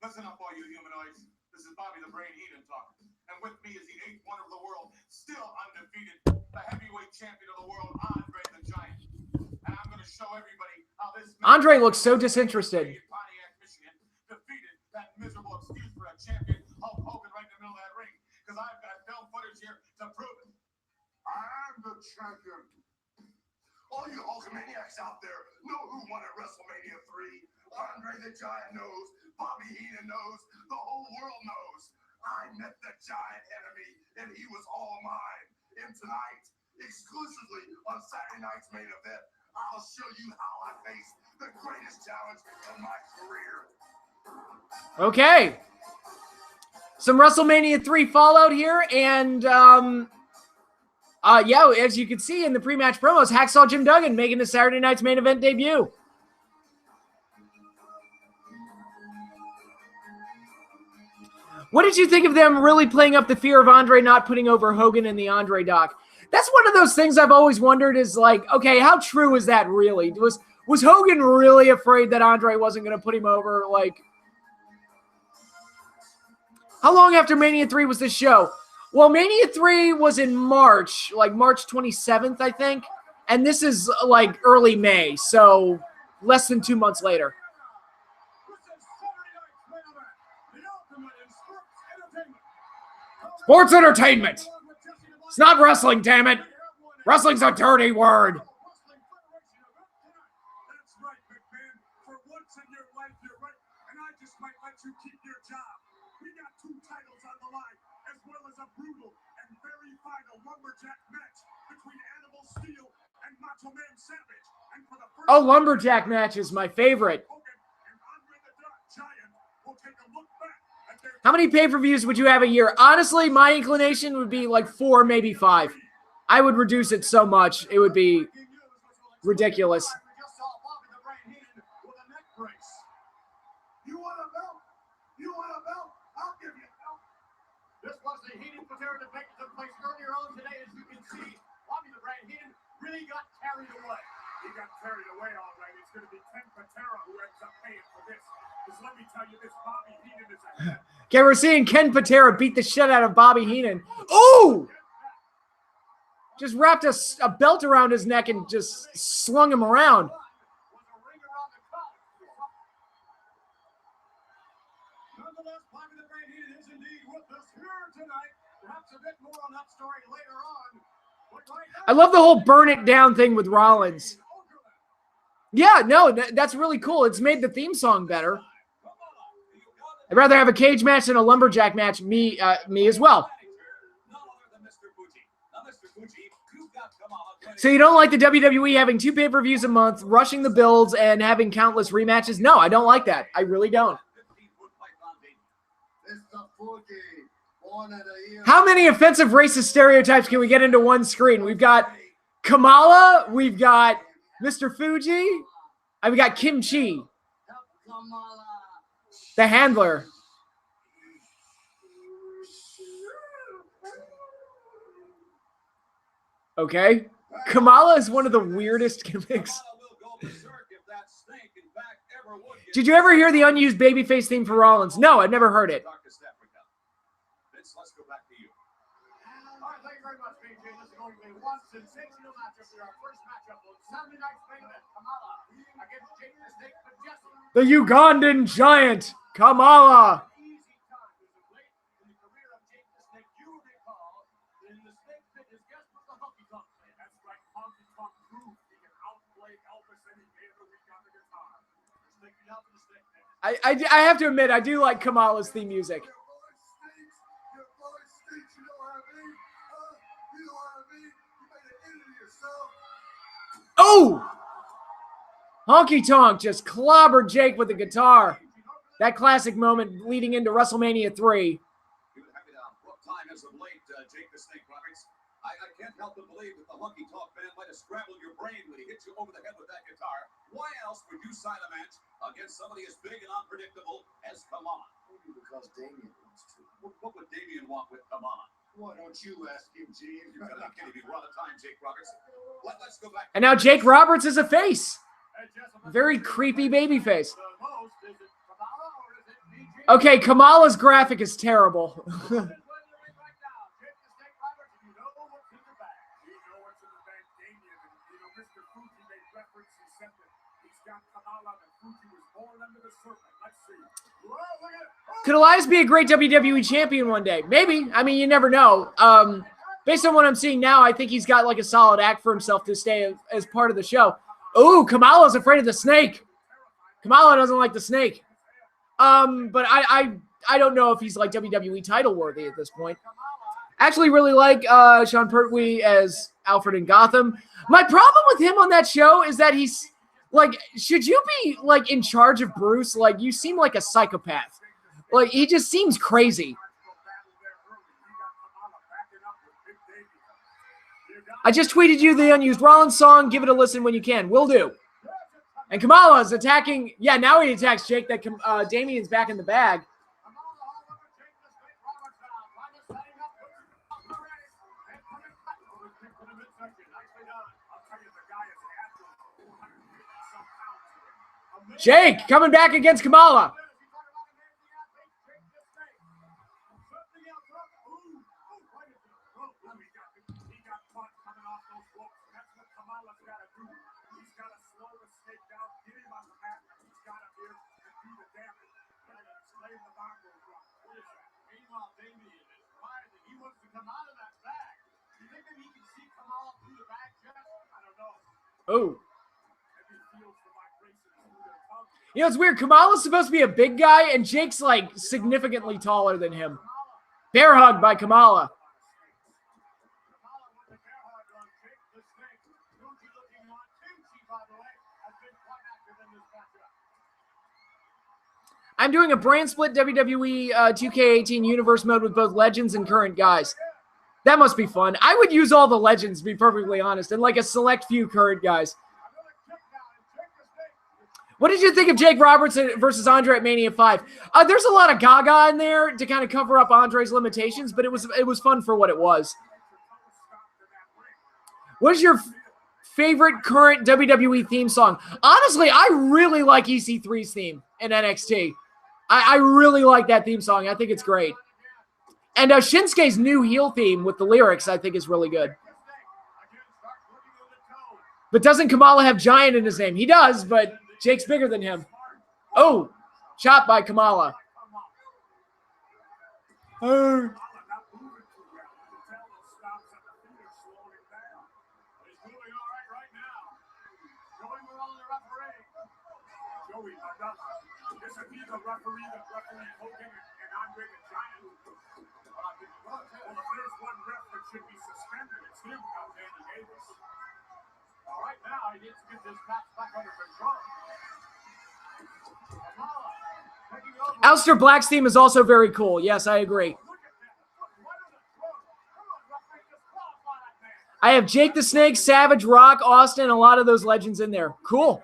[SPEAKER 3] Listen up, all you humanoids. This is Bobby the Brain Heenan talking. And with me is the 8th wonder of the world, still undefeated, the heavyweight champion of the world, Andre the Giant. And I'm going to show everybody how this
[SPEAKER 1] Andre looks so disinterested.
[SPEAKER 3] Pontiac, Michigan, defeated that miserable excuse for a champion, Hulk Hogan, right in the middle of that ring. Because I've got film footage here to prove it. I'm the champion. All you Hulkamaniacs out there know who won at Wrestlemania III. Andre the Giant knows. Bobby Heenan knows. The whole world knows. I met the giant enemy, and he was all mine. And tonight, exclusively on Saturday night's main event, I'll show you how I faced the greatest challenge of my career.
[SPEAKER 1] Okay. Some WrestleMania 3 fallout here, and yeah, as you can see in the pre-match promos, Hacksaw Jim Duggan making the Saturday night's main event debut. What did you think of them really playing up the fear of Andre not putting over Hogan in the Andre doc? That's one of those things I've always wondered is like, okay, how true is that really? Was Hogan really afraid that Andre wasn't going to put him over? Like, how long after Mania 3 was this show? Well, Mania 3 was in March, like March 27th, I think. And this is like early May, so less than 2 months later. Sports entertainment. It's not wrestling, damn it. Wrestling's a dirty word.
[SPEAKER 3] That's right, McMahon. For once in your life, you're right. And I just might let you keep your job. We got 2 titles on the line, as well as a brutal and very final lumberjack match between Animal Steel and Macho Man Savage. And for the first
[SPEAKER 1] Lumberjack match is my favorite.
[SPEAKER 3] Hogan and Andre the Giant will take a look back at their
[SPEAKER 1] How many pay-per-views would you have a year? Honestly, my inclination would be like 4, maybe 5. I would reduce it so much. It would be ridiculous.
[SPEAKER 3] We just saw Bobby the Brain Heenan with a neck brace. You want a belt? You want a belt? I'll give you a belt. This was the Heenan Patera debate that took place earlier on today. As you can see, Bobby the Brain Heenan really got carried away. He got carried away, all right. It's going to be Ken Patera who ends up paying for this. Because let me tell you this, Bobby Heenan is ahead.
[SPEAKER 1] Okay, we're seeing Ken Patera beat the shit out of Bobby Heenan. Ooh! Just wrapped a belt around his neck and just slung him around.
[SPEAKER 3] Nonetheless, Bobby the Brain Heenan is indeed with us here tonight. Perhaps a bit more on that story later on. But right now,
[SPEAKER 1] I love the whole burn it down thing with Rollins. Yeah, no, that's really cool. It's made the theme song better. I'd rather have a cage match than a lumberjack match. Me as well. So you don't like the WWE having 2 pay-per-views a month, rushing the builds, and having countless rematches? No, I don't like that. I really don't. How many offensive racist stereotypes can we get into one screen? We've got Kamala, we've got Mr. Fuji, and we got Kim Chi, the handler. Okay. Kamala is one of the weirdest gimmicks. Did you ever hear the unused babyface theme for Rollins? No, I've never heard it.
[SPEAKER 3] Let's go back to you. All right, thank you very much, BJ. This is going to be one sensational matchup for our first matchup on Saturday night's main event. Kamala against Jake the Snake Majestic.
[SPEAKER 1] The Ugandan Giant, Kamala.
[SPEAKER 3] Easy time is late in the career of Jake the Snake. You will recall in the Snake Pit, his guest was the Honky Tonk Man. That's right, Honky Tonk proved he can outplay Elvis any day of the week on the guitar. Let's take it out to the Snake Pit.
[SPEAKER 1] I have to admit, I do like Kamala's theme music. Oh! Honky Tonk just clobbered Jake with the guitar. That classic moment leading into WrestleMania 3.
[SPEAKER 2] He was having a rough time as of late, Jake the Snake Roberts. I can't help but believe that the Honky Tonk Man might have scrambled your brain when he hit you over the head with that guitar. Why else would you sign a match against somebody as big and unpredictable as Kamala?
[SPEAKER 3] Because Damien wants to.
[SPEAKER 2] What would Damien want with Kamala?
[SPEAKER 3] Why don't you ask him, James?
[SPEAKER 2] You've got to be kidding me. We're out of time, Jake Roberts. Let's go back.
[SPEAKER 1] And now Jake Roberts is a face. Very creepy baby face. Okay, Kamala's graphic is terrible. Could Elias be a great WWE champion one day? Maybe. I mean, you never know. Based on what I'm seeing now, I think he's got like a solid act for himself to stay as part of the show. Ooh, Kamala's afraid of the snake. Kamala doesn't like the snake. But I don't know if he's like WWE title worthy at this point. Actually really like Sean Pertwee as Alfred in Gotham. My problem with him on that show is that he's like, should you be like in charge of Bruce? Like, you seem like a psychopath. Like, he just seems crazy. I just tweeted you the Unused Rollins song. Give it a listen when you can. Will do. And Kamala is attacking. Yeah, now he attacks Jake. That Damien's back in the bag. Jake coming back against Kamala. Oh. You know, it's weird. Kamala's supposed to be a big guy, and Jake's, like, significantly taller than him. Bear hug by Kamala. I'm doing a brand split WWE 2K18 universe mode with both legends and current guys. That must be fun. I would use all the legends, to be perfectly honest, and like a select few current guys. What did you think of Jake Roberts versus Andre at Mania 5? There's a lot of gaga in there to kind of cover up Andre's limitations, but it was fun for what it was. What is your favorite current WWE theme song? Honestly, I really like EC3's theme in NXT. I really like that theme song. I think it's great. And Shinsuke's new heel theme with the lyrics, I think, is really good. But doesn't Kamala have Giant in his name? He does, but Jake's bigger than him. Oh, chop by Kamala.
[SPEAKER 3] Referee Hogan and Andre the Giant. Well, if there's one ref that should be suspended, it's him, Danny Davis. All right, now he needs to get this match back under control.
[SPEAKER 1] Aleister Black's theme is also very cool. Yes, I agree. I have Jake the Snake, Savage, Rock, Austin, a lot of those legends in there. Cool.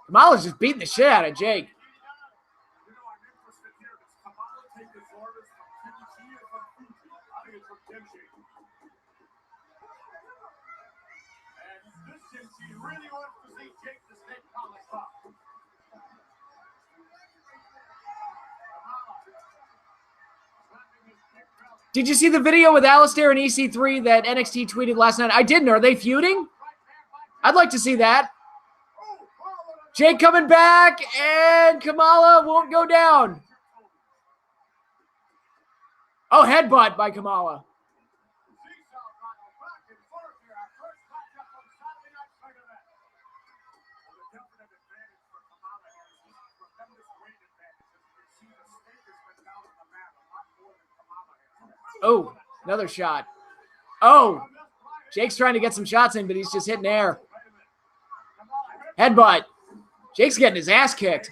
[SPEAKER 1] Kamala's just beating the shit out of Jake. Did you see the video with Aleister and EC3 that NXT tweeted last night? I didn't. Are they feuding? I'd like to see that. Jake coming back, and Kamala won't go down. Oh, headbutt by Kamala. Oh, another shot. Oh, Jake's trying to get some shots in, but he's just hitting air. Headbutt. Jake's getting his ass kicked.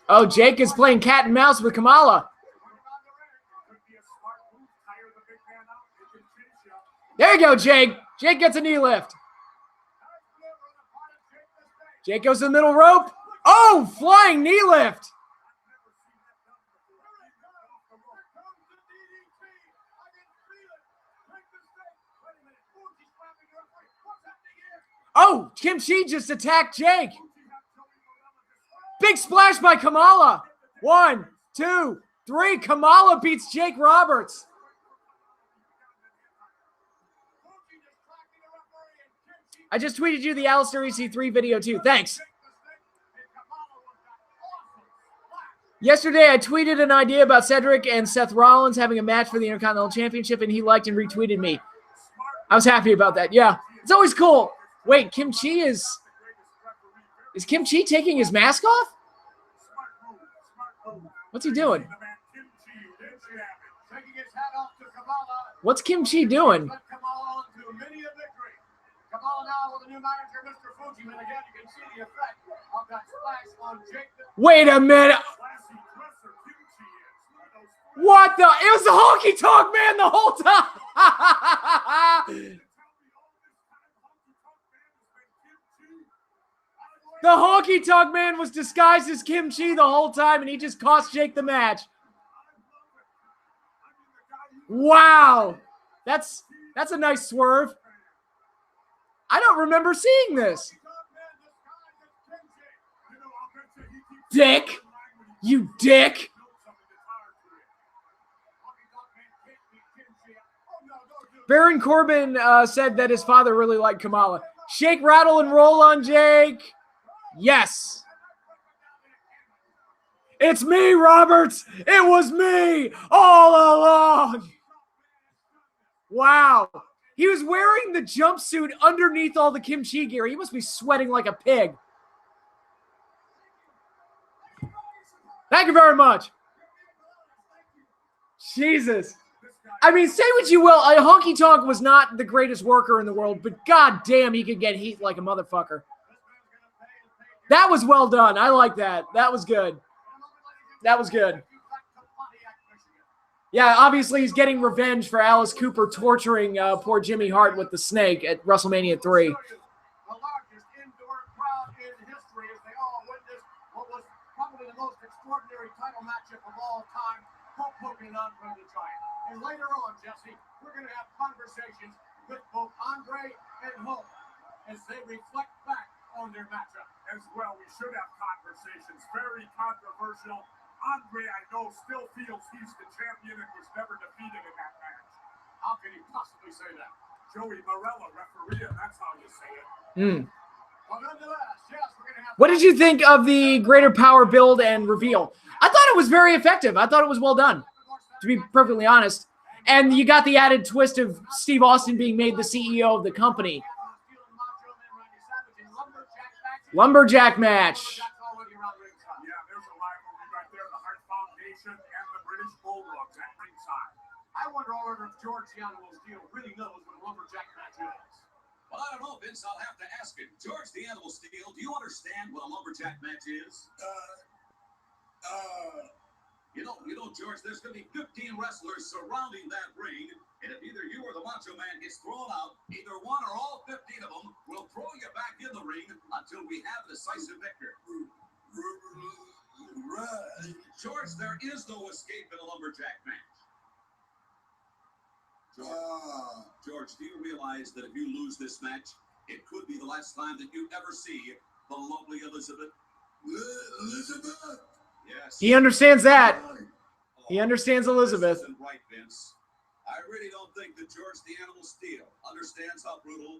[SPEAKER 1] Oh, Jake is playing cat and mouse with Kamala. There you go, Jake. Jake gets a knee lift. Jake goes to the middle rope. Oh, flying knee lift. Oh, Kim Chi just attacked Jake. Big splash by Kamala. 1, 2, 3. Kamala beats Jake Roberts. I just tweeted you the Alistair EC3 video too. Thanks. Yesterday, I tweeted an idea about Cedric and Seth Rollins having a match for the Intercontinental Championship, and he liked and retweeted me. I was happy about that. Yeah, it's always cool. Wait, Kim Chi is Kim Chi taking his mask off? What's he doing? What's Kim Chi doing? Wait a minute. What the? It was the Honky Tonk Man the whole time. The Honky Tonk Man was disguised as Kim Chi the whole time, and he just cost Jake the match. Wow. That's a nice swerve. I don't remember seeing this. Dick. You dick. Baron Corbin said that his father really liked Kamala. Shake, rattle, and roll on Jake. Yes. It's me, Roberts. It was me all along. Wow. He was wearing the jumpsuit underneath all the Kim Chi gear. He must be sweating like a pig. Thank you very much. Jesus. I mean, say what you will. Honky Tonk was not the greatest worker in the world, but god damn, he could get heat like a motherfucker. That was well done. I like that. That was good. That was good. Yeah, obviously he's getting revenge for Alice Cooper torturing poor Jimmy Hart with the snake at WrestleMania III.
[SPEAKER 2] The largest indoor crowd in history as they all witnessed what was probably the most extraordinary title matchup of all time, Hulk Hogan and Andre the Giant. And later on, Jesse, we're going to have conversations with both Andre and Hulk as they reflect back on their matchup.
[SPEAKER 3] As well, we should have conversations. Very controversial. Andre, I know, still feels he's the champion and was never defeated in that match.
[SPEAKER 2] How can he possibly say that?
[SPEAKER 3] Joey Marella, referee, that's how you say it.
[SPEAKER 2] Well, nonetheless, yes, we're going to have...
[SPEAKER 1] What did you think of the greater power build and reveal? I thought it was very effective. I thought it was well done, to be perfectly honest. And you got the added twist of Steve Austin being made the CEO of the company. Lumberjack match.
[SPEAKER 3] Yeah, there's a rivalry right there. The Hart Foundation and the British Bulldogs at ringside.
[SPEAKER 2] I wonder, however, if George the Animal Steel really knows what a lumberjack match is.
[SPEAKER 5] Well, I don't know, Vince. I'll have to ask him. George the Animal Steel, do you understand what a lumberjack match is? You know, George, there's going to be 15 wrestlers surrounding that ring, and if either you or the Macho Man gets thrown out, either one or all 15 of them will throw you back in the ring until we have a decisive victor. Right. George, there is no escape in a lumberjack match. George, do you realize that if you lose this match, it could be the last time that you ever see the lovely Elizabeth? Elizabeth? Yes.
[SPEAKER 1] He understands that. He understands Elizabeth.
[SPEAKER 5] This isn't right, Vince. I really don't think that George the Animal Steel understands how brutal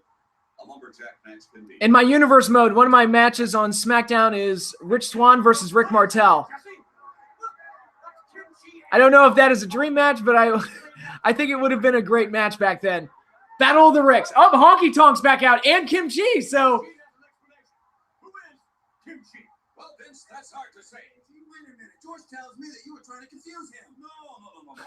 [SPEAKER 5] a lumberjack match can be.
[SPEAKER 1] In my universe mode, one of my matches on SmackDown is Rich Swann versus Rick Martel. I don't know if that is a dream match, but I think it would have been a great match back then. Battle of the Ricks. Oh, Honky Tonk's back out and Kim Chi, so...
[SPEAKER 5] Well, Vince, that's hard to say.
[SPEAKER 6] Wait a minute. George tells me that you were trying to confuse him.
[SPEAKER 5] No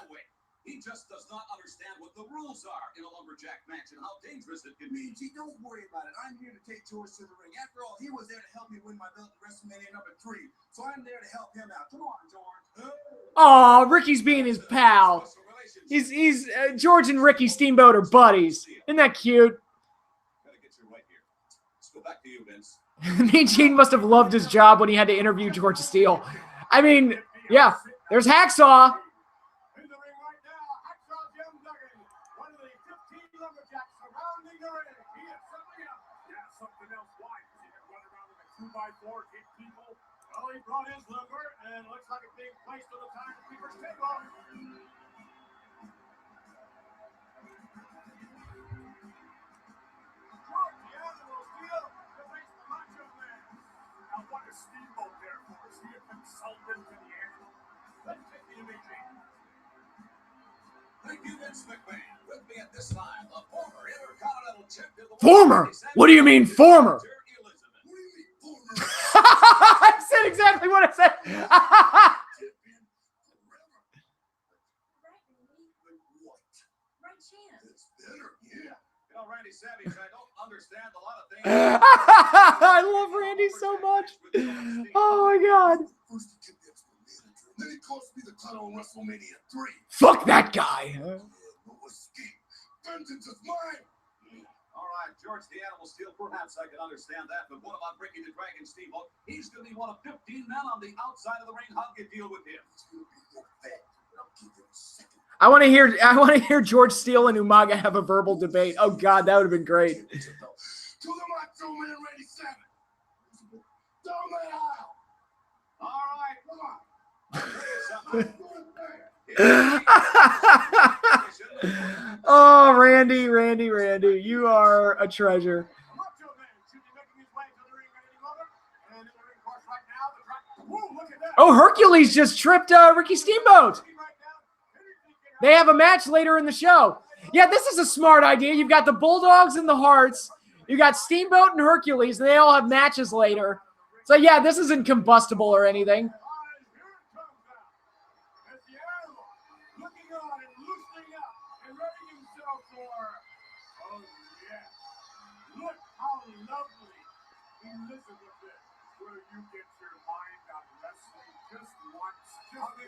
[SPEAKER 5] way. He just does not understand what the rules are in a lumberjack match and how dangerous it can be.
[SPEAKER 6] Gee, don't worry about it. I'm here to take George to the ring. After all, he was there to help me win my belt in WrestleMania #3. So I'm there to help him out. Come on, George.
[SPEAKER 1] Oh, Ricky's being his pal. He's George and Ricky Steamboat are buddies. Isn't that cute?
[SPEAKER 5] Gotta get you right here. Let's go back to you, Vince.
[SPEAKER 1] Mean Gene must have loved his job when he had to interview George Steele. I mean, yeah, there's Hacksaw.
[SPEAKER 2] In the ring right now, Hacksaw Jim Duggan, one of the 15 lumberjacks surrounding the ring. He is something else.
[SPEAKER 3] Yeah, something else. Why? Because he can run around in a 2x4, hit people. Oh, Well, he brought his lumber, and it looks like it's being placed on the timekeeper's table. George, the Animal Steel defeats the Macho Man. Now, what is Steamboat there for? Is he a consultant to the Animal? Let's take the imaging.
[SPEAKER 5] Thank you, Vince McMahon. With me at this time, the former Intercontinental Champion.
[SPEAKER 1] Former? What do you mean, former? I said exactly what I said.
[SPEAKER 5] Randy Savage, I don't understand a lot of things.
[SPEAKER 1] I love Randy so much. Oh my God.
[SPEAKER 3] First he kidnaps my manager, and then he cost me the title on Wrestlemania III.
[SPEAKER 1] Fuck that guy.
[SPEAKER 3] No escape. Vengeance is mine.
[SPEAKER 5] All right, George the Animal Steel, perhaps I can understand that, but what about Ricky the Dragon Steamboat? He's going to be one of 15 men on the outside of the ring. How do you deal with him?
[SPEAKER 3] He's going to be more fat, but I'll give him a second.
[SPEAKER 1] I want to hear George Steele and Umaga have a verbal debate. Oh God, that would have been great.
[SPEAKER 3] To the Macho Man, Randy Savage. Down the aisle.
[SPEAKER 5] All right,
[SPEAKER 3] Come on.
[SPEAKER 1] Oh, Randy, you are a treasure.
[SPEAKER 3] Macho Man should be making his way to the ring any moment. And in the ring course right now, the track. Whoa, look at that.
[SPEAKER 1] Oh, Hercules just tripped Ricky Steamboat. They have a match later in the show. Yeah, this is a smart idea. You've got the Bulldogs and the Hearts. You got Steamboat and Hercules. And they all have matches later. So yeah, this isn't combustible or anything.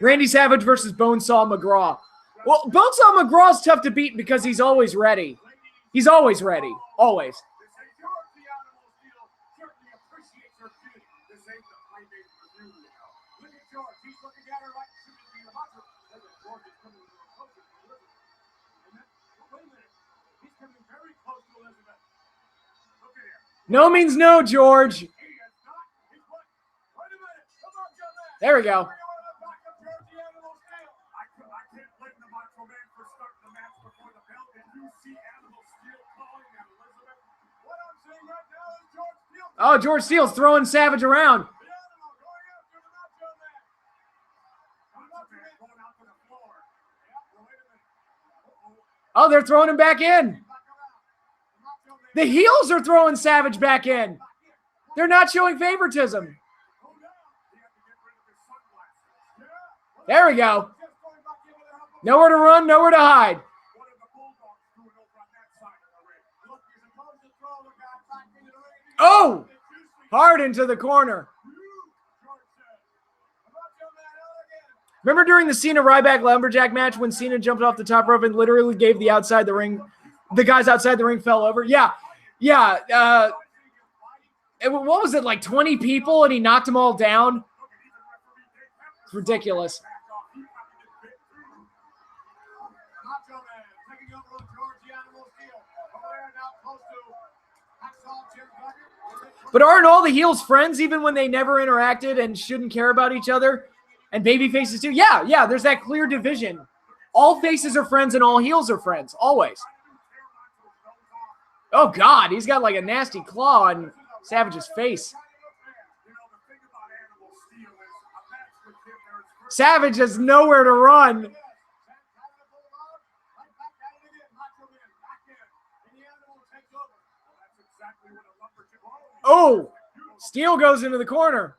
[SPEAKER 1] Randy Savage versus Bonesaw McGraw. Well, Bonesaw McGraw's tough to beat because he's always ready. He's always ready. Always. No means no, George. There we go. Oh, George Steele's throwing Savage around. Oh, they're throwing him back in. The heels are throwing Savage back in. They're not showing favoritism. There we go. Nowhere to run, nowhere to hide. Oh! Hard into the corner. Remember during the Cena Ryback Lumberjack match when Cena jumped off the top rope and literally gave the outside the ring, the guys outside the ring fell over? Yeah. What was it, like 20 people and he knocked them all down? It's ridiculous. But aren't all the heels friends even when they never interacted and shouldn't care about each other? And baby faces too? Yeah, there's that clear division. All faces are friends and all heels are friends, always. Oh, God, he's got like a nasty claw on Savage's face. Savage has nowhere to run. Oh, Steele goes into the corner.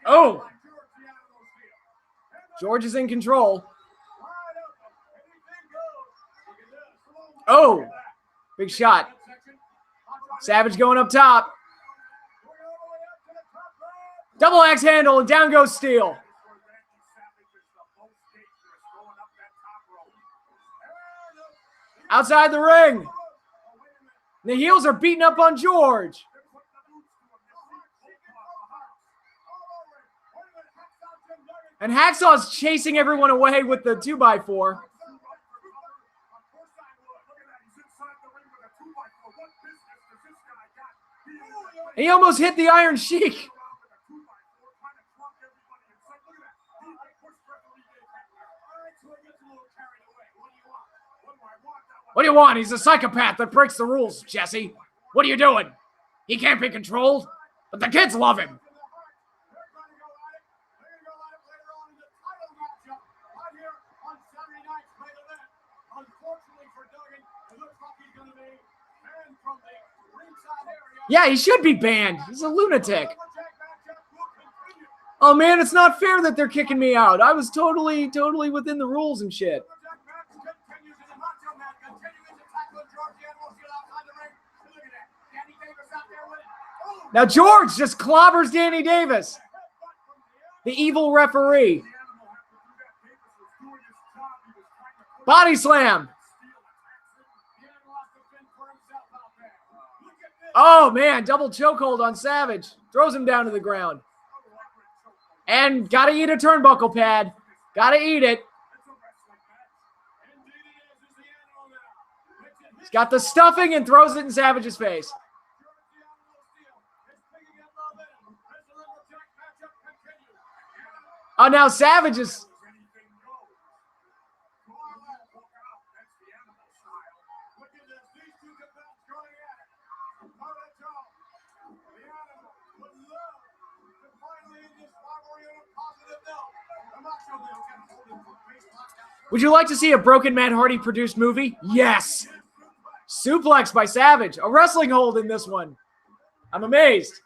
[SPEAKER 1] Oh, George is in control. Oh, big shot. Savage going up top. Double axe handle, and down goes Steele. Outside the ring. The heels are beating up on George. And Hacksaw's chasing everyone away with the 2x4. He almost hit the Iron Sheik. What do you want? He's a psychopath that breaks the rules, Jesse. What are you doing? He can't be controlled, but the kids love him. Yeah, he should be banned. He's a lunatic. Oh, man, it's not fair that they're kicking me out. I was totally within the rules and shit. Now George just clobbers Danny Davis, the evil referee. Body slam. Oh, man, double chokehold on Savage. Throws him down to the ground. And got to eat a turnbuckle pad. Got to eat it. He's got the stuffing and throws it in Savage's face. Oh, now Savage is... Would you like to see a broken Matt Hardy produced movie? Yes. Suplex by Savage. A wrestling hold in this one. I'm amazed.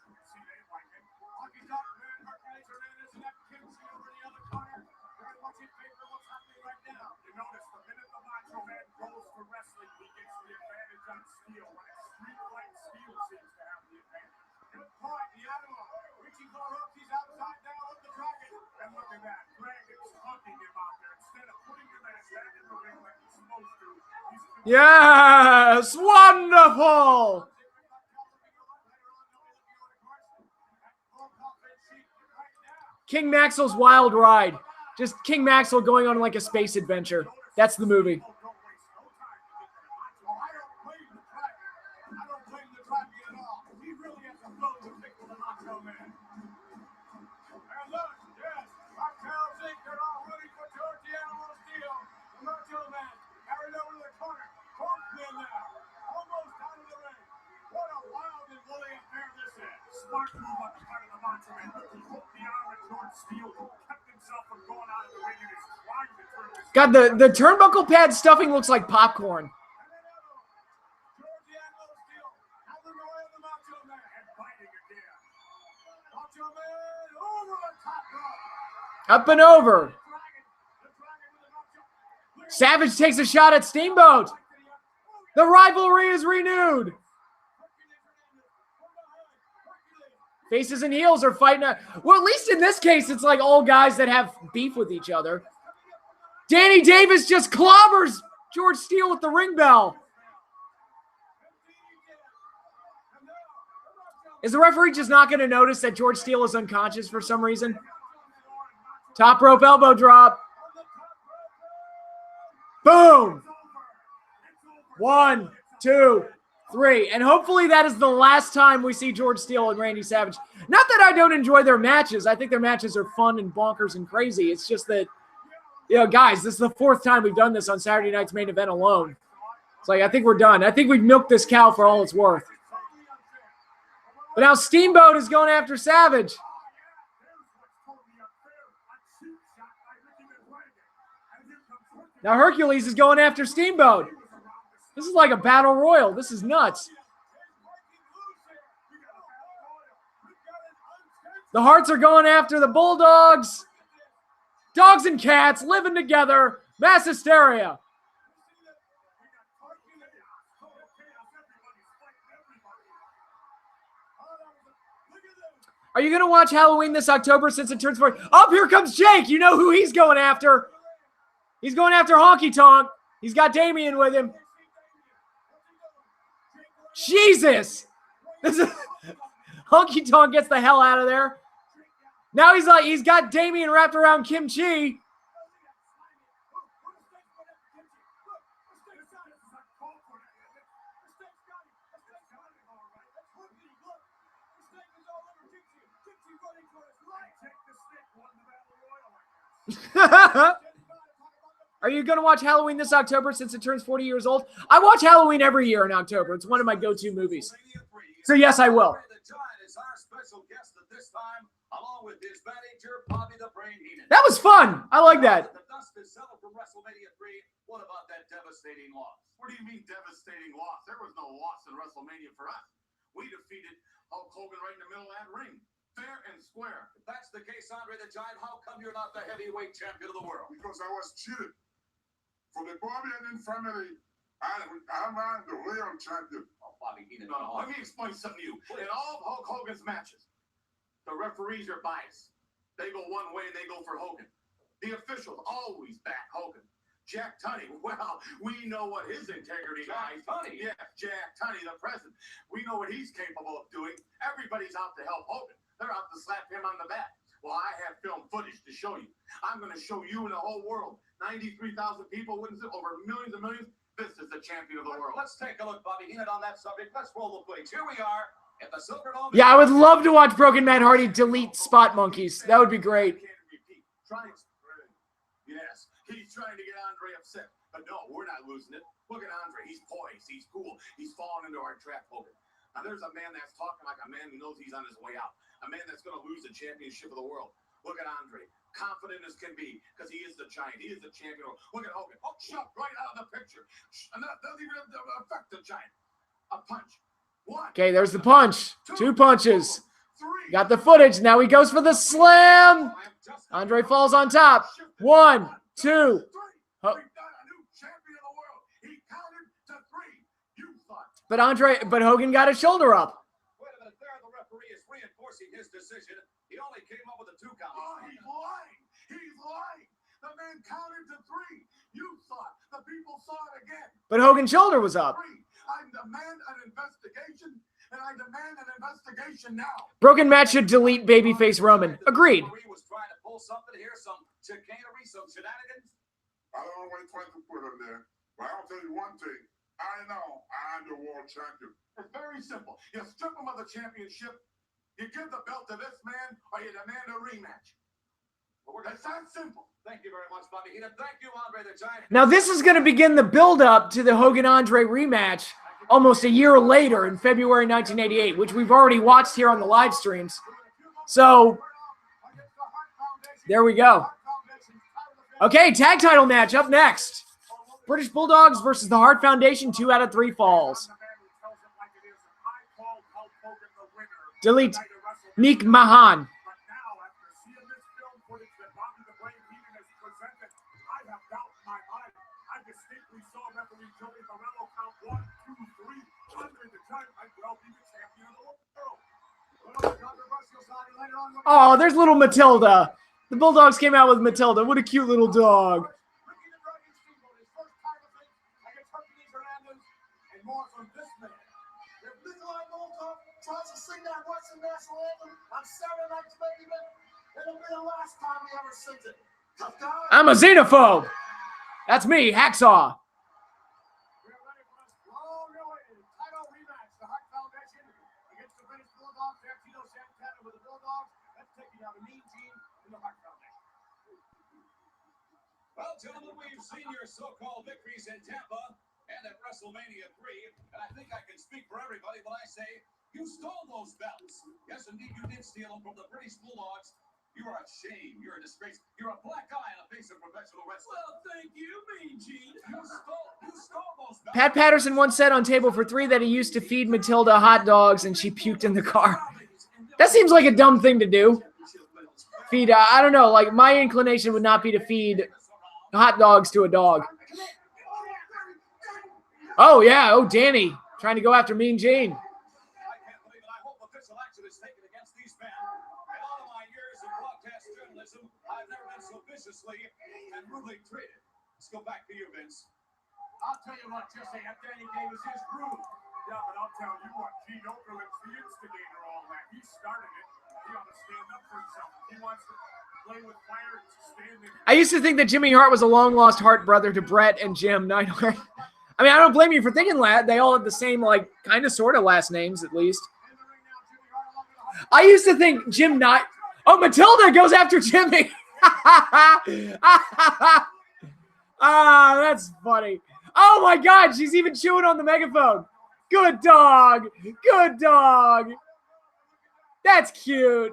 [SPEAKER 1] Yes, wonderful. King Maxwell's Wild Ride. Just King Maxwell going on like a space adventure. That's the movie. God, the turnbuckle pad stuffing looks like popcorn. Up and over. Savage takes a shot at Steamboat. The rivalry is renewed. Faces and heels are fighting. Well, at least in this case, it's like all guys that have beef with each other. Danny Davis just clobbers George Steele with the ring bell. Is the referee just not going to notice that George Steele is unconscious for some reason? Top rope elbow drop. Boom. 1, 2, 3. And hopefully that is the last time we see George Steele and Randy Savage. Not that I don't enjoy their matches. I think their matches are fun and bonkers and crazy. It's just that, you know, guys, this is the 4th time we've done this on Saturday night's main event alone. It's like, I think we're done. I think we've milked this cow for all it's worth. But now Steamboat is going after Savage. Now Hercules is going after Steamboat. This is like a battle royal. This is nuts. The Harts are going after the Bulldogs. Dogs and cats living together. Mass hysteria. Are you going to watch Halloween this October since it turns 40? Oh, here comes Jake. You know who he's going after. He's going after Honky Tonk. He's got Damien with him. Jesus. Honky Tonk gets the hell out of there. Now he's got Damien wrapped around Kimchi. Are you going to watch Halloween this October since it turns 40 years old? I watch Halloween every year in October. It's one of my go-to movies. So yes, I will. That was fun. I like that.
[SPEAKER 5] The dust is settled from Wrestlemania III. What about that devastating loss? What do you mean devastating loss? There was no loss in Wrestlemania for us. We defeated Hulk Hogan right in the middle of that ring. Fair and square. If that's the case, Andre the Giant, how come you're not the heavyweight champion of the world?
[SPEAKER 3] Because I was cheated. For the Bobby and family, I'm the real champion.
[SPEAKER 5] Oh, Bobby Heenan. No. Let me explain something to you. In all of Hulk Hogan's matches, the referees are biased. They go one way and they go for Hogan. The officials always back Hogan. Jack Tunney, well, we know what his integrity lies. Tunney? Yeah, Jack Tunney, the president. We know what he's capable of doing. Everybody's out to help Hogan. They're out to slap him on the back. Well, I have film footage to show you. I'm going to show you and the whole world. 93,000 people witness it, over millions and millions. This is the champion of the world. Let's take a look, Bobby Heenan, on that subject. Let's roll the plates. Here we are at the Silver Dome.
[SPEAKER 1] Yeah, I would love to watch Broken Matt Hardy delete Spot Monkeys. That would be great.
[SPEAKER 5] Yes, he's trying to get Andre upset. But no, we're not losing it. Look at Andre. He's poised. He's cool. He's falling into our trap, Hogan. Now, there's a man that's talking like a man who knows he's on his way out. A man that's going to lose the championship of the world. Look at Andre. Confident as can be because he is the giant. He is the champion. Look at Hogan. Oh, shut right out of the picture. And that doesn't even affect the giant. A punch. One.
[SPEAKER 1] Okay, there's the punch. Two punches. Got the footage. Now he goes for the slam. Andre falls on top. 1, 2. But Hogan got his shoulder up.
[SPEAKER 5] Wait a minute there. The referee is reinforcing his decision. He only came up with a 2 count.
[SPEAKER 3] Oh, he's lying. He's lying. The man counted to 3. You saw it. The people saw it again.
[SPEAKER 1] But Hogan's shoulder was up.
[SPEAKER 3] I demand an investigation, and I demand an investigation now.
[SPEAKER 1] Broken Matt should delete babyface Roman. Agreed.
[SPEAKER 5] The referee was trying to pull something here, some chicanery, some shenanigans.
[SPEAKER 3] I don't know what he's trying to put him there, but I'll tell you one thing. I know I'm the world champion.
[SPEAKER 5] It's very simple. You strip him of the championship, you give the belt to this man, or you demand a rematch. It's that simple. Thank you very much, Bobby Heenan. Thank you, Andre the Giant.
[SPEAKER 1] Now this is going to begin the build-up to the Hogan-Andre rematch almost a year later in February 1988, which we've already watched here on the live streams. So there we go. Okay, tag title match up next. British Bulldogs versus the Hart Foundation, 2 out of 3 falls. Delete Meek Mahan. Oh, there's little Matilda. The Bulldogs came out with Matilda. What a cute little dog.
[SPEAKER 3] Tries to sing that Western national anthem on Saturday night's main event. It'll be the last time he ever sings it. Tough guy.
[SPEAKER 1] I'm a xenophobe. That's me, Hacksaw.
[SPEAKER 3] We're ready for this long-awaited title rematch. The Hart Foundation against the British Bulldogs. They're Tito Santana with the Bulldogs. Let's take it out of Mean Gene and the Hart Foundation.
[SPEAKER 5] Well, gentlemen, we've seen your so-called victories in Tampa and at Wrestlemania III. And I think I can speak for everybody when I say you stole those belts. Yes, indeed, you did steal them from the British Bulldogs. You are a shame. You're a disgrace. You're a black eye on the face of professional wrestling. Well, thank you, Mean Gene. You stole those belts.
[SPEAKER 1] Pat Patterson once said on Table for 3 that he used to feed Matilda hot dogs and she puked in the car. That seems like a dumb thing to do. Feed, I don't know, like my inclination would not be to feed hot dogs to a dog. Oh, yeah. Oh, Danny trying to go after Mean Gene.
[SPEAKER 5] I can't believe it. I hope official action is taken against these men. journalism. I've never been so viciously and brutally treated. Let's go back to you, Vince.
[SPEAKER 3] I'll tell you what, Jesse, that Danny Davis is rude. Yeah, but I'll tell you what, Gene Okerlund's the instigator of all that. He started it. He ought to stand up for himself. If he wants to play with fire, stand in.
[SPEAKER 1] I used to think that Jimmy Hart was a long-lost Hart brother to Bret and Jim Neidhart. I mean, I don't blame you for thinking that. They all have the same, like, kind of, sort of last names, at least. I used to think Jim Knight. Oh, Matilda goes after Jimmy. Ah, that's funny. Oh, my God. She's even chewing on the megaphone. Good dog. Good dog. That's cute.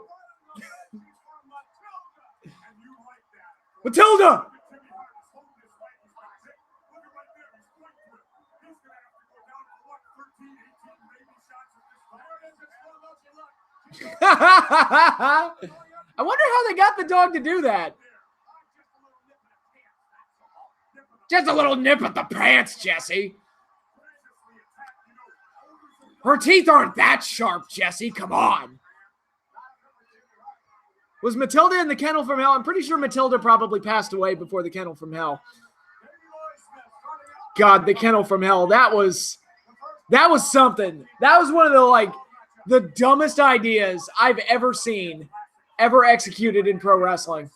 [SPEAKER 1] Matilda. I wonder how they got the dog to do that. Just a little nip at the pants, Jesse. Her teeth aren't that sharp, Jesse. Come on. Was Matilda in the Kennel from Hell? I'm pretty sure Matilda probably passed away before the Kennel from Hell. God, the Kennel from Hell. That was something. That was one of the dumbest ideas I've ever seen, ever executed in pro wrestling.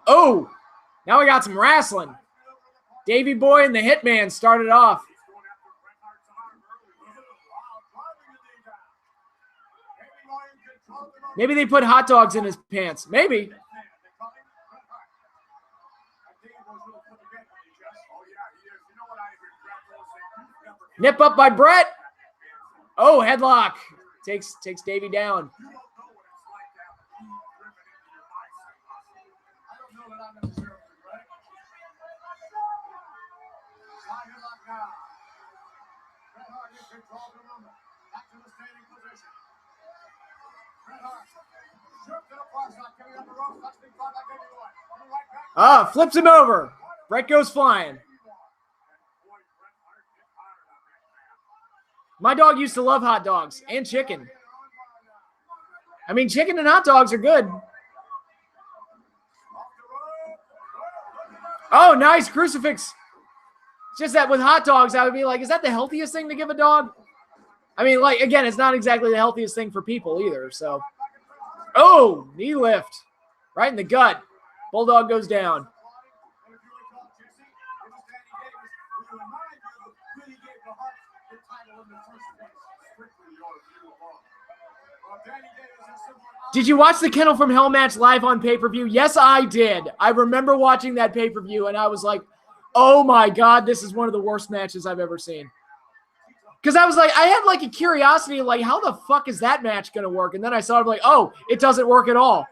[SPEAKER 1] Oh, now we got some wrestling. Davey Boy and the Hitman started off. Maybe they put hot dogs in his pants. Maybe. Nip up by Bret. Oh, headlock. Takes Davey down. Ah, flips him over. Bret goes flying. My dog used to love hot dogs and chicken. I mean, chicken and hot dogs are good. Oh, nice crucifix. It's just that with hot dogs, I would be like, is that the healthiest thing to give a dog? I mean, like, again, it's not exactly the healthiest thing for people either, so. Oh, knee lift. Right in the gut. Bulldog goes down. Did you watch the Kennel from Hell match live on pay-per-view? Yes, I did. I remember watching that pay-per-view, and I was like, oh my God, this is one of the worst matches I've ever seen. Because I was like, I had like a curiosity, like, how the fuck is that match going to work? And then I saw it, like, oh, it doesn't work at all.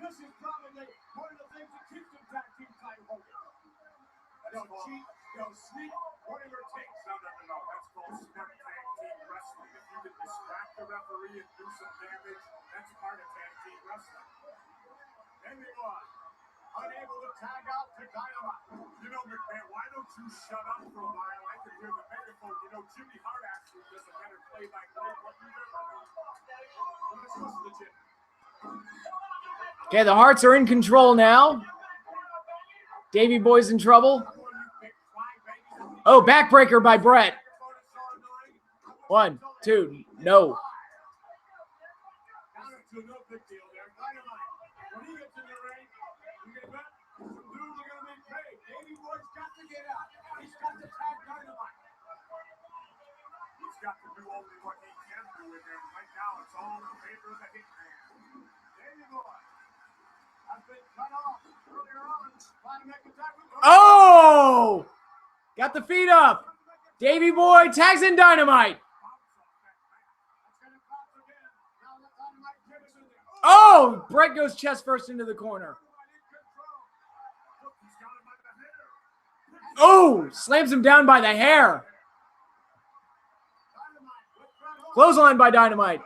[SPEAKER 3] This is probably one of the things that keeps them tag team title holders. They'll cheat, they'll sneak, whatever it takes. No. That's called smart tag team wrestling. If you can distract the referee and do some damage, that's part of tag team wrestling. Moving on. Unable to tag out to Dynamite. You know, McMahon, why don't you shut up for a while? I can hear the megaphone. You know, Jimmy Hart actually does a better play-by-play. What do you do? Let's listen to Jimmy.
[SPEAKER 1] Okay, the Harts are in control now. Davey Boy's in trouble. Oh, backbreaker by Bret. 1, 2, no.
[SPEAKER 3] Got to do only what he can do in there. Right now, it's all in favor of the Hitman. Davey Boy has been cut off earlier on. Trying to make a tackle.
[SPEAKER 1] Oh! Got the feet up. Davey Boy tags in Dynamite. Oh! Bret goes chest first into the corner. Oh, slams him down by the hair. Clothesline by Dynamite.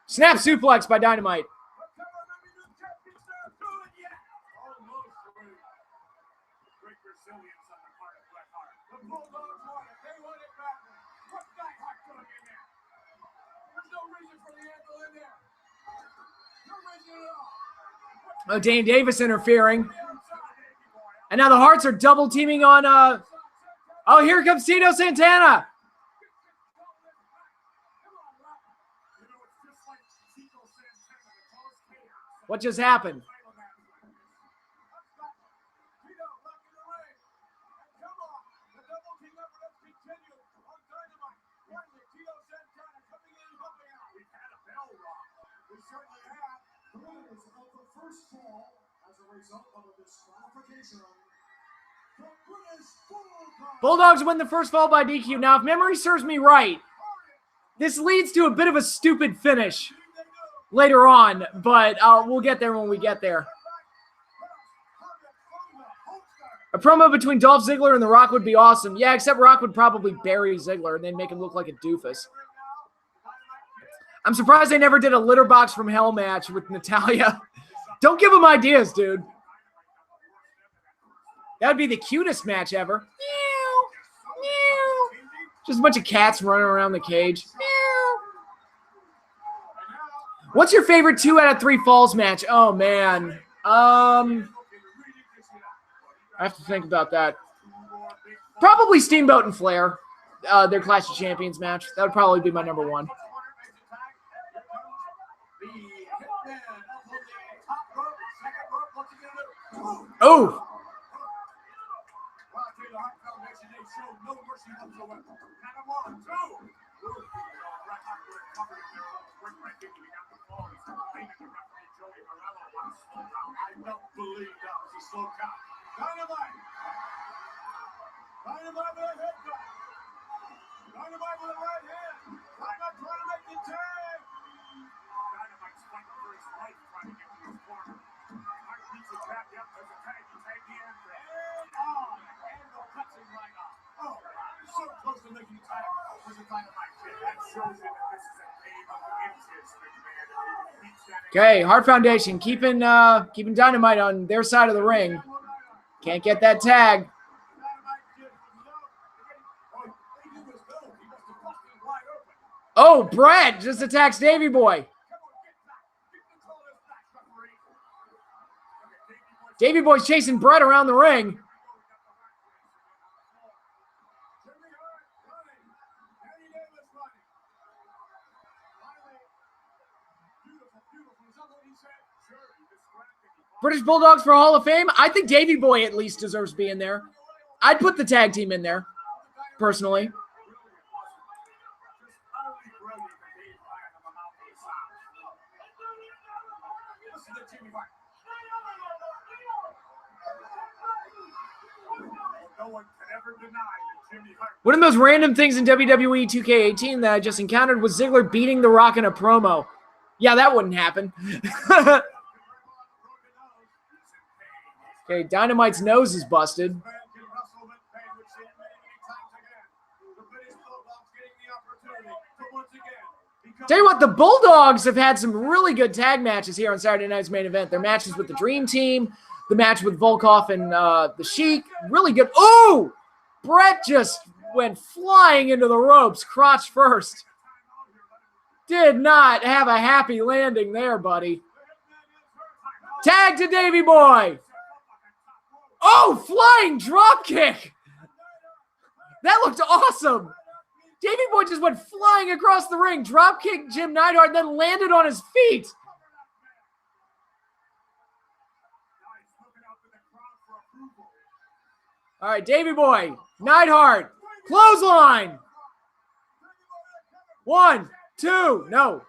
[SPEAKER 1] Snap suplex by Dynamite. Oh, Dane Davis interfering. And now the Harts are double teaming on oh, here comes Tito Santana. What just happened? Bulldogs win the first fall by DQ. Now, if memory serves me right, this leads to a bit of a stupid finish later on, but we'll get there when we get there. A promo between Dolph Ziggler and The Rock would be awesome. Yeah, except Rock would probably bury Ziggler and then make him look like a doofus. I'm surprised they never did a litter box from hell match with Natalya. Don't give him ideas, dude. That would be the cutest match ever. Meow, meow. Just a bunch of cats running around the cage. Meow. What's your favorite 2 out of 3 falls match? Oh, man. I have to think about that. Probably Steamboat and Flair. Their Clash of Champions match. That would probably be my number 1. Oh!
[SPEAKER 3] I don't believe that was a slow count. Dynamite! Dynamite with a head cut. Dynamite with a right hand. Dynamite trying to make the tag. Dynamite's fighting for his life, trying to get to his corner. Hart beats it back up. There's a tag. The tag the end. And on. Anvil cuts him right off. Oh, so close to making the tag. There's a Dynamite hit. That shows you that this is a game of inches, McMahon.
[SPEAKER 1] Okay, Hart Foundation keeping Dynamite on their side of the ring. Can't get that tag. Oh, Brett just attacks Davey Boy. Davey Boy's chasing Brett around the ring. British Bulldogs for Hall of Fame? I think Davey Boy at least deserves to be in there. I'd put the tag team in there, personally. One of those random things in WWE 2K18 that I just encountered was Ziggler beating The Rock in a promo. Yeah, that wouldn't happen. Okay, Dynamite's nose is busted. Tell you what, the Bulldogs have had some really good tag matches here on Saturday night's main event. Their matches with the Dream Team, the match with Volkov and the Sheik, really good. Oh! Brett just went flying into the ropes, crotch first. Did not have a happy landing there, buddy. Tag to Davey Boy. Oh, flying drop kick. That looked awesome. Davey Boy just went flying across the ring, drop kicked Jim Neidhart, then landed on his feet. All right, Davey Boy, Neidhart, clothesline. 1, 2, no.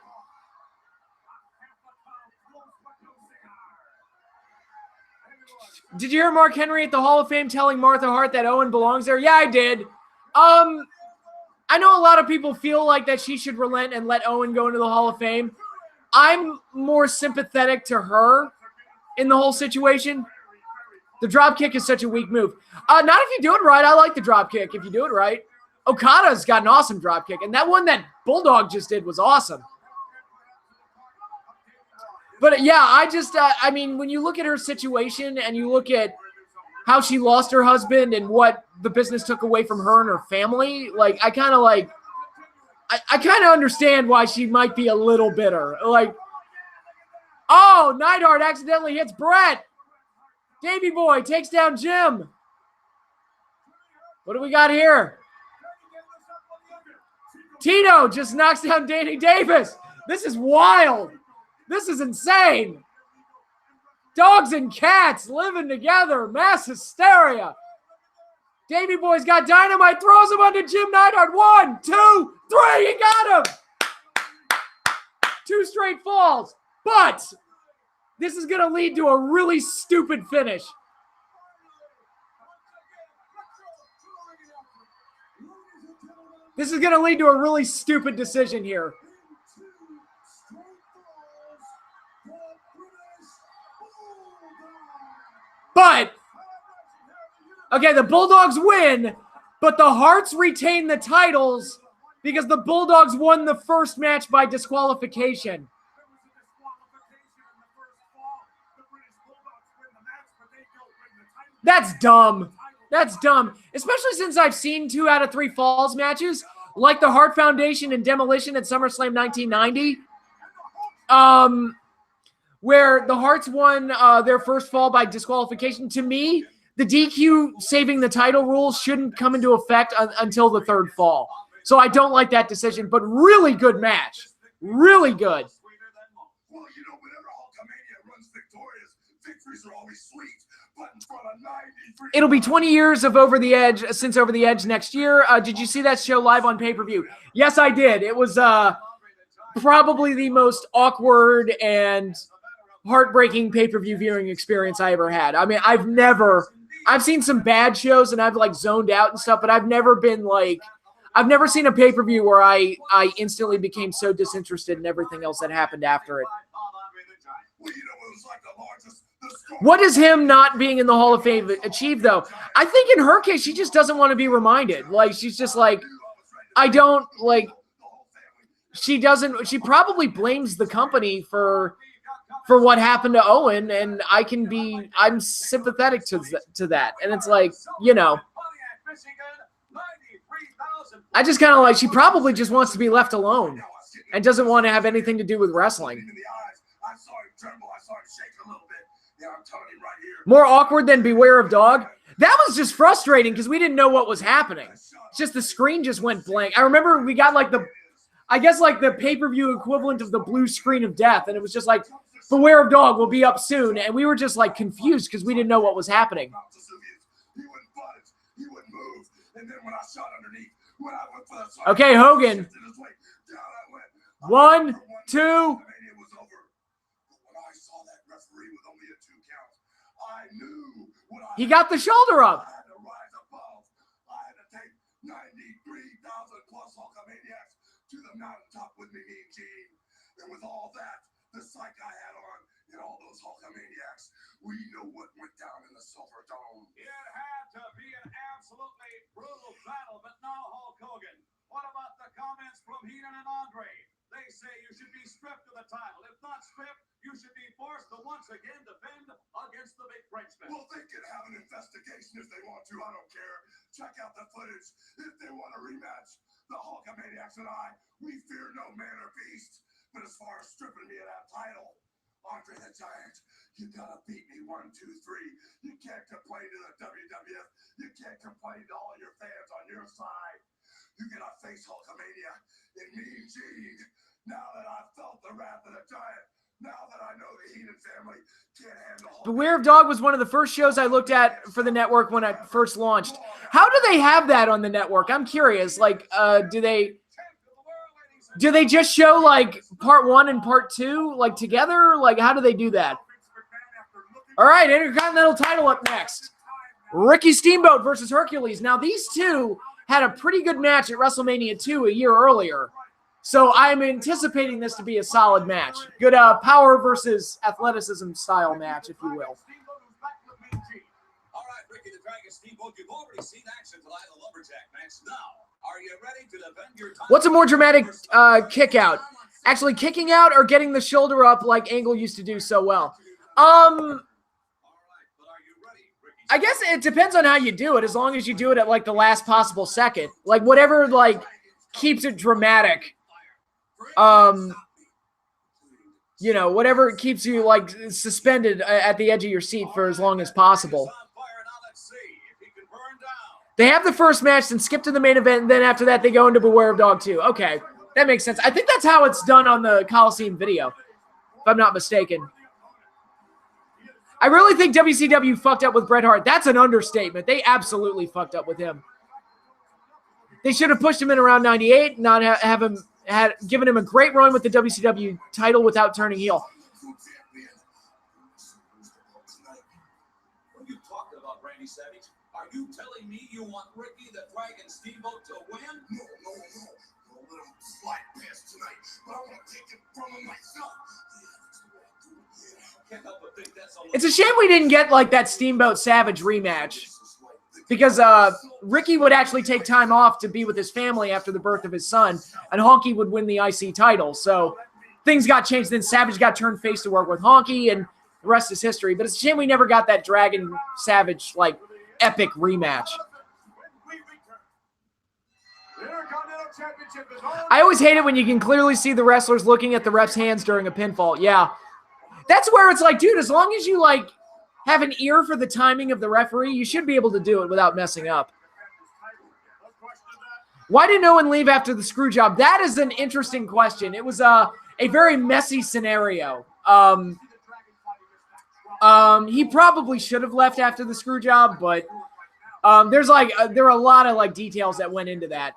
[SPEAKER 1] Did you hear Mark Henry at the Hall of Fame telling Martha Hart that Owen belongs there? Yeah, I did. I know a lot of people feel like that she should relent and let Owen go into the Hall of Fame. I'm more sympathetic to her in the whole situation. The drop kick is such a weak move. Not if you do it right. I like the drop kick if you do it right. Okada's got an awesome drop kick, and that one that Bulldog just did was awesome. But yeah, I mean, when you look at her situation and you look at how she lost her husband and what the business took away from her and her family, like, I kind of understand why she might be a little bitter. Like, oh, Neidhart accidentally hits Brett. Davey Boy takes down Jim. What do we got here? Tito just knocks down Danny Davis. This is wild. This is insane. Dogs and cats living together. Mass hysteria. Davey Boy's got dynamite. Throws him onto Jim Neidhart. 1, 2, 3. He got him. 2 straight falls. But this is going to lead to a really stupid finish. This is going to lead to a really stupid decision here. But, okay, the Bulldogs win, but the Harts retain the titles because the Bulldogs won the first match by disqualification. That's dumb. That's dumb. Especially since I've seen 2 out of 3 falls matches, like the Hart Foundation and Demolition at SummerSlam 1990. Where the Harts won their first fall by disqualification. To me, the DQ saving the title rule shouldn't come into effect until the 3rd fall. So I don't like that decision, but really good match. Really good.
[SPEAKER 3] Well, you know, whenever Hulkamania runs victorious, victories are always sweet. But in front of 93.
[SPEAKER 1] It'll be 20 years of Over the Edge since Over the Edge next year. Did you see that show live on pay-per-view? Yes, I did. It was probably the most awkward and heartbreaking pay-per-view viewing experience I ever had. I mean, I've seen some bad shows and I've like zoned out and stuff, but I've never seen a pay-per-view where I instantly became so disinterested in everything else that happened after it. What does him not being in the Hall of Fame achieve, though? I think in her case, she just doesn't want to be reminded. Like, she's just like, she probably blames the company for what happened to Owen, and I'm sympathetic to that. And it's like, you know, I just kind of like, she probably just wants to be left alone and doesn't want to have anything to do with wrestling. More awkward than Beware of Dog. That was just frustrating because we didn't know what was happening. It's just the screen just went blank. I remember we got like the pay-per-view equivalent of the blue screen of death, and it was just like, Beware of Dog will be up soon, and we were just like confused because we didn't know what was happening. Okay, Hogan. 1, 2. He got the shoulder up.
[SPEAKER 3] I had to rise above. I had to take 93,000 plus Hulkamaniacs to the mountaintop with me, Mean Gene. And with all that, the psych I had on, and all those Hulkamaniacs, we know what went down in the Silver Dome.
[SPEAKER 5] It had to be an absolutely brutal battle, but now Hulk Hogan. What about the comments from Heenan and Andre? They say you should be stripped of the title. If not stripped, you should be forced to once again defend against the big Frenchman.
[SPEAKER 3] Well, they can have an investigation if they want to. I don't care. Check out the footage. If they want a rematch, the Hulkamaniacs and I, we fear no man or beast. But as far as stripping me of that title, Andre the Giant, you gotta beat me 1, 2, 3. You can't complain to the WWF. You can't complain to all your fans on your side. You gotta face Hulkamania and Mean Gene. Now that I've felt the wrath of the Giant, now that I know the Heenan family can't handle Hulkamania.
[SPEAKER 1] Beware of Dog was one of the first shows I looked at for the network when it first launched. How do they have that on the network? I'm curious. Like, do they just show like part 1 and part 2 like together? Like, how do they do that? All right, Intercontinental title up next. Ricky Steamboat versus Hercules. Now, these two had a pretty good match at WrestleMania II a year earlier. So I'm anticipating this to be a solid match. Good power versus athleticism style match, if you will.
[SPEAKER 5] All right, Ricky the Dragon Steamboat, you've already seen action tonight in the lumberjack match. Now, are you ready to defend your title?
[SPEAKER 1] What's a more dramatic kick out? Actually kicking out or getting the shoulder up like Angle used to do so well? I guess it depends on how you do it, as long as you do it at like the last possible second. Like whatever like keeps it dramatic. You know, whatever keeps you like suspended at the edge of your seat for as long as possible. They have the first match, then skip to the main event, and then after that they go into Beware of Dog 2. Okay, that makes sense. I think that's how it's done on the Coliseum video, if I'm not mistaken. I really think WCW fucked up with Bret Hart. That's an understatement. They absolutely fucked up with him. They should have pushed him in around 98, not have him given him a great run with the WCW title without turning heel.
[SPEAKER 5] What are you talking about, Randy Savage? Are you telling me you want Ricky the Dragon Steamboat to win?
[SPEAKER 6] No. I'll let him slide past tonight, but I want to take it from him myself.
[SPEAKER 1] It's a shame we didn't get like that Steamboat Savage rematch, because Ricky would actually take time off to be with his family after the birth of his son, and Honky would win the IC title. So things got changed. Then Savage got turned face to work with Honky, and the rest is history. But it's a shame we never got that Dragon Savage like epic rematch. I always hate it when you can clearly see the wrestlers looking at the ref's hands during a pinfall. Yeah. That's where it's like, dude, as long as you like have an ear for the timing of the referee, you should be able to do it without messing up. Why did no one leave after the screw job? That is an interesting question. It was a very messy scenario. He probably should have left after the screw job, but there are a lot of like details that went into that.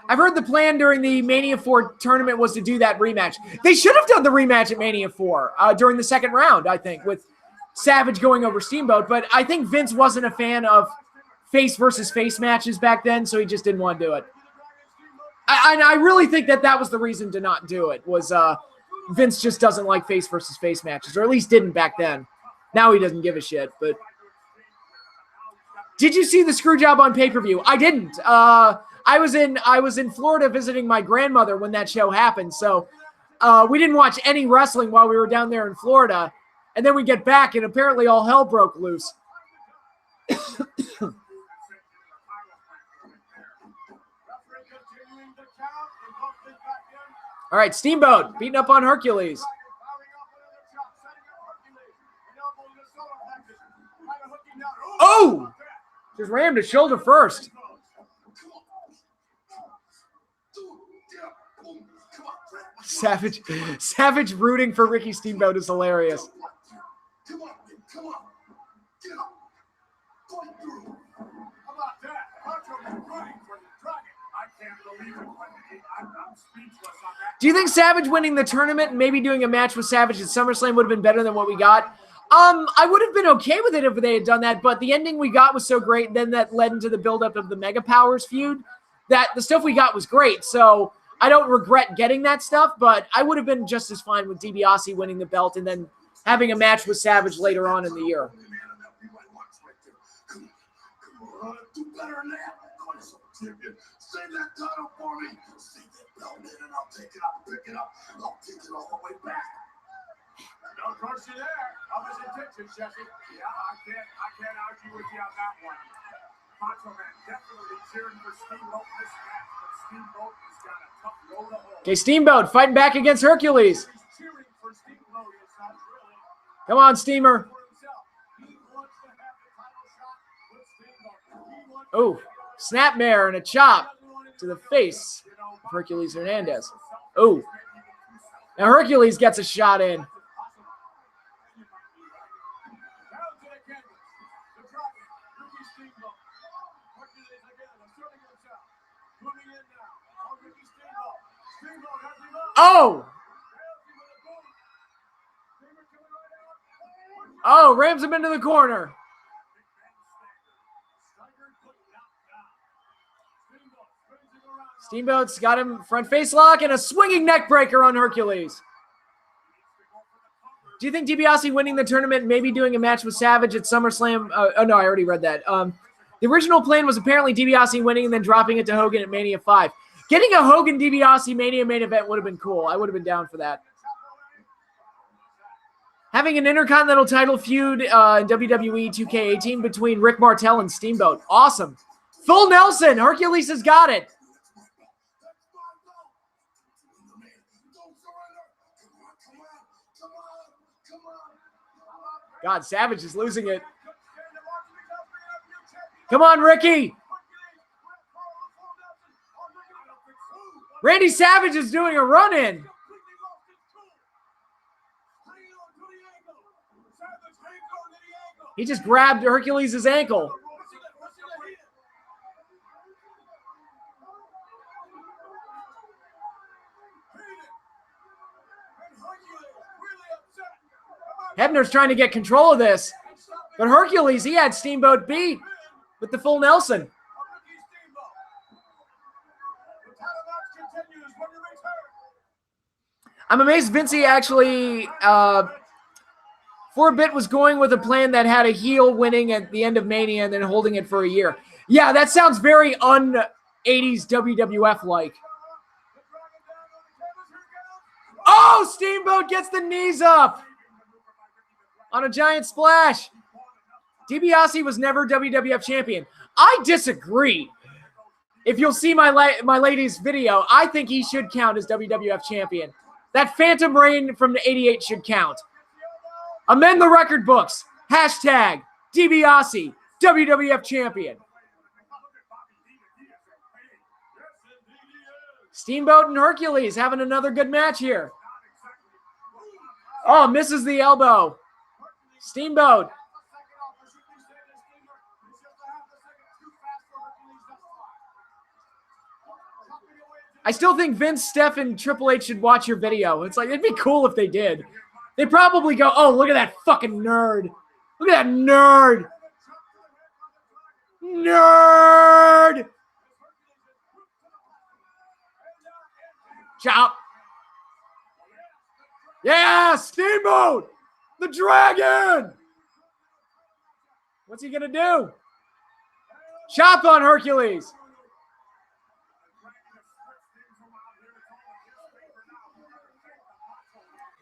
[SPEAKER 1] I've heard the plan during the Mania 4 tournament was to do that rematch. They should have done the rematch at Mania 4 during the second round, I think, with Savage going over Steamboat. But I think Vince wasn't a fan of face versus face matches back then, so he just didn't want to do it. I really think that was the reason to not do it, was Vince just doesn't like face versus face matches, or at least didn't back then. Now he doesn't give a shit. But did you see the screw job on pay-per-view? I didn't. I was in Florida visiting my grandmother when that show happened, so we didn't watch any wrestling while we were down there in Florida. And then we get back, and apparently all hell broke loose. All right, Steamboat beating up on Hercules. Oh! Just rammed his shoulder first. Savage rooting for Ricky Steamboat is hilarious.
[SPEAKER 6] Come on. Get up. Fight through. How about that? Hunter running for the Dragon. I can't believe it. I'm speechless on that.
[SPEAKER 1] Do you think Savage winning the tournament and maybe doing a match with Savage at SummerSlam would have been better than what we got? I would have been okay with it if they had done that, but the ending we got was so great, and then that led into the buildup of the Mega Powers feud, that the stuff we got was great. So I don't regret getting that stuff, but I would have been just as fine with DiBiase winning the belt and then having a match with Savage later on in the year.
[SPEAKER 6] Do better than that. Save that title for me. Save that belt, man, and I'll take it. I'll pick it up. I'll take it all the way back. No mercy there. How was intention, Jesse? Yeah, I can't argue with you on that one. Macho Man definitely cheering for Steamboat this match, but Steamboat has got a tough road to hoe.
[SPEAKER 1] Okay, Steamboat fighting back against Hercules.
[SPEAKER 6] He's cheering for Steamboat, it's not really.
[SPEAKER 1] Come on, Steamer. Oh, snapmare and a chop to the face of Hercules Hernandez. Oh, now Hercules gets a shot in. Oh! Oh, rams him into the corner. Steamboat's got him front face lock and a swinging neck breaker on Hercules. Do you think DiBiase winning the tournament, maybe doing a match with Savage at SummerSlam? Oh, no, I already read that. The original plan was apparently DiBiase winning and then dropping it to Hogan at Mania 5. Getting a Hogan DiBiase Mania main event would have been cool. I would have been down for that. Having an Intercontinental title feud in WWE 2K18 between Rick Martel and Steamboat. Awesome. Full Nelson. Hercules has got it. God, Savage is losing it. Come on, Ricky. Randy Savage is doing a run-in. He just grabbed Hercules' ankle. Hebner's trying to get control of this. But Hercules, he had Steamboat beat with the full Nelson. I'm amazed Vincey actually, for a bit, was going with a plan that had a heel winning at the end of Mania and then holding it for a year. Yeah, that sounds very un-80s WWF-like. Oh, Steamboat gets the knees up on a giant splash. DiBiase was never WWF champion. I disagree. If you'll see my lady's video, I think he should count as WWF champion. That Phantom Reign from the '88 should count. Amend the record books. Hashtag DiBiase, WWF champion. Steamboat and Hercules having another good match here. Oh, misses the elbow. Steamboat. I still think Vince, Steph, and Triple H should watch your video. It's like, it'd be cool if they did. They'd probably go, oh, look at that fucking nerd. Look at that nerd. Nerd. Chop. Yeah, Steamboat. The Dragon. What's he going to do? Chop on Hercules.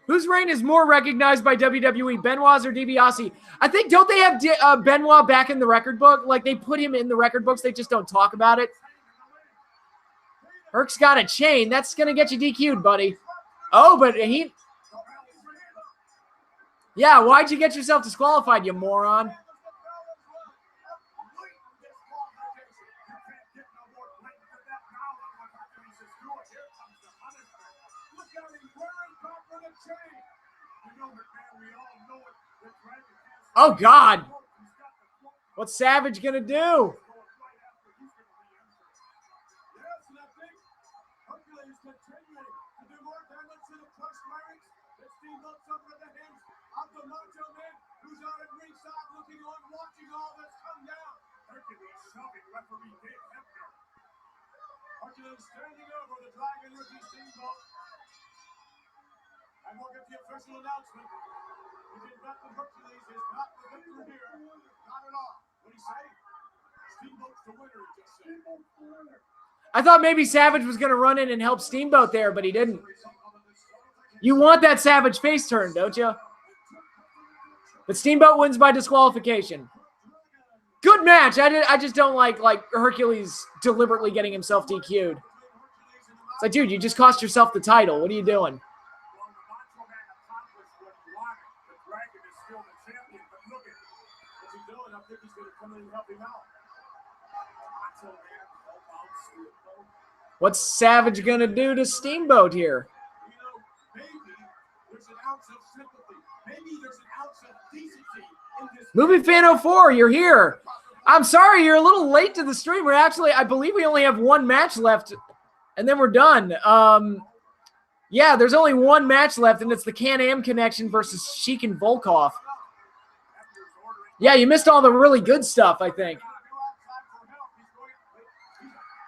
[SPEAKER 1] Whose reign is more recognized by WWE, Benoit's or DiBiase? I think, don't they have Benoit back in the record book? Like, they put him in the record books, they just don't talk about it. Herc's got a chain. That's going to get you DQ'd, buddy. Oh, but he... Yeah, why'd you get yourself disqualified, you moron? Oh, God. What's Savage going to do?
[SPEAKER 6] Standing over the Dragon rookie Steamboat. And we'll get the official announcement. The Invented Hercules is not the victor here. Not at all. What do you say? Steamboat's the winner, he just said.
[SPEAKER 1] I thought maybe Savage was going to run in and help Steamboat there, but he didn't. You want that Savage face turn, don't you? But Steamboat wins by disqualification. Good match. I just don't like Hercules deliberately getting himself DQ'd. It's like, dude, you just cost yourself the title. What are you doing? What's Savage going to do to Steamboat here? Movie Fan 04, you're here. I'm sorry, you're a little late to the stream. We're actually, I believe we only have one match left, and then we're done. Yeah, there's only one match left, and it's the Can-Am Connection versus Sheik and Volkov. Yeah, you missed all the really good stuff, I think.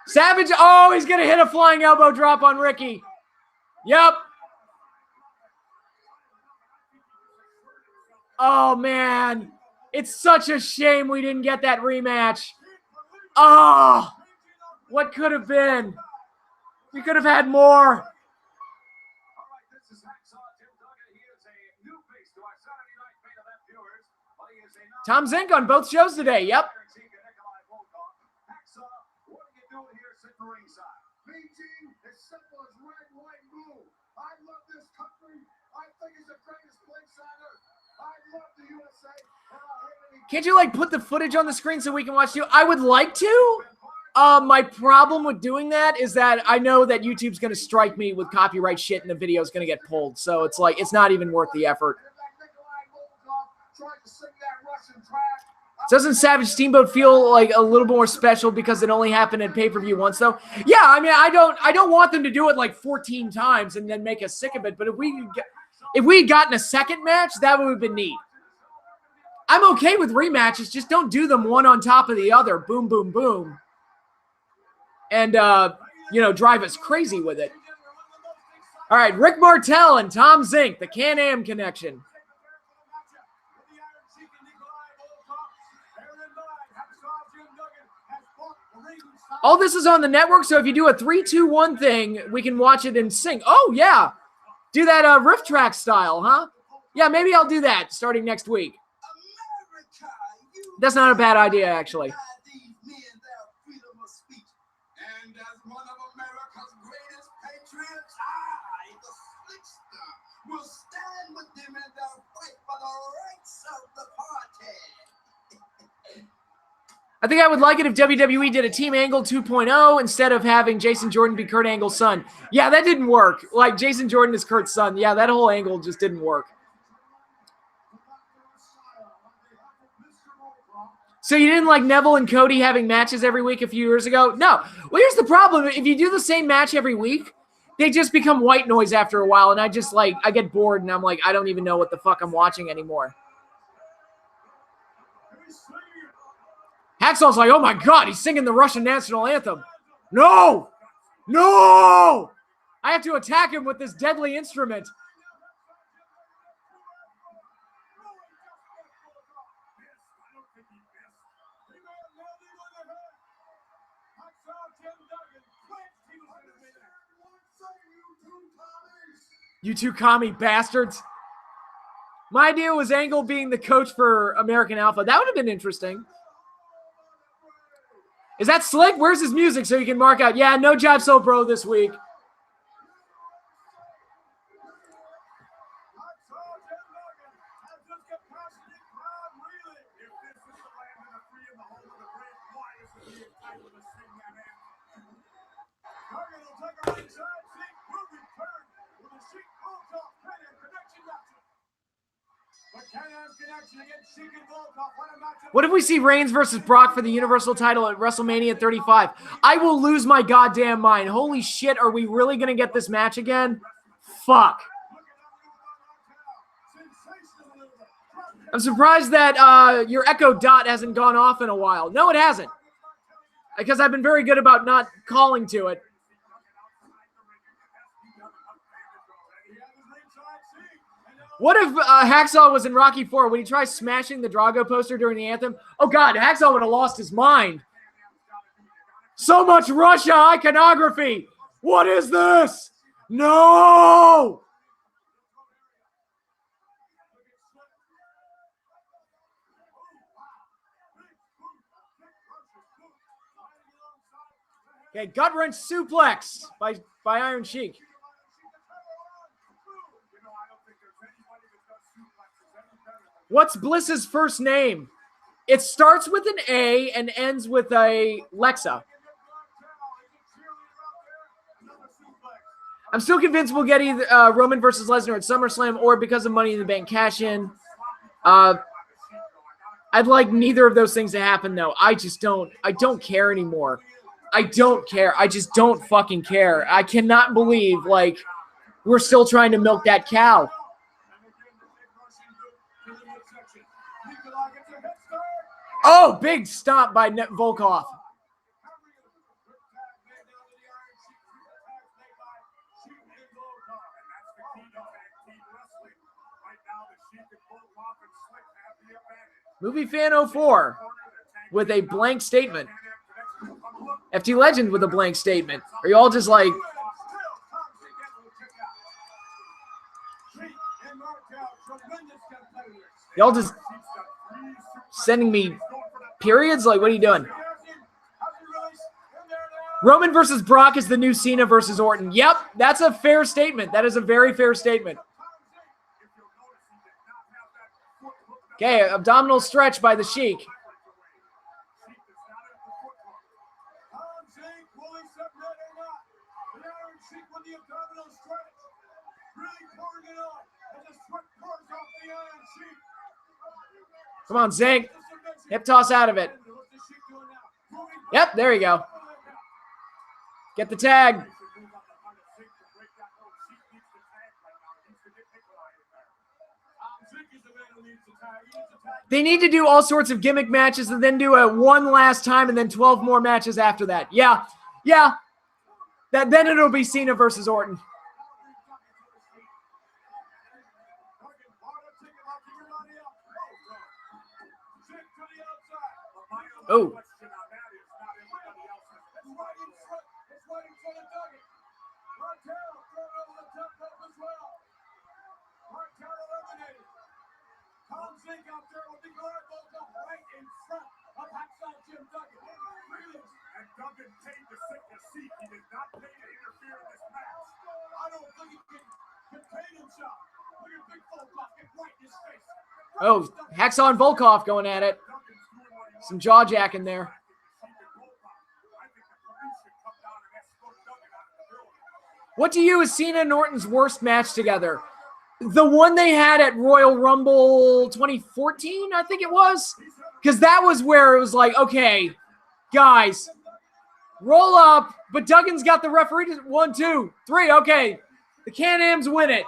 [SPEAKER 1] Savage, oh, he's going to hit a flying elbow drop on Ricky. Yep. Oh, man. It's such a shame we didn't get that rematch. Oh, what could have been? We could have had more. Tom Zink on both shows today. Yep. Can't you like put the footage on the screen so we can watch you? I would like to. My problem with doing that is that I know that YouTube's going to strike me with copyright shit and the video is going to get pulled. So it's like, it's not even worth the effort. Doesn't Savage Steamboat feel like a little more special because it only happened at pay-per-view once though? Yeah, I mean, I don't want them to do it like 14 times and then make us sick of it. But if we had gotten a second match, that would have been neat. I'm okay with rematches. Just don't do them one on top of the other. Boom, boom, boom. And, you know, drive us crazy with it. All right, Rick Martel and Tom Zink, the Can-Am connection. All this is on the network, so if you do a 3-2-1 thing, we can watch it and sing. Oh, yeah. Do that riff track style, huh? Yeah, maybe I'll do that starting next week. That's not a bad idea, actually.
[SPEAKER 6] And as one of America's greatest patriots, I, the Slickster, will stand with them in their fight for the rights of the party.
[SPEAKER 1] I think I would like it if WWE did a Team Angle 2.0 instead of having Jason Jordan be Kurt Angle's son. Yeah, that didn't work. Like, Jason Jordan is Kurt's son. Yeah, that whole angle just didn't work. So you didn't like Neville and Cody having matches every week a few years ago? No. Well, here's the problem. If you do the same match every week, they just become white noise after a while, and I get bored, and I'm like, I don't even know what the fuck I'm watching anymore. Hacksaw's like, oh my God, he's singing the Russian national anthem. No! No! I have to attack him with this deadly instrument. You two commie bastards. My idea was Angle being the coach for American Alpha. That would have been interesting. Is that Slick? Where's his music so you can mark out? Yeah, no Jive Soul Bro this week. What if we see Reigns versus Brock for the Universal title at WrestleMania 35? I will lose my goddamn mind. Holy shit, are we really going to get this match again? Fuck. I'm surprised that your Echo Dot hasn't gone off in a while. No, it hasn't. Because I've been very good about not calling to it. What if Hacksaw was in Rocky IV? Would he try smashing the Drago poster during the anthem? Oh, God, Hacksaw would have lost his mind. So much Russia iconography. What is this? No! Okay, gut wrench suplex by Iron Sheik. What's Bliss's first name? It starts with an A and ends with a Lexa. I'm still convinced we'll get either Roman versus Lesnar at SummerSlam or because of Money in the Bank cash-in. I'd like neither of those things to happen, though. I don't care anymore. I don't care. I just don't fucking care. I cannot believe, like, we're still trying to milk that cow. Oh, big stomp by Volkov. Movie Fan 04 with a blank statement. FT Legend with a blank statement. Are you all just like... Y'all just sending me periods? Like, what are you doing? Roman versus Brock is the new Cena versus Orton. Yep, that's a fair statement. That is a very fair statement. Okay, abdominal stretch by the Sheik. Come on, Zink. Hip toss out of it. Yep, there you go. Get the tag. They need to do all sorts of gimmick matches and then do it one last time and then 12 more matches after that. Yeah. Then it'll be Cena versus Orton. Oh. Oh, Hacksaw and Volkov going at it. Some jaw jacking there. What to you is Cena and Orton's worst match together? The one they had at Royal Rumble 2014, I think it was. Because that was where it was like, okay, guys, roll up. But Duggan's got the referee. 1, 2, 3. Okay, the Can-Ams win it.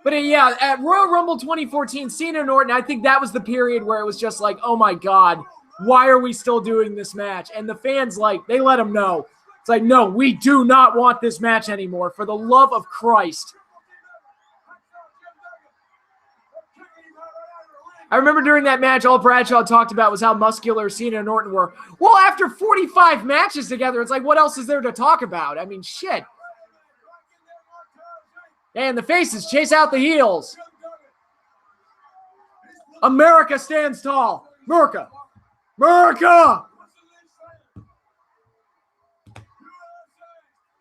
[SPEAKER 1] But yeah, at Royal Rumble 2014, Cena and Orton, I think that was the period where it was just like, oh my God, why are we still doing this match? And the fans, like, they let them know. It's like, no, we do not want this match anymore. For the love of Christ. I remember during that match, all Bradshaw talked about was how muscular Cena and Orton were. Well, after 45 matches together, it's like, what else is there to talk about? I mean, shit. And the faces chase out the heels. America stands tall. America. America.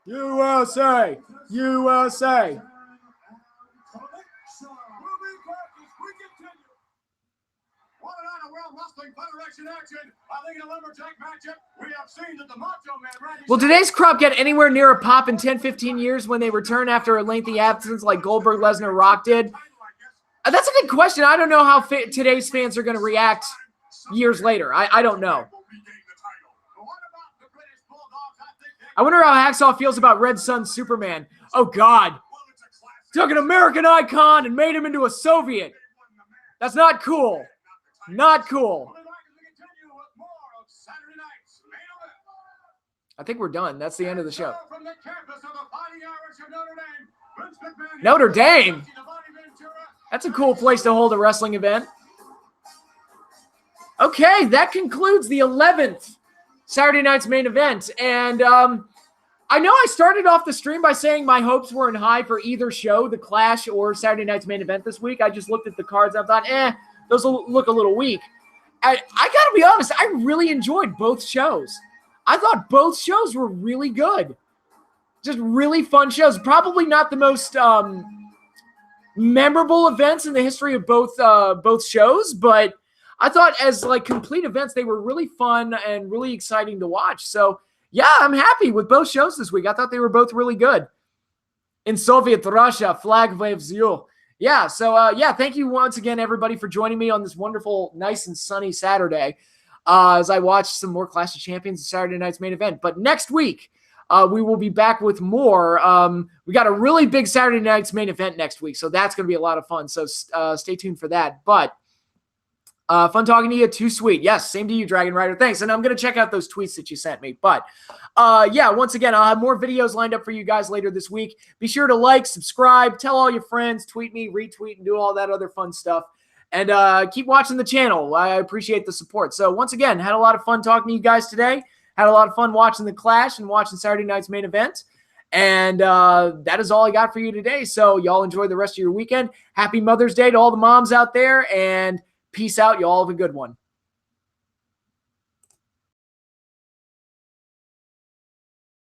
[SPEAKER 1] USA. USA. Will today's crop get anywhere near a pop in 10-15 years when they return after a lengthy absence like Goldberg, Lesnar, Rock did? That's a good question. I don't know how today's fans are going to react years later. I don't know. I wonder how Hacksaw feels about Red Sun Superman. Oh, God. Took an American icon and made him into a Soviet. That's not cool. Not cool. I think we're done. That's the end of the show. Notre Dame. That's a cool place to hold a wrestling event. Okay, that concludes the 11th Saturday night's main event. And I know I started off the stream by saying my hopes weren't high for either show, the Clash or Saturday night's main event this week. I just looked at the cards and I thought, those will look a little weak. I got to be honest, I really enjoyed both shows. I thought both shows were really good. Just really fun shows. Probably not the most memorable events in the history of both shows, but I thought as like complete events, they were really fun and really exciting to watch. So yeah, I'm happy with both shows this week. I thought they were both really good. In Soviet Russia, flag waves you. Yeah, so thank you once again, everybody, for joining me on this wonderful, nice and sunny Saturday as I watch some more Clash of Champions and Saturday night's main event. But next week, we will be back with more. We got a really big Saturday night's main event next week, so that's going to be a lot of fun. So stay tuned for that. But Fun talking to you. Too sweet. Yes, same to you, Dragon Rider. Thanks. And I'm going to check out those tweets that you sent me. But yeah, once again, I'll have more videos lined up for you guys later this week. Be sure to like, subscribe, tell all your friends, tweet me, retweet, and do all that other fun stuff. And keep watching the channel. I appreciate the support. So once again, had a lot of fun talking to you guys today. Had a lot of fun watching the Clash and watching Saturday night's main event. And that is all I got for you today. So y'all enjoy the rest of your weekend. Happy Mother's Day to all the moms out there. And peace out. Y'all have a good one.